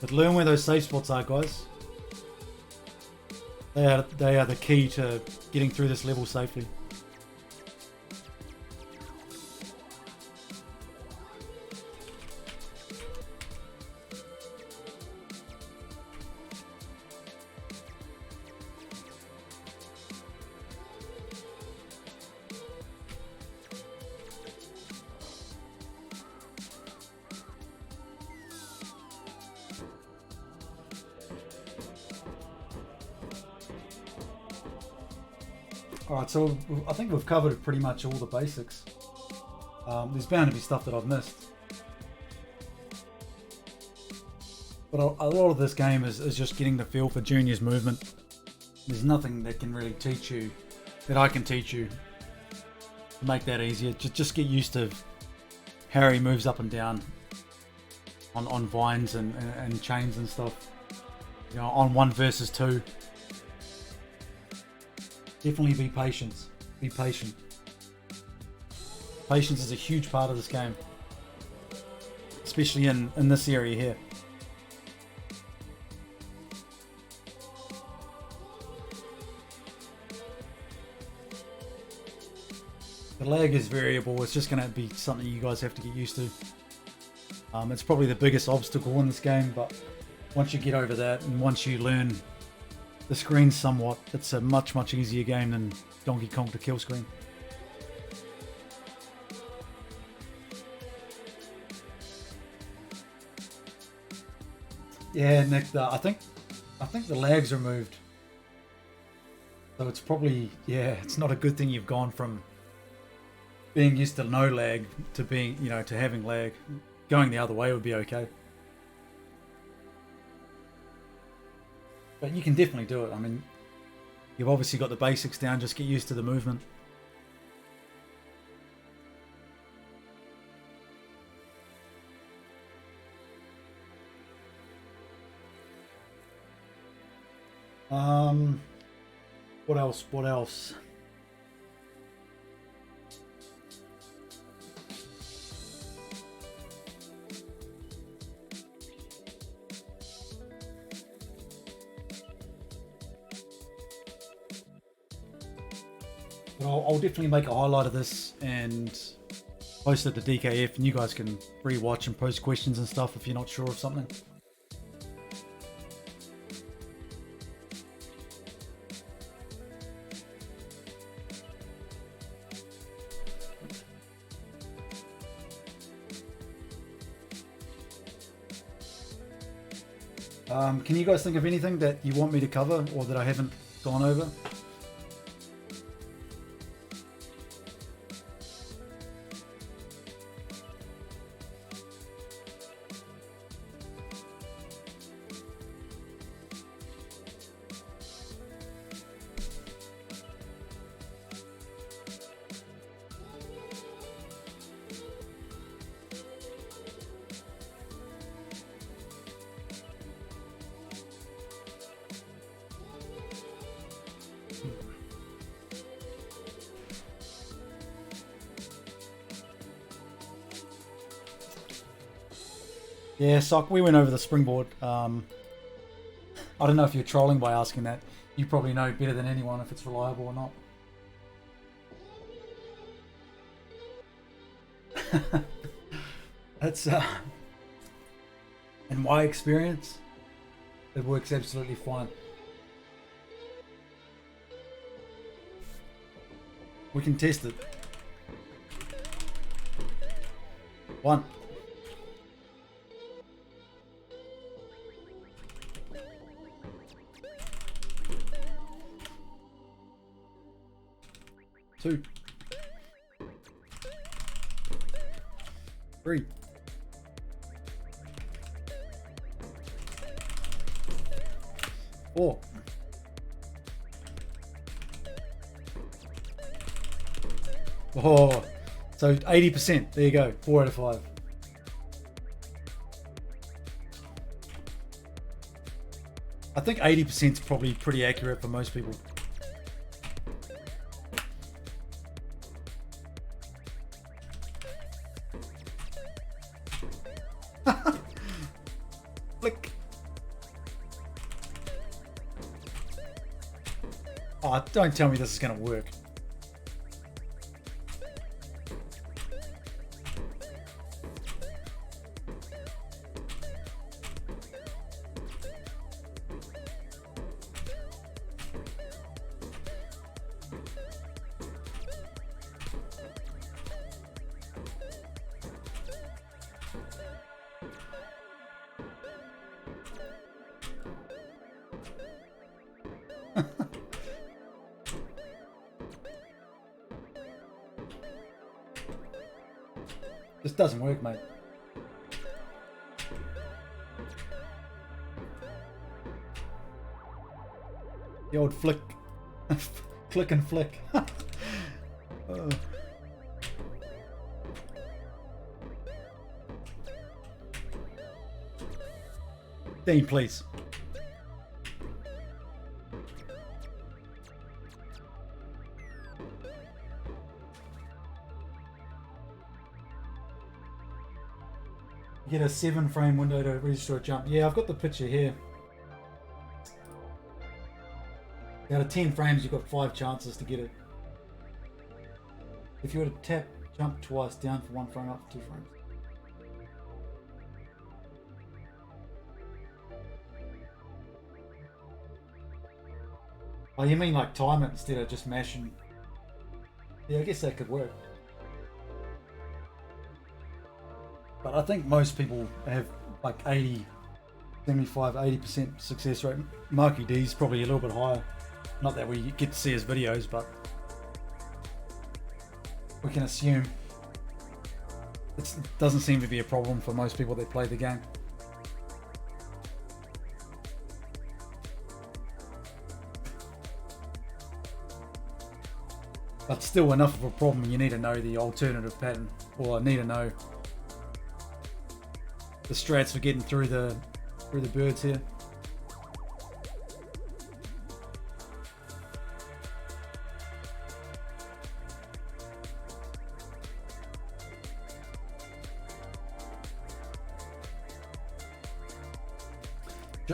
But learn where those safe spots are, guys. They are the key to getting through this level safely. Alright, so I think we've covered pretty much all the basics. There's bound to be stuff that I've missed. But a lot of this game is just getting the feel for Junior's movement. There's nothing that can really teach you, that I can teach you, to make that easier. Just get used to how he moves up and down on vines and chains and stuff. You know, on 1 versus 2. Definitely be patient. Be patient. Patience is a huge part of this game, especially in this area here. The lag is variable. It's just going to be something you guys have to get used to. It's probably the biggest obstacle in this game, but once you get over that and once you learn the screen somewhat, it's a much easier game than Donkey Kong to kill screen. Yeah, Nick, I think the lag's removed. So it's probably, yeah, it's not a good thing you've gone from being used to no lag to being, you know, to having lag. Going the other way would be okay. But you can definitely do it. I mean, you've obviously got the basics down, just get used to the movement. What else? What else? But I'll definitely make a highlight of this and post it to DKF, and you guys can re-watch and post questions and stuff if you're not sure of something. Can you guys think of anything that you want me to cover or that I haven't gone over? Yeah, Sock, we went over the springboard. I don't know if you're trolling by asking that. You probably know better than anyone if it's reliable or not. That's in my experience, it works absolutely fine. We can test it. 1. Two. 3. 4. 4. So 80%. There you go. 4 out of 5. I think 80% is probably pretty accurate for most people. Flick. Oh, don't tell me this is going to work. This doesn't work, mate. The old flick. Click and flick. Dean, please. Get a 7-frame window to register a jump. Yeah, I've got the picture here. Out of 10 frames, you've got 5 chances to get it. If you were to tap jump twice, down for 1 frame, up for 2 frames. Oh, you mean like time it instead of just mashing? Yeah, I guess that could work. But I think most people have like 80, 75, 80% success rate. Marky D's probably a little bit higher. Not that we get to see his videos, but we can assume it doesn't seem to be a problem for most people that play the game. But still enough of a problem, you need to know the alternative pattern, or need to know the strats for getting through the birds here.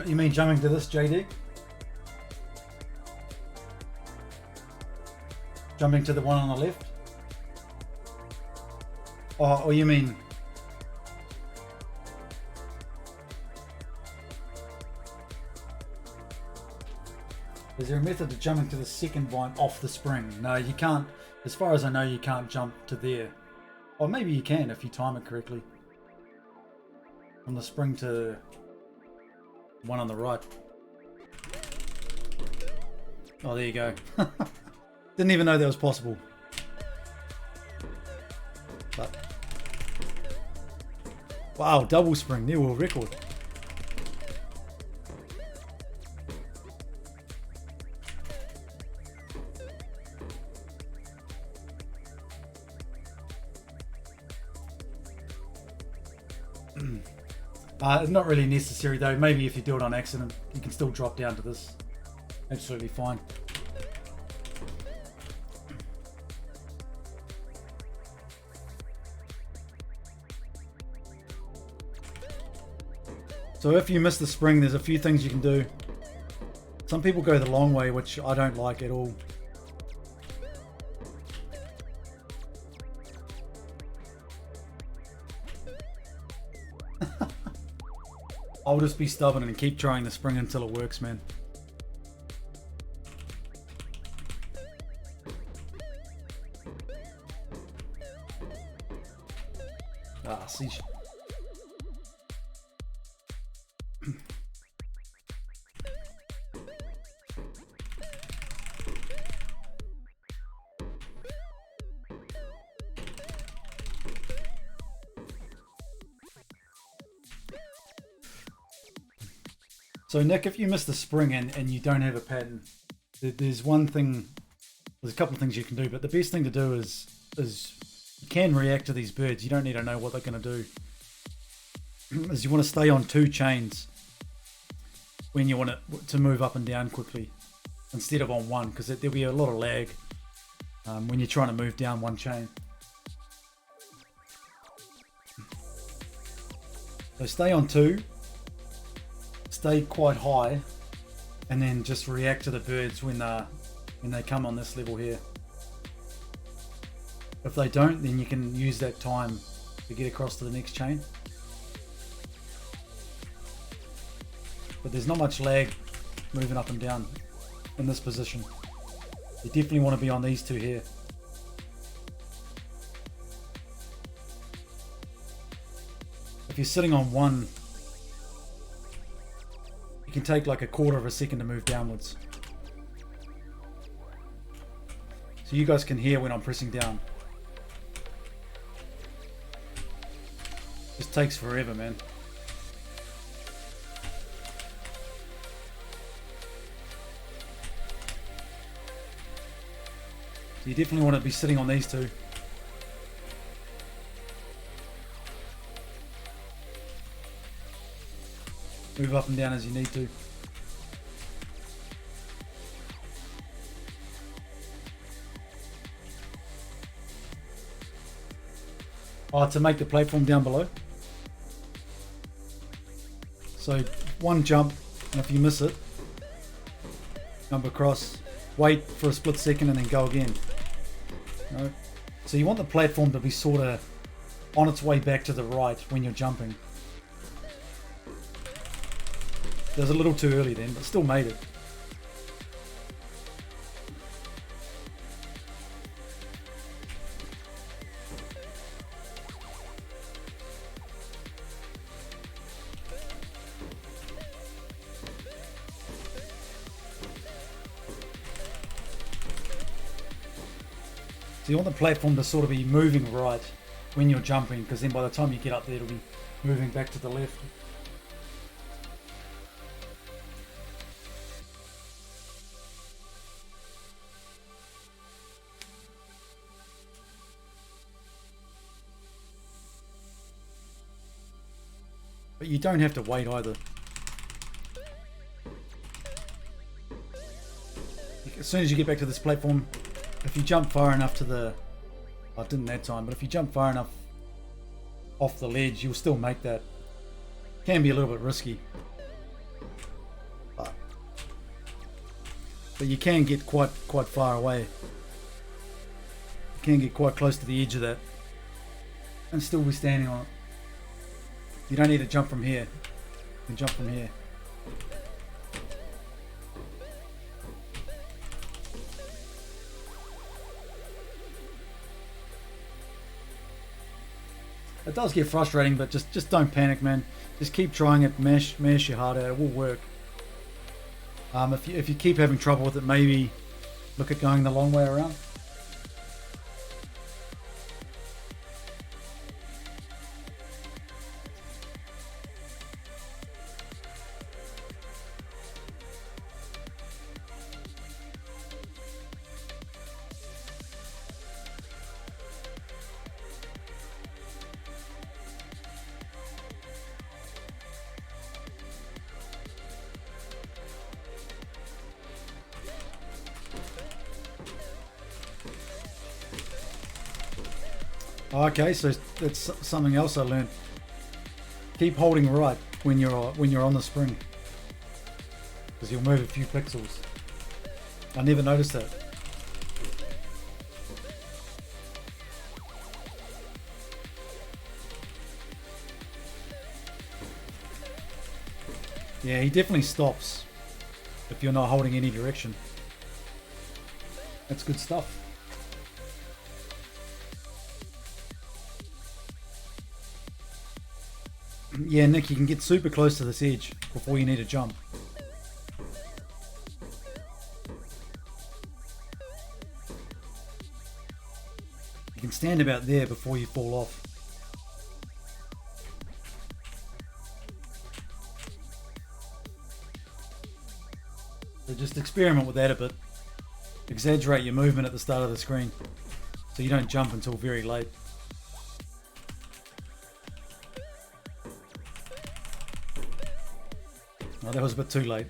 You mean jumping to this, JD? Jumping to the one on the left? Oh, or you mean... Is there a method of jumping to the second vine off the spring? No, you can't. As far as I know, you can't jump to there. Or maybe you can if you time it correctly. From the spring to one on the right. Oh, there you go. Didn't even know that was possible. But wow, double spring, new world record. It's not really necessary though. Maybe if you do it on accident, you can still drop down to this. Absolutely fine. So if you miss the spring, there's a few things you can do. Some people go the long way, which I don't like at all. I'll just be stubborn and keep trying the spring until it works, man. Ah, see. So Nick, if you miss the spring and you don't have a pattern, there's one thing, there's a couple of things you can do, but the best thing to do is you can react to these birds. You don't need to know what they're going to do. Is you want to stay on 2 chains when you want it to move up and down quickly instead of on 1, because there'll be a lot of lag when you're trying to move down 1 chain. So stay on 2. Stay quite high, and then just react to the birds when they come on this level here. If they don't, then you can use that time to get across to the next chain. But there's not much lag moving up and down in this position. You definitely want to be on these 2 here. If you're sitting on 1, you can take like a quarter of a second to move downwards. So you guys can hear when I'm pressing down. Just takes forever, man. So you definitely want to be sitting on these two. Move up and down as you need to. Oh, to make the platform down below. So one jump, and if you miss it, jump across, wait for a split second and then go again. No. So you want the platform to be sort of on its way back to the right when you're jumping. It was a little too early then, but still made it. So you want the platform to sort of be moving right when you're jumping, because then by the time you get up there it'll be moving back to the left. But you don't have to wait either. As soon as you get back to this platform, if you jump far enough to the... I didn't that time, but if you jump far enough off the ledge, you'll still make that. Can be a little bit risky. But you can get quite far away. You can get quite close to the edge of that and still be standing on it. You don't need to jump from here. You can jump from here. It does get frustrating, but just don't panic, man. Just keep trying it. Mash your heart out. It will work. If you keep having trouble with it, maybe look at going the long way around. Okay, so that's something else I learned. Keep holding right when you're on the spring, because you'll move a few pixels. I never noticed that. Yeah, he definitely stops if you're not holding any direction. That's good stuff. Yeah, Nick, you can get super close to this edge before you need to jump. You can stand about there before you fall off. So just experiment with that a bit. Exaggerate your movement at the start of the screen so you don't jump until very late. Oh, that was a bit too late.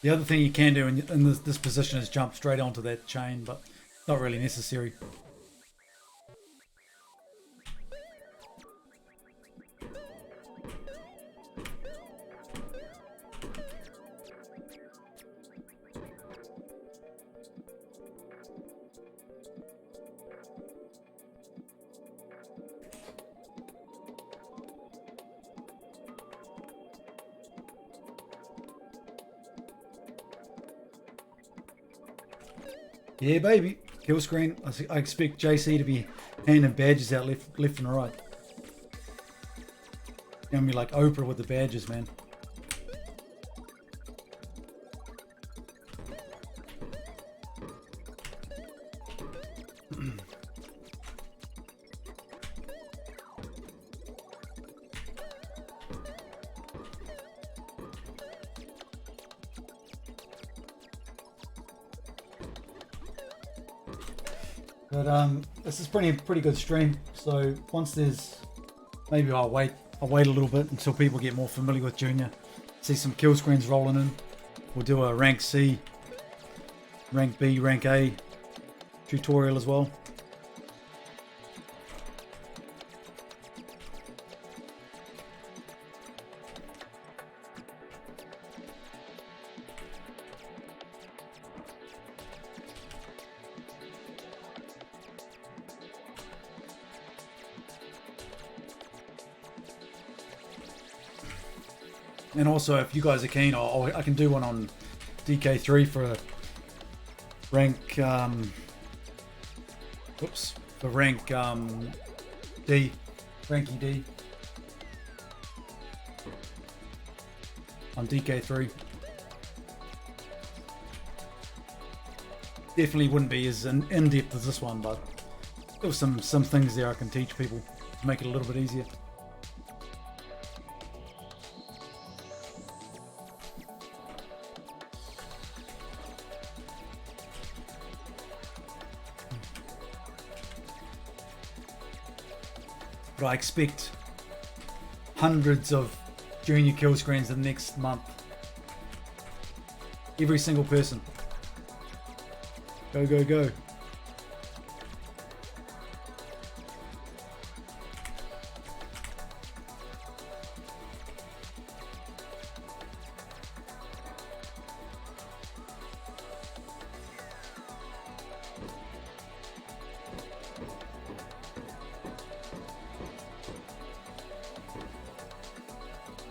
The other thing you can do in this position is jump straight onto that chain, but not really necessary. Yeah, baby. Kill screen. I expect JC to be handing badges out left and right. Gonna be like Oprah with the badges, man. But this is pretty good stream. So once there's, maybe I'll wait a little bit until people get more familiar with Junior. See some kill screens rolling in. We'll do a rank C, rank B, rank A tutorial as well. And also, if you guys are keen, I can do one on DK3 for rank, for rank D, ranky D on DK3. Definitely wouldn't be as in-depth as this one, but there's some things there I can teach people to make it a little bit easier. But I expect hundreds of junior kill screens in the next month. Every single person. Go, go, go.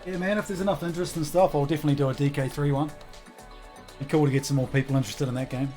Yeah, man, if there's enough interest and stuff, I'll definitely do a DK3 one. Be cool to get some more people interested in that game.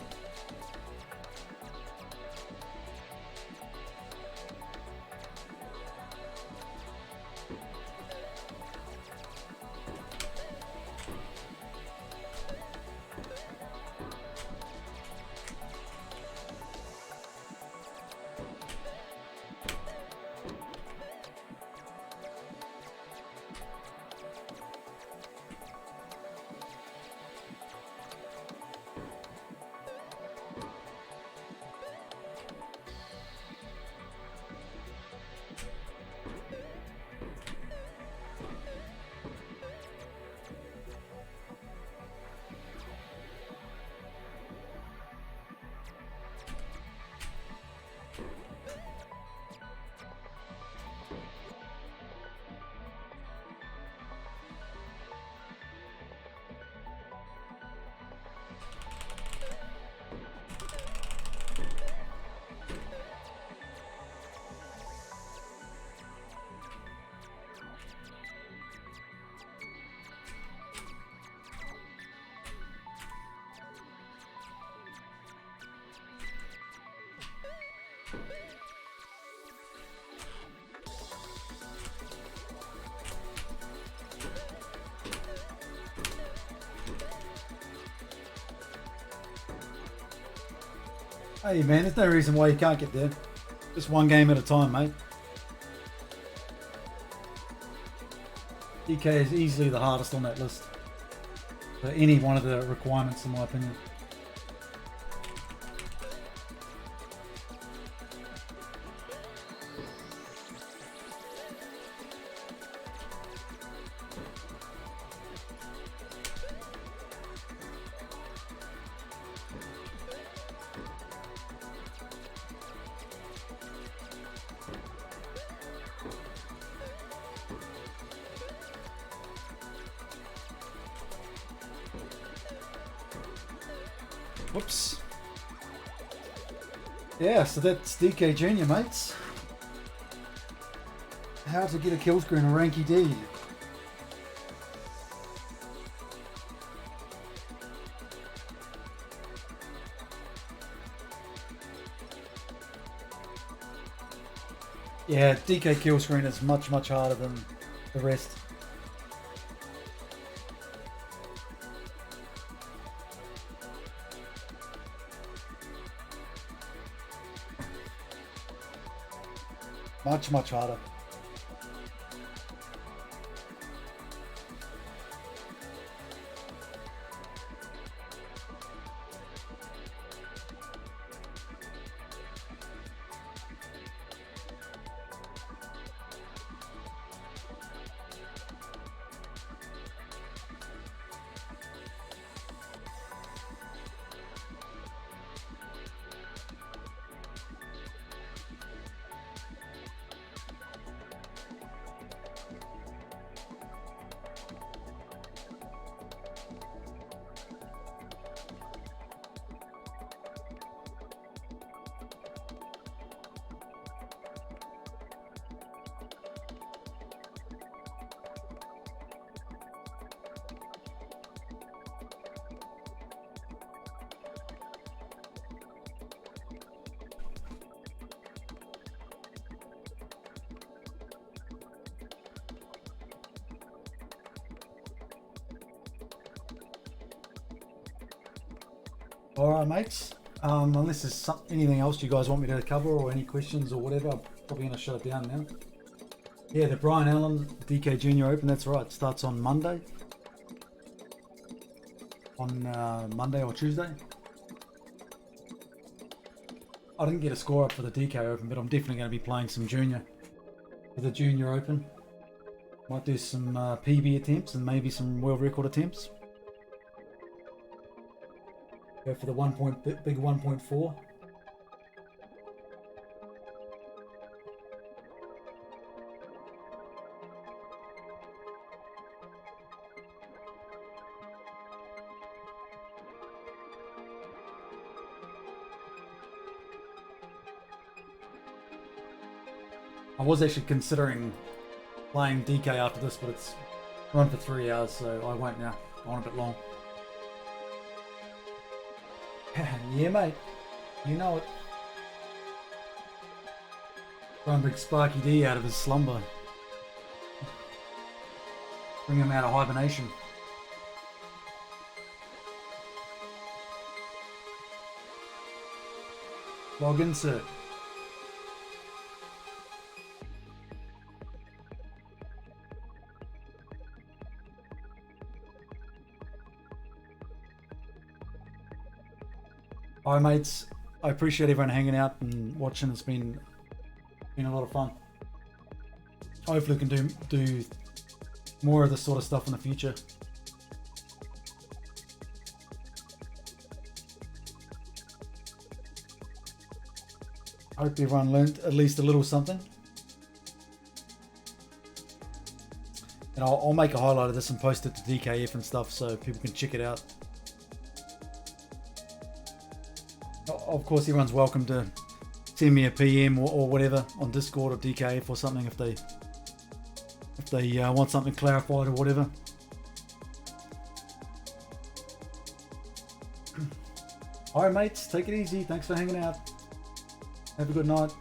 Hey man, there's no reason why you can't get there. Just one game at a time, mate. DK is easily the hardest on that list. For any one of the requirements, in my opinion. Whoops. Yeah, so that's DK Junior, mates. How to get a kill screen on Ranky D. Yeah, DK kill screen is much harder than the rest. Much harder. Alright mates, unless there's anything else you guys want me to cover or any questions or whatever, I'm probably going to shut it down now. Yeah, the Brian Allen DK Junior Open, that's right, starts on Monday. On Monday or Tuesday. I didn't get a score up for the DK Open, but I'm definitely going to be playing some Junior for the Junior Open. Might do some PB attempts and maybe some world record attempts. Go for the big 1.4. I was actually considering playing DK after this, but it's run for 3 hours, so I won't now. I want a bit long. Yeah, mate. You know it. Try and bring Sparky D out of his slumber. Bring him out of hibernation. Log in, sir. Hi mates, I appreciate everyone hanging out and watching. It's been a lot of fun. Hopefully we can do more of this sort of stuff in the future. Hope everyone learned at least a little something. And I'll make a highlight of this and post it to DKF and stuff so people can check it out. Of course, everyone's welcome to send me a PM or whatever on Discord or DKF or something if they want something clarified or whatever. Alright mates, take it easy. Thanks for hanging out. Have a good night.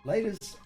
Laters.